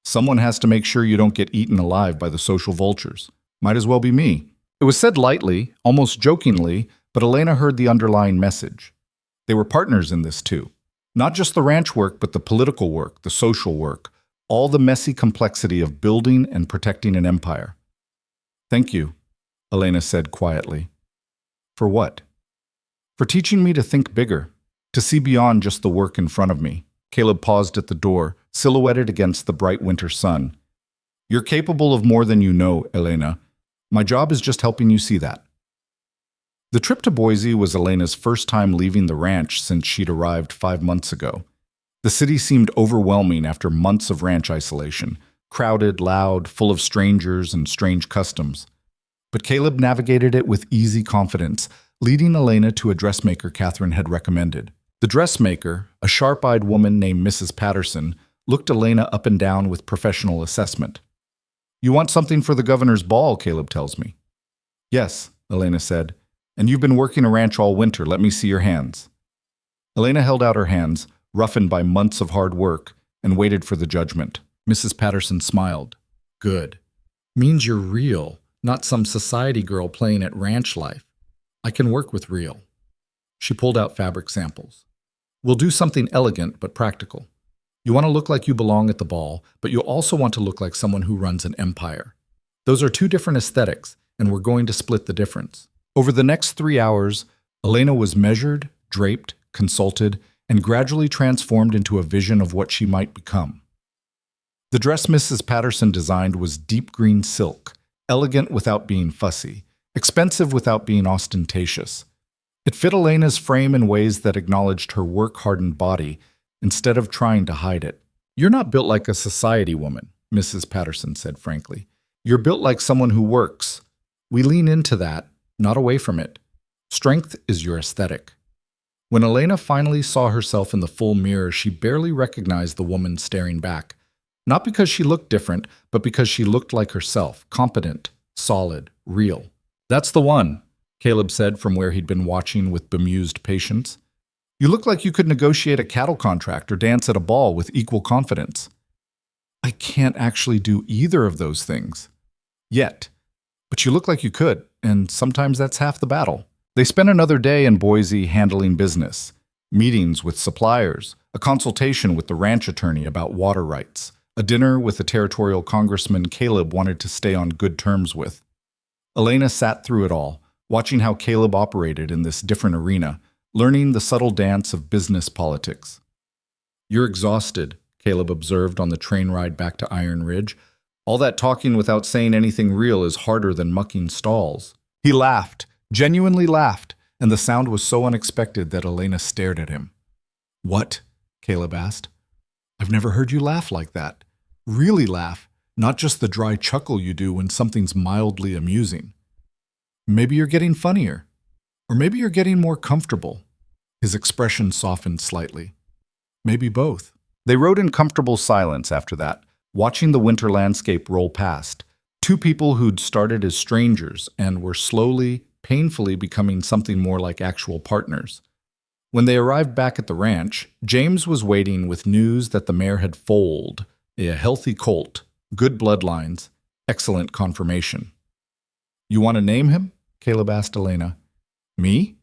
Someone has to make sure you don't get eaten alive by the social vultures. Might as well be me. It was said lightly, almost jokingly, but Elena heard the underlying message. They were partners in this too. Not just the ranch work, but the political work, the social work, all the messy complexity of building and protecting an empire. Thank you, Elena said quietly. For what? For teaching me to think bigger, to see beyond just the work in front of me. Caleb paused at the door, silhouetted against the bright winter sun. You're capable of more than you know, Elena. My job is just helping you see that. The trip to Boise was Elena's first time leaving the ranch since she'd arrived 5 months ago. The city seemed overwhelming after months of ranch isolation, crowded, loud, full of strangers and strange customs. But Caleb navigated it with easy confidence, leading Elena to a dressmaker Catherine had recommended. The dressmaker, a sharp-eyed woman named Mrs. Patterson, looked Elena up and down with professional assessment. You want something for the governor's ball, Caleb tells me. Yes, Elena said, and you've been working a ranch all winter. Let me see your hands. Elena held out her hands, roughened by months of hard work, and waited for the judgment. Mrs. Patterson smiled. Good. Means you're real, not some society girl playing at ranch life. I can work with real. She pulled out fabric samples. We'll do something elegant but practical. You want to look like you belong at the ball, but you also want to look like someone who runs an empire. Those are two different aesthetics, and we're going to split the difference. Over the next 3 hours, Elena was measured, draped, consulted, and gradually transformed into a vision of what she might become. The dress Mrs. Patterson designed was deep green silk, elegant without being fussy, expensive without being ostentatious. It fit Elena's frame in ways that acknowledged her work-hardened body instead of trying to hide it. You're not built like a society woman, Mrs. Patterson said frankly. You're built like someone who works. We lean into that, not away from it. Strength is your aesthetic. When Elena finally saw herself in the full mirror, she barely recognized the woman staring back. Not because she looked different, but because she looked like herself, competent, solid, real. That's the one, Caleb said from where he'd been watching with bemused patience. You look like you could negotiate a cattle contract or dance at a ball with equal confidence. I can't actually do either of those things. Yet. But you look like you could, and sometimes that's half the battle. They spent another day in Boise handling business, meetings with suppliers, a consultation with the ranch attorney about water rights, a dinner with a territorial congressman Caleb wanted to stay on good terms with. Elena sat through it all, watching how Caleb operated in this different arena, learning the subtle dance of business politics. You're exhausted, Caleb observed on the train ride back to Iron Ridge. All that talking without saying anything real is harder than mucking stalls. He laughed, genuinely laughed, and the sound was so unexpected that Elena stared at him. What? Caleb asked. I've never heard you laugh like that. Really laugh, not just the dry chuckle you do when something's mildly amusing. Maybe you're getting funnier. Or maybe you're getting more comfortable. His expression softened slightly. Maybe both. They rode in comfortable silence after that, watching the winter landscape roll past. Two people who'd started as strangers and were slowly, painfully becoming something more like actual partners. When they arrived back at the ranch, James was waiting with news that the mare had foaled, a healthy colt, good bloodlines, excellent conformation. You want to name him? Caleb asked Elena. Me?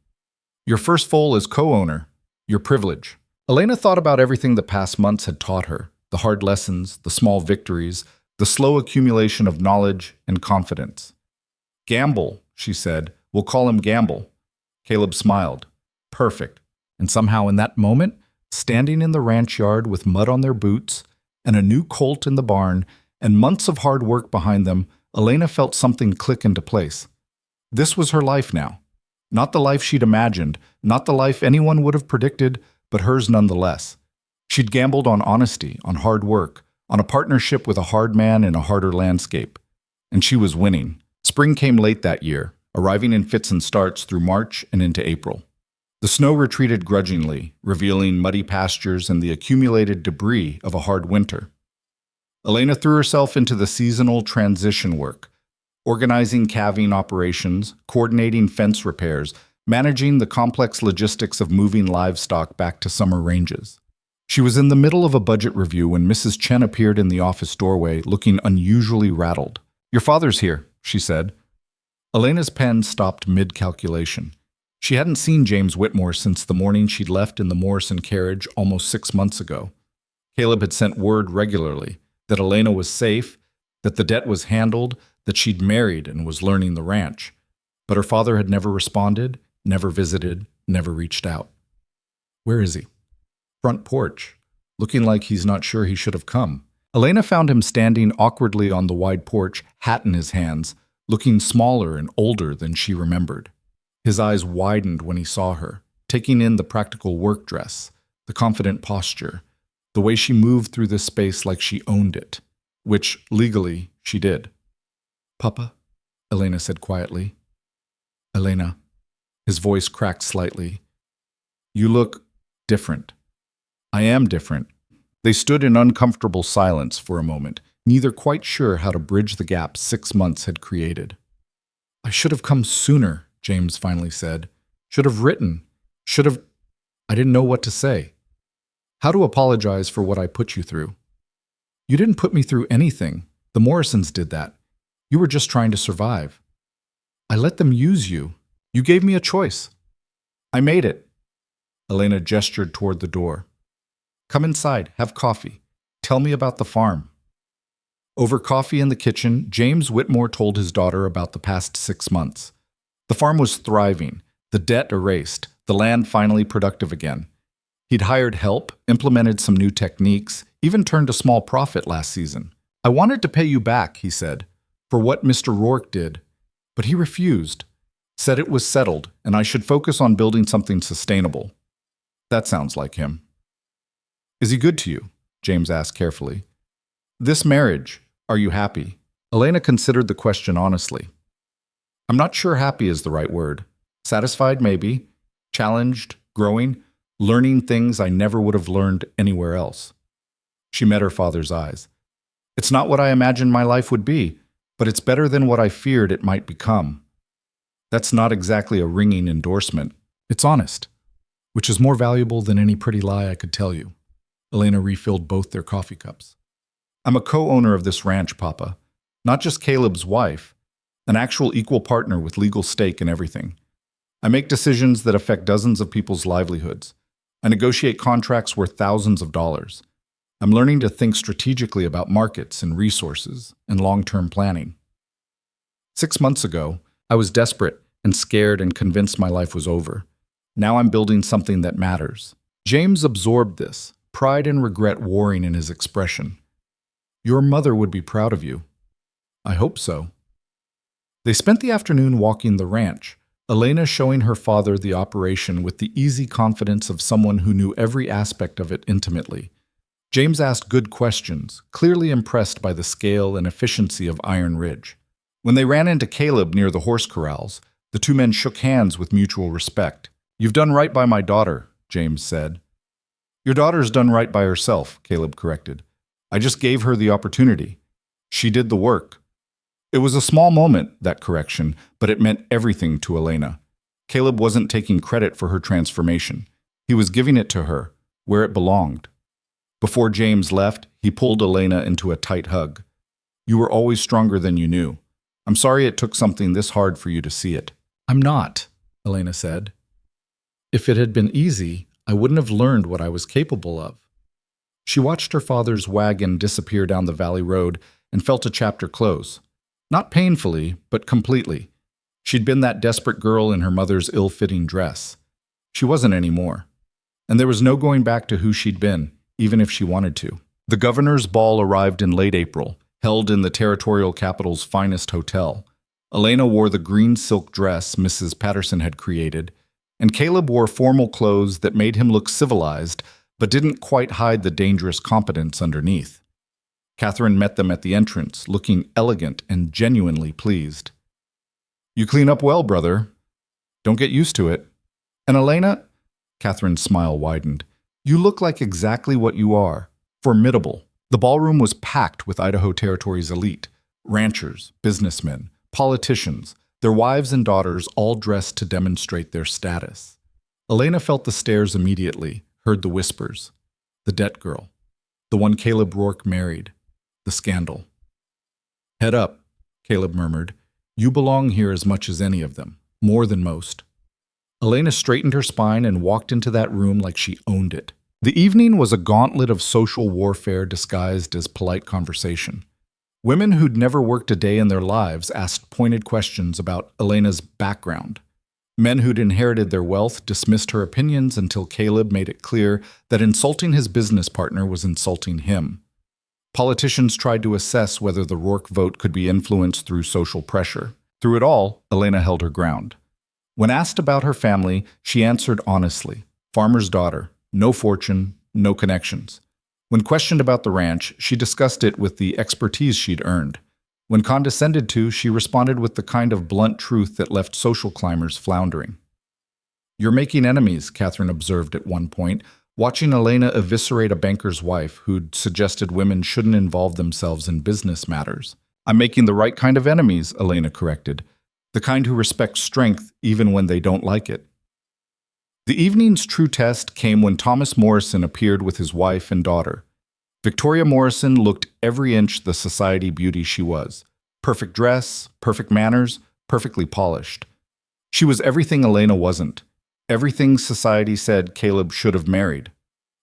Your first foal as co-owner. Your privilege. Elena thought about everything the past months had taught her, the hard lessons, the small victories, the slow accumulation of knowledge and confidence. Gamble, she said. We'll call him Gamble. Caleb smiled. Perfect. And somehow in that moment, standing in the ranch yard with mud on their boots and a new colt in the barn and months of hard work behind them, Elena felt something click into place. This was her life now. Not the life she'd imagined, not the life anyone would have predicted, but hers nonetheless. She'd gambled on honesty, on hard work, on a partnership with a hard man in a harder landscape. And she was winning. Spring came late that year, arriving in fits and starts through March and into April. The snow retreated grudgingly, revealing muddy pastures and the accumulated debris of a hard winter. Elena threw herself into the seasonal transition work, organizing calving operations, coordinating fence repairs, managing the complex logistics of moving livestock back to summer ranges. She was in the middle of a budget review when Mrs. Chen appeared in the office doorway, looking unusually rattled. "Your father's here," she said. Elena's pen stopped mid-calculation. She hadn't seen James Whitmore since the morning she'd left in the Morrison carriage almost 6 months ago. Caleb had sent word regularly that Elena was safe, that the debt was handled, that she'd married and was learning the ranch. But her father had never responded, never visited, never reached out. Where is he? Front porch, looking like he's not sure he should have come. Elena found him standing awkwardly on the wide porch, hat in his hands, looking smaller and older than she remembered. His eyes widened when he saw her, taking in the practical work dress, the confident posture, the way she moved through this space like she owned it, which, legally, she did. "Papa," Elena said quietly. "Elena." His voice cracked slightly. "You look different." "I am different." They stood in uncomfortable silence for a moment, neither quite sure how to bridge the gap 6 months had created. "I should have come sooner," James finally said. "Should have written. I didn't know what to say. How to apologize for what I put you through. You didn't put me through anything. The Morrisons did that. You were just trying to survive. I let them use you. You gave me a choice. I made it." Elena gestured toward the door. "Come inside, have coffee. Tell me about the farm." Over coffee in the kitchen, James Whitmore told his daughter about the past 6 months. The farm was thriving, the debt erased, the land finally productive again. He'd hired help, implemented some new techniques, even turned a small profit last season. "I wanted to pay you back," he said, "for what Mr. Rourke did, but he refused, said it was settled, and I should focus on building something sustainable." That sounds like him. "Is he good to you?" James asked carefully. "This marriage, are you happy?" Elena considered the question honestly. "I'm not sure happy is the right word. Satisfied, maybe. Challenged, growing, learning things I never would have learned anywhere else." She met her father's eyes. "It's not what I imagined my life would be, but it's better than what I feared it might become." That's not exactly a ringing endorsement. It's honest, which is more valuable than any pretty lie I could tell you. Elena refilled both their coffee cups. "I'm a co-owner of this ranch, Papa. Not just Caleb's wife, an actual equal partner with legal stake in everything. I make decisions that affect dozens of people's livelihoods. I negotiate contracts worth thousands of dollars. I'm learning to think strategically about markets and resources and long-term planning. 6 months ago, I was desperate and scared and convinced my life was over. Now I'm building something that matters." James absorbed this, pride and regret warring in his expression. "Your mother would be proud of you." "I hope so." They spent the afternoon walking the ranch, Elena showing her father the operation with the easy confidence of someone who knew every aspect of it intimately. James asked good questions, clearly impressed by the scale and efficiency of Iron Ridge. When they ran into Caleb near the horse corrals, the two men shook hands with mutual respect. "You've done right by my daughter," James said. "Your daughter's done right by herself," Caleb corrected. "I just gave her the opportunity. She did the work." It was a small moment, that correction, but it meant everything to Elena. Caleb wasn't taking credit for her transformation. He was giving it to her, where it belonged. Before James left, he pulled Elena into a tight hug. "You were always stronger than you knew. I'm sorry it took something this hard for you to see it." "I'm not," Elena said. "If it had been easy, I wouldn't have learned what I was capable of." She watched her father's wagon disappear down the valley road and felt a chapter close. Not painfully, but completely. She'd been that desperate girl in her mother's ill-fitting dress. She wasn't anymore. And there was no going back to who she'd been, even if she wanted to. The governor's ball arrived in late April, held in the territorial capital's finest hotel. Elena wore the green silk dress Mrs. Patterson had created, and Caleb wore formal clothes that made him look civilized, but didn't quite hide the dangerous competence underneath. Catherine met them at the entrance, looking elegant and genuinely pleased. You clean up well, brother. Don't get used to it. And Elena, Catherine's smile widened. You look like exactly what you are. Formidable. The ballroom was packed with Idaho Territory's elite. Ranchers, businessmen, politicians, their wives and daughters all dressed to demonstrate their status. Elena felt the stares immediately, heard the whispers. The debt girl. The one Caleb Rourke married. The scandal. Head up, Caleb murmured. You belong here as much as any of them. More than most. Elena straightened her spine and walked into that room like she owned it. The evening was a gauntlet of social warfare disguised as polite conversation. Women who'd never worked a day in their lives asked pointed questions about Elena's background. Men who'd inherited their wealth dismissed her opinions until Caleb made it clear that insulting his business partner was insulting him. Politicians tried to assess whether the Rourke vote could be influenced through social pressure. Through it all, Elena held her ground. When asked about her family, she answered honestly. Farmer's daughter, no fortune, no connections. When questioned about the ranch, she discussed it with the expertise she'd earned. When condescended to, she responded with the kind of blunt truth that left social climbers floundering. You're making enemies, Catherine observed at one point, watching Elena eviscerate a banker's wife who'd suggested women shouldn't involve themselves in business matters. I'm making the right kind of enemies, Elena corrected. The kind who respect strength even when they don't like it. The evening's true test came when Thomas Morrison appeared with his wife and daughter. Victoria Morrison looked every inch the society beauty she was. Perfect dress, perfect manners, perfectly polished. She was everything Elena wasn't. Everything society said Caleb should have married.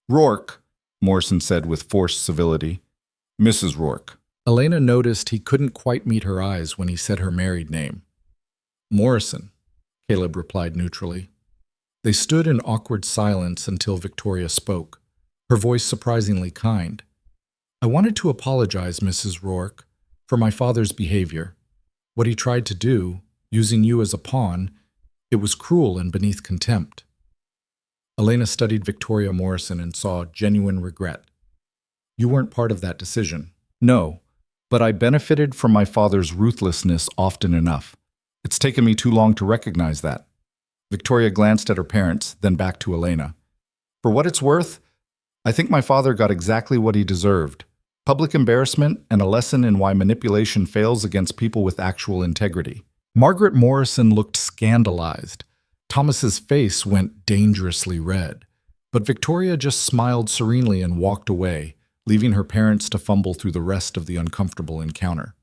Rourke, Morrison said with forced civility. Mrs. Rourke. Elena noticed he couldn't quite meet her eyes when he said her married name. Morrison, Caleb replied neutrally. They stood in awkward silence until Victoria spoke, her voice surprisingly kind. I wanted to apologize, Mrs. Rourke, for my father's behavior. What he tried to do, using you as a pawn, it was cruel and beneath contempt. Elena studied Victoria Morrison and saw genuine regret. You weren't part of that decision. No, but I benefited from my father's ruthlessness often enough. It's taken me too long to recognize that. Victoria glanced at her parents, then back to Elena. For what it's worth, I think my father got exactly what he deserved. Public embarrassment and a lesson in why manipulation fails against people with actual integrity. Margaret Morrison looked scandalized. Thomas's face went dangerously red. But Victoria just smiled serenely and walked away, leaving her parents to fumble through the rest of the uncomfortable encounter.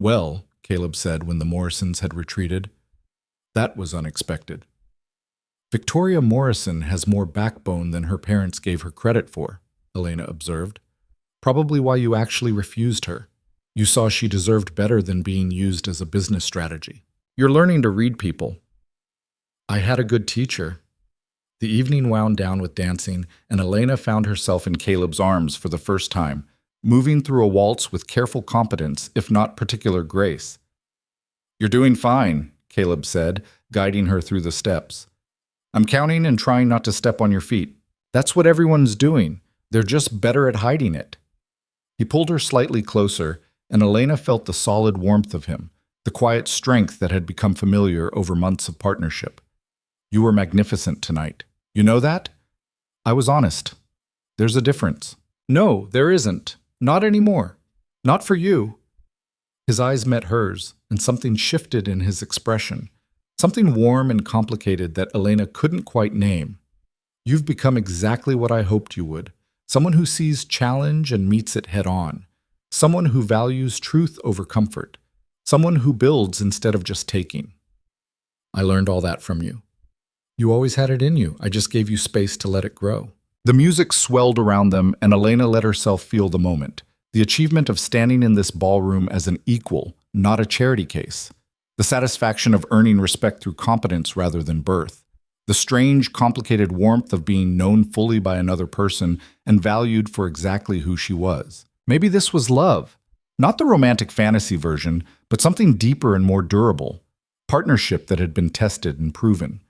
Well, Caleb said when the Morrisons had retreated, that was unexpected. Victoria Morrison has more backbone than her parents gave her credit for, Elena observed. Probably why you actually refused her. You saw she deserved better than being used as a business strategy. You're learning to read people. I had a good teacher. The evening wound down with dancing, and Elena found herself in Caleb's arms for the first time, moving through a waltz with careful competence, if not particular grace. You're doing fine, Caleb said, guiding her through the steps. I'm counting and trying not to step on your feet. That's what everyone's doing. They're just better at hiding it. He pulled her slightly closer, and Elena felt the solid warmth of him, the quiet strength that had become familiar over months of partnership. You were magnificent tonight. You know that? I was honest. There's a difference. No, there isn't. Not anymore. Not for you. His eyes met hers, and something shifted in his expression, something warm and complicated that Elena couldn't quite name. You've become exactly what I hoped you would, someone who sees challenge and meets it head-on, someone who values truth over comfort, someone who builds instead of just taking. I learned all that from you. You always had it in you. I just gave you space to let it grow. The music swelled around them, and Elena let herself feel the moment. The achievement of standing in this ballroom as an equal, not a charity case. The satisfaction of earning respect through competence rather than birth. The strange, complicated warmth of being known fully by another person and valued for exactly who she was. Maybe this was love. Not the romantic fantasy version, but something deeper and more durable. Partnership that had been tested and proven.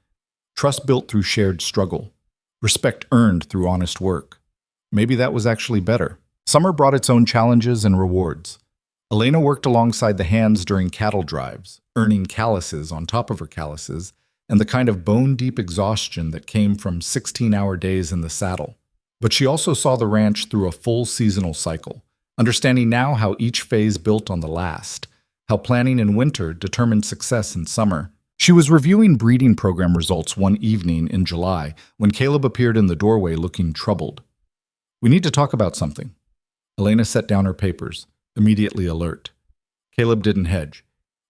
Trust built through shared struggle. Respect earned through honest work. Maybe that was actually better. Summer brought its own challenges and rewards. Elena worked alongside the hands during cattle drives, earning calluses on top of her calluses, and the kind of bone-deep exhaustion that came from 16-hour days in the saddle. But she also saw the ranch through a full seasonal cycle, understanding now how each phase built on the last, how planning in winter determined success in summer. She was reviewing breeding program results one evening in July when Caleb appeared in the doorway looking troubled. "We need to talk about something." Elena set down her papers, immediately alert. Caleb didn't hedge.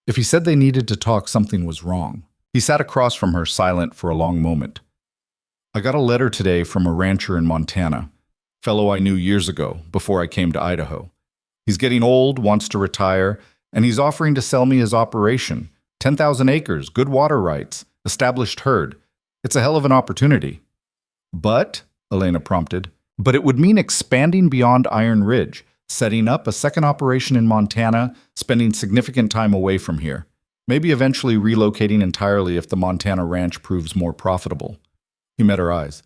If he said they needed to talk, something was wrong. He sat across from her, silent for a long moment. "I got a letter today from a rancher in Montana, fellow I knew years ago, before I came to Idaho. He's getting old, wants to retire, and he's offering to sell me his operation. 10,000 acres, good water rights, established herd. It's a hell of an opportunity." "But," Elena prompted, "but it would mean expanding beyond Iron Ridge, setting up a second operation in Montana, spending significant time away from here. Maybe eventually relocating entirely if the Montana ranch proves more profitable." He met her eyes.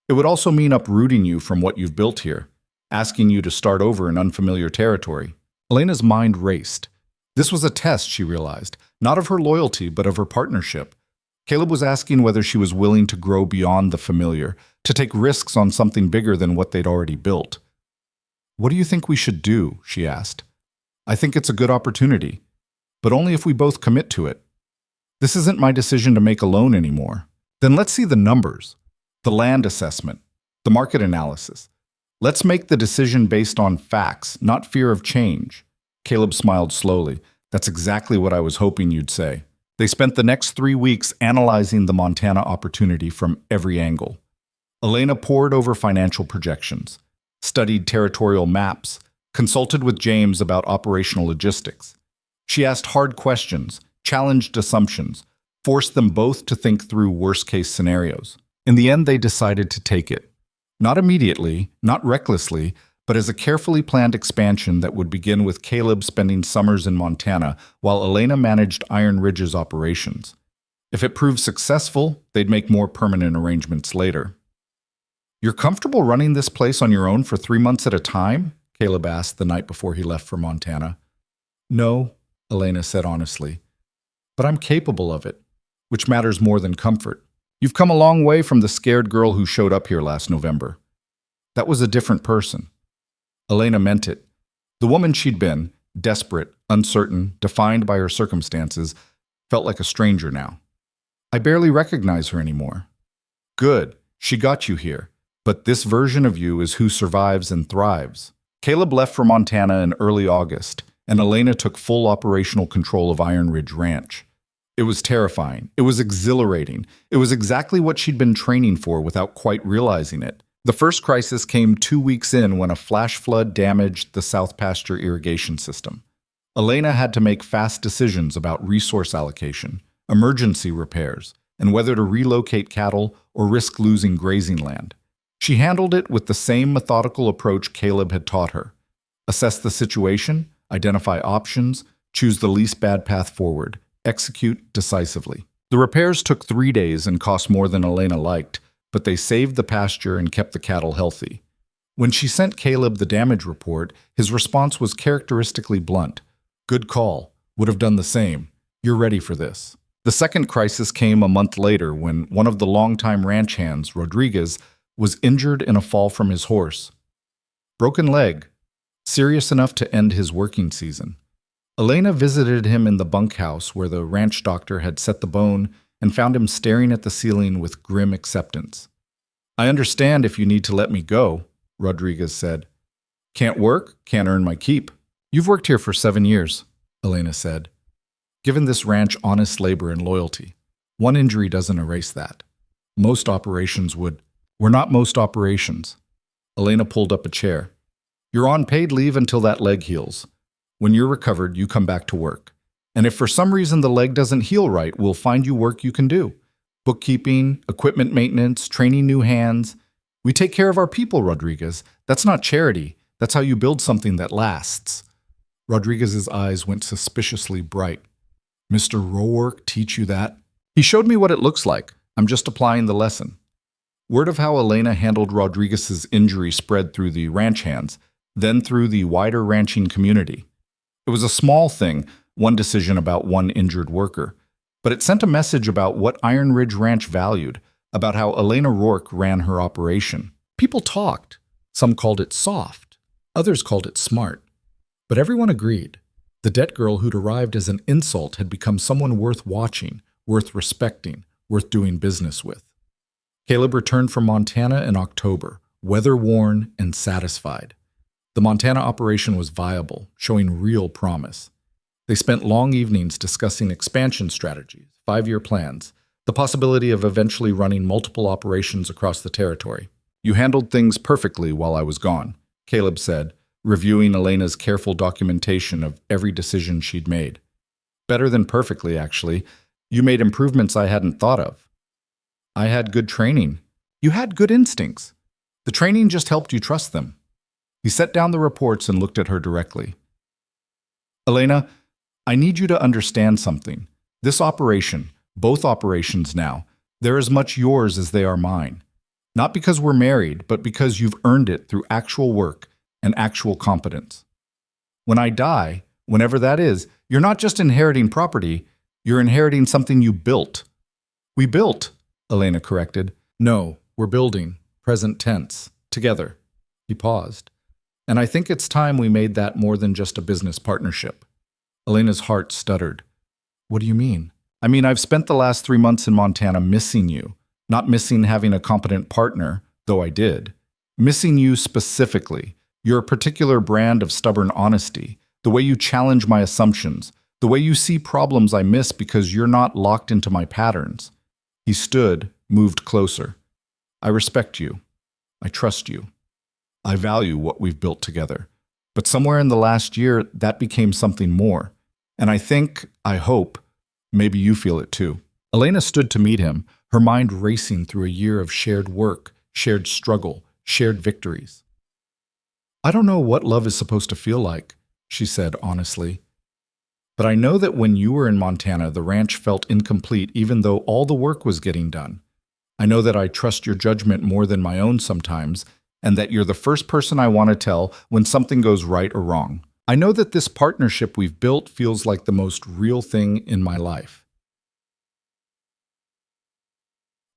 "It would also mean uprooting you from what you've built here, asking you to start over in unfamiliar territory." Elena's mind raced. This was a test, she realized, not of her loyalty, but of her partnership. Caleb was asking whether she was willing to grow beyond the familiar, to take risks on something bigger than what they'd already built. "What do you think we should do?" she asked. "I think it's a good opportunity, but only if we both commit to it. This isn't my decision to make alone anymore." "Then let's see the numbers, the land assessment, the market analysis. Let's make the decision based on facts, not fear of change." Caleb smiled slowly. "That's exactly what I was hoping you'd say." They spent the next 3 weeks analyzing the Montana opportunity from every angle. Elena pored over financial projections, studied territorial maps, consulted with James about operational logistics. She asked hard questions, challenged assumptions, forced them both to think through worst-case scenarios. In the end, they decided to take it. Not immediately, not recklessly, but as a carefully planned expansion that would begin with Caleb spending summers in Montana while Elena managed Iron Ridge's operations. If it proved successful, they'd make more permanent arrangements later. "You're comfortable running this place on your own for 3 months at a time?" Caleb asked the night before he left for Montana. "No," Elena said honestly, "but I'm capable of it, which matters more than comfort. You've come a long way from the scared girl who showed up here last November. That was a different person." Elena meant it. The woman she'd been, desperate, uncertain, defined by her circumstances, felt like a stranger now. "I barely recognize her anymore." "Good, she got you here, but this version of you is who survives and thrives." Caleb left for Montana in early August, and Elena took full operational control of Iron Ridge Ranch. It was terrifying. It was exhilarating. It was exactly what she'd been training for without quite realizing it. The first crisis came 2 weeks in when a flash flood damaged the South Pasture irrigation system. Elena had to make fast decisions about resource allocation, emergency repairs, and whether to relocate cattle or risk losing grazing land. She handled it with the same methodical approach Caleb had taught her. Assess the situation, identify options, choose the least bad path forward, execute decisively. The repairs took 3 days and cost more than Elena liked, but they saved the pasture and kept the cattle healthy. When she sent Caleb the damage report, his response was characteristically blunt. "Good call. Would have done the same. You're ready for this." The second crisis came a month later when one of the longtime ranch hands, Rodriguez, was injured in a fall from his horse. Broken leg, serious enough to end his working season. Elena visited him in the bunkhouse where the ranch doctor had set the bone and found him staring at the ceiling with grim acceptance. "I understand if you need to let me go," Rodriguez said. "Can't work, can't earn my keep." "You've worked here for 7 years," Elena said. "Given this ranch honest labor and loyalty. One injury doesn't erase that. Most operations would." "We're not most operations." Elena pulled up a chair. "You're on paid leave until that leg heals. When you're recovered, you come back to work. And if for some reason the leg doesn't heal right, we'll find you work you can do. Bookkeeping, equipment maintenance, training new hands. We take care of our people, Rodriguez. That's not charity. That's how you build something that lasts." Rodriguez's eyes went suspiciously bright. "Mr. Roark teach you that?" "He showed me what it looks like. I'm just applying the lesson." Word of how Elena handled Rodriguez's injury spread through the ranch hands, then through the wider ranching community. It was a small thing, one decision about one injured worker, but it sent a message about what Iron Ridge Ranch valued, about how Elena Rourke ran her operation. People talked. Some called it soft. Others called it smart. But everyone agreed. The debt girl who'd arrived as an insult had become someone worth watching, worth respecting, worth doing business with. Caleb returned from Montana in October, weather-worn and satisfied. The Montana operation was viable, showing real promise. They spent long evenings discussing expansion strategies, 5-year plans, the possibility of eventually running multiple operations across the territory. "You handled things perfectly while I was gone," Caleb said, reviewing Elena's careful documentation of every decision she'd made. "Better than perfectly, actually. You made improvements I hadn't thought of. I had good training. You had good instincts. The training just helped you trust them." He set down the reports and looked at her directly. "Elena, I need you to understand something. This operation, both operations now, they're as much yours as they are mine. Not because we're married, but because you've earned it through actual work and actual competence. When I die, whenever that is, you're not just inheriting property, you're inheriting something you built." "We built," Elena corrected. "No, we're building, present tense, together." He paused. "And I think it's time we made that more than just a business partnership." Elena's heart stuttered. "What do you mean?" "I mean, I've spent the last 3 months in Montana missing you. Not missing having a competent partner, though I did. Missing you specifically. Your particular brand of stubborn honesty. The way you challenge my assumptions. The way you see problems I miss because you're not locked into my patterns." He stood, moved closer. "I respect you. I trust you. I value what we've built together. But somewhere in the last year, that became something more. And I hope, maybe you feel it too." Elena stood to meet him, her mind racing through a year of shared work, shared struggle, shared victories. "I don't know what love is supposed to feel like," she said honestly. "But I know that when you were in Montana, the ranch felt incomplete even though all the work was getting done. I know that I trust your judgment more than my own sometimes, and that you're the first person I want to tell when something goes right or wrong. I know that this partnership we've built feels like the most real thing in my life."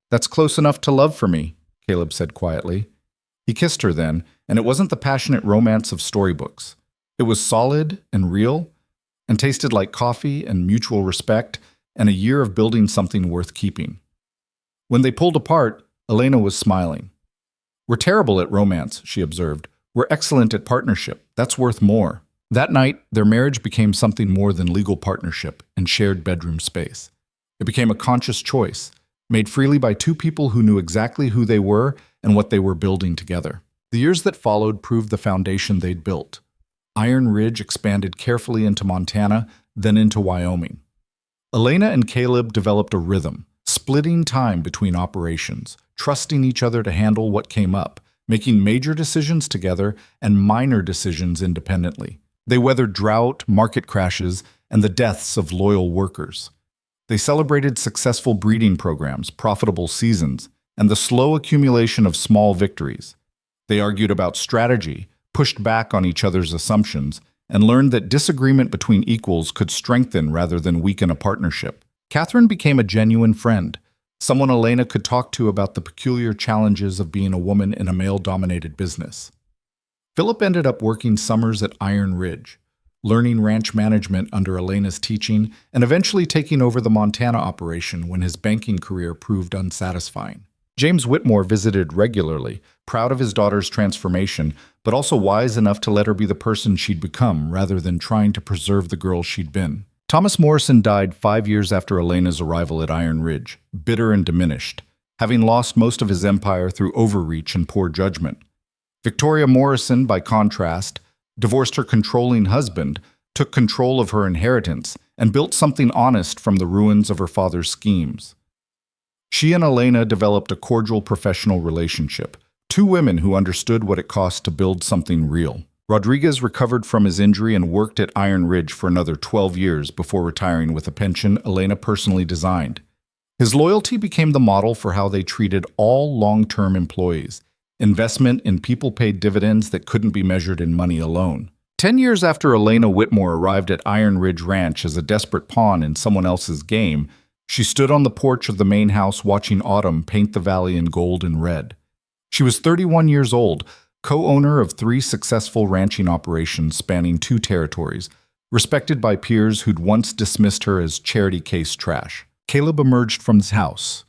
"That's close enough to love for me," Caleb said quietly. He kissed her then, and it wasn't the passionate romance of storybooks. It was solid and real, and tasted like coffee and mutual respect and a year of building something worth keeping. When they pulled apart, Elena was smiling. "We're terrible at romance," she observed. "We're excellent at partnership. That's worth more." That night, their marriage became something more than legal partnership and shared bedroom space. It became a conscious choice, made freely by two people who knew exactly who they were and what they were building together. The years that followed proved the foundation they'd built. Iron Ridge expanded carefully into Montana, then into Wyoming. Elena and Caleb developed a rhythm, splitting time between operations, trusting each other to handle what came up, making major decisions together and minor decisions independently. They weathered drought, market crashes, and the deaths of loyal workers. They celebrated successful breeding programs, profitable seasons, and the slow accumulation of small victories. They argued about strategy, pushed back on each other's assumptions, and learned that disagreement between equals could strengthen rather than weaken a partnership. Catherine became a genuine friend, someone Elena could talk to about the peculiar challenges of being a woman in a male-dominated business. Philip ended up working summers at Iron Ridge, learning ranch management under Elena's teaching, and eventually taking over the Montana operation when his banking career proved unsatisfying. James Whitmore visited regularly, proud of his daughter's transformation, but also wise enough to let her be the person she'd become rather than trying to preserve the girl she'd been. Thomas Morrison died 5 years after Elena's arrival at Iron Ridge, bitter and diminished, having lost most of his empire through overreach and poor judgment. Victoria Morrison, by contrast, divorced her controlling husband, took control of her inheritance, and built something honest from the ruins of her father's schemes. She and Elena developed a cordial professional relationship, two women who understood what it cost to build something real. Rodriguez recovered from his injury and worked at Iron Ridge for another 12 years before retiring with a pension Elena personally designed. His loyalty became the model for how they treated all long-term employees. Investment in people paid dividends that couldn't be measured in money alone. 10 years after Elena Whitmore arrived at Iron Ridge Ranch as a desperate pawn in someone else's game, she stood on the porch of the main house watching autumn paint the valley in gold and red. She was 31 years old, co-owner of 3 successful ranching operations spanning 2 territories, respected by peers who'd once dismissed her as charity case trash. Caleb emerged from his house,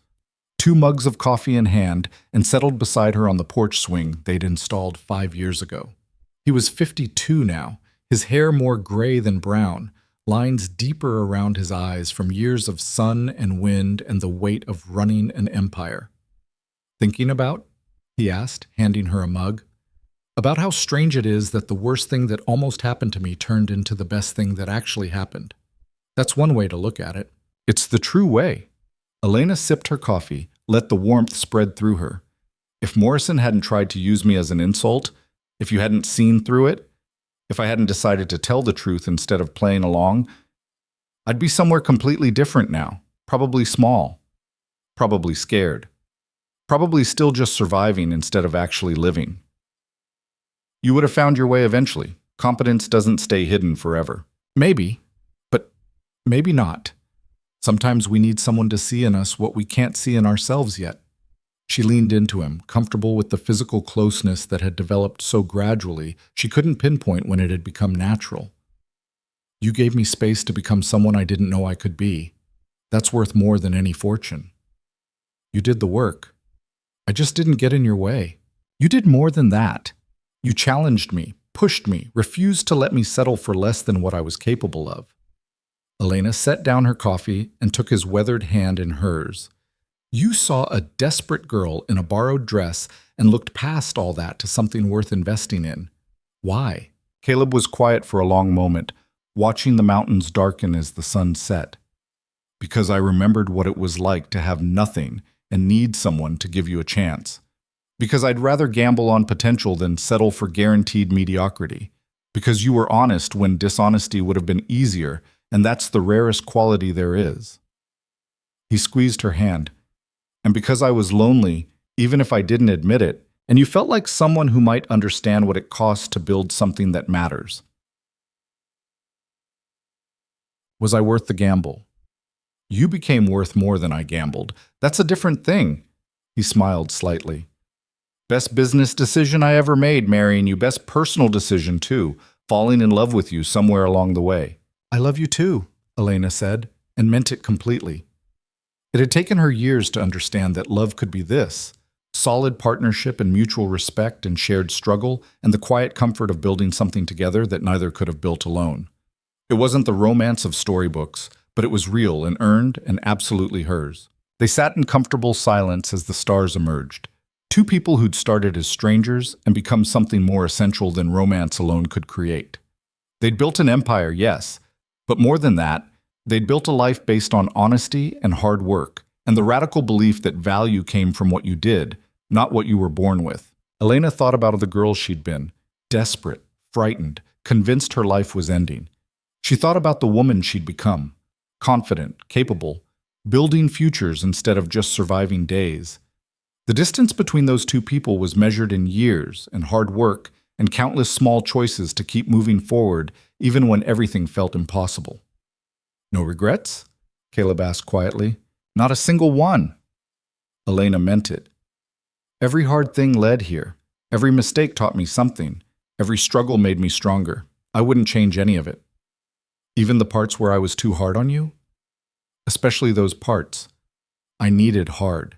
2 mugs of coffee in hand, and settled beside her on the porch swing they'd installed 5 years ago. He was 52 now, his hair more gray than brown, lines deeper around his eyes from years of sun and wind and the weight of running an empire. "Thinking about?" he asked, handing her a mug. "About how strange it is that the worst thing that almost happened to me turned into the best thing that actually happened. That's one way to look at it." "It's the true way." Elena sipped her coffee, let the warmth spread through her. "If Morrison hadn't tried to use me as an insult, if you hadn't seen through it, if I hadn't decided to tell the truth instead of playing along, I'd be somewhere completely different now. Probably small. Probably scared. Probably still just surviving instead of actually living. You would have found your way eventually. Competence doesn't stay hidden forever." "Maybe, but maybe not. Sometimes we need someone to see in us what we can't see in ourselves yet." She leaned into him, comfortable with the physical closeness that had developed so gradually she couldn't pinpoint when it had become natural. "You gave me space to become someone I didn't know I could be. That's worth more than any fortune. You did the work. I just didn't get in your way. You did more than that. You challenged me, pushed me, refused to let me settle for less than what I was capable of." Elena set down her coffee and took his weathered hand in hers. "You saw a desperate girl in a borrowed dress and looked past all that to something worth investing in. Why?" Caleb was quiet for a long moment, watching the mountains darken as the sun set. "Because I remembered what it was like to have nothing and need someone to give you a chance. Because I'd rather gamble on potential than settle for guaranteed mediocrity. Because you were honest when dishonesty would have been easier, and that's the rarest quality there is." He squeezed her hand. "And because I was lonely, even if I didn't admit it, and you felt like someone who might understand what it costs to build something that matters. Was I worth the gamble? You became worth more than I gambled. That's a different thing." He smiled slightly. "Best business decision I ever made, marrying you. Best personal decision, too, falling in love with you somewhere along the way." "I love you too," Elena said, and meant it completely. It had taken her years to understand that love could be this: solid partnership and mutual respect and shared struggle, and the quiet comfort of building something together that neither could have built alone. It wasn't the romance of storybooks, but it was real and earned and absolutely hers. They sat in comfortable silence as the stars emerged. 2 people who'd started as strangers and become something more essential than romance alone could create. They'd built an empire, yes, but more than that, they'd built a life based on honesty and hard work, and the radical belief that value came from what you did, not what you were born with. Elena thought about the girl she'd been, desperate, frightened, convinced her life was ending. She thought about the woman she'd become, confident, capable, building futures instead of just surviving days. The distance between those 2 people was measured in years and hard work and countless small choices to keep moving forward even when everything felt impossible. "No regrets?" Caleb asked quietly. "Not a single one." Elena meant it. "Every hard thing led here. Every mistake taught me something. Every struggle made me stronger. I wouldn't change any of it." "Even the parts where I was too hard on you?" "Especially those parts. I needed hard.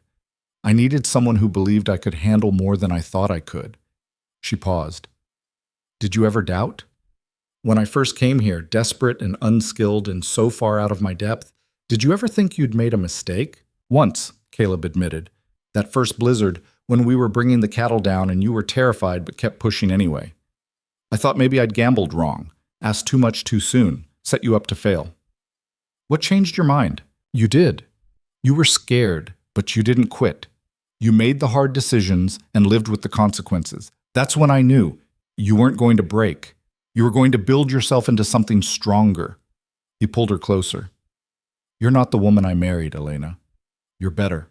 I needed someone who believed I could handle more than I thought I could." She paused. "Did you ever doubt? When I first came here, desperate and unskilled and so far out of my depth, did you ever think you'd made a mistake?" "Once," Caleb admitted. "That first blizzard, when we were bringing the cattle down and you were terrified but kept pushing anyway. I thought maybe I'd gambled wrong, asked too much too soon, set you up to fail." "What changed your mind?" "You did. You were scared, but you didn't quit. You made the hard decisions and lived with the consequences. That's when I knew you weren't going to break. You were going to build yourself into something stronger." He pulled her closer. "You're not the woman I married, Elena. You're better.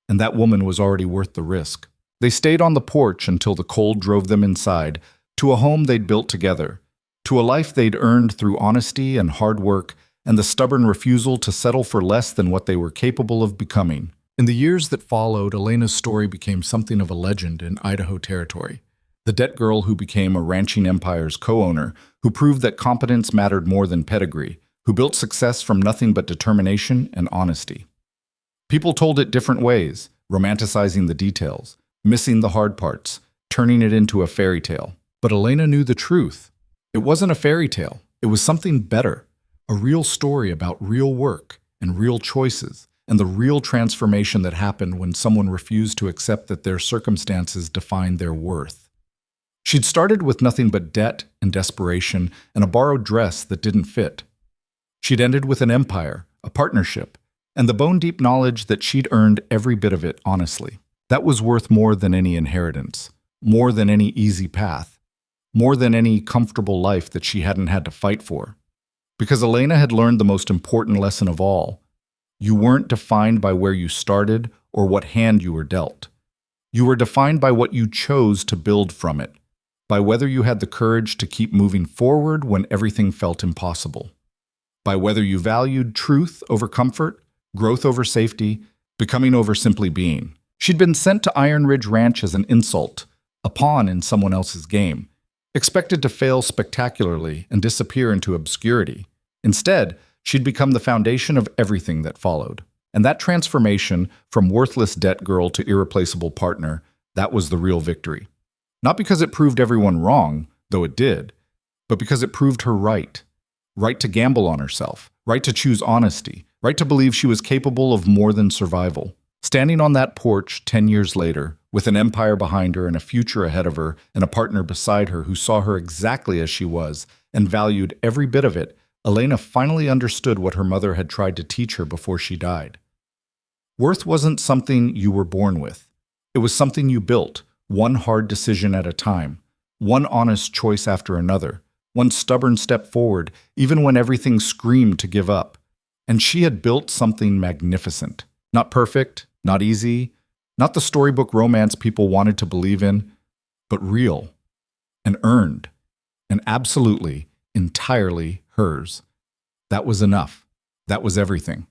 And that woman was already worth the risk." They stayed on the porch until the cold drove them inside, to a home they'd built together, to a life they'd earned through honesty and hard work and the stubborn refusal to settle for less than what they were capable of becoming. In the years that followed, Elena's story became something of a legend in Idaho territory. The debt girl who became a ranching empire's co-owner, who proved that competence mattered more than pedigree, who built success from nothing but determination and honesty. People told it different ways, romanticizing the details, missing the hard parts, turning it into a fairy tale. But Elena knew the truth. It wasn't a fairy tale. It was something better, a real story about real work and real choices, and the real transformation that happened when someone refused to accept that their circumstances defined their worth. She'd started with nothing but debt and desperation and a borrowed dress that didn't fit. She'd ended with an empire, a partnership, and the bone-deep knowledge that she'd earned every bit of it honestly. That was worth more than any inheritance, more than any easy path, more than any comfortable life that she hadn't had to fight for. Because Elena had learned the most important lesson of all. You weren't defined by where you started or what hand you were dealt. You were defined by what you chose to build from it, by whether you had the courage to keep moving forward when everything felt impossible, by whether you valued truth over comfort, growth over safety, becoming over simply being. She'd been sent to Iron Ridge Ranch as an insult, a pawn in someone else's game, expected to fail spectacularly and disappear into obscurity. Instead, she'd become the foundation of everything that followed. And that transformation from worthless debt girl to irreplaceable partner, that was the real victory. Not because it proved everyone wrong, though it did, but because it proved her right. Right to gamble on herself, right to choose honesty, right to believe she was capable of more than survival. Standing on that porch 10 years later, with an empire behind her and a future ahead of her and a partner beside her who saw her exactly as she was and valued every bit of it, Elena finally understood what her mother had tried to teach her before she died. Worth wasn't something you were born with. It was something you built, one hard decision at a time, one honest choice after another, one stubborn step forward, even when everything screamed to give up. And she had built something magnificent. Not perfect, not easy, not the storybook romance people wanted to believe in, but real and earned and absolutely, entirely hers. That was enough. That was everything.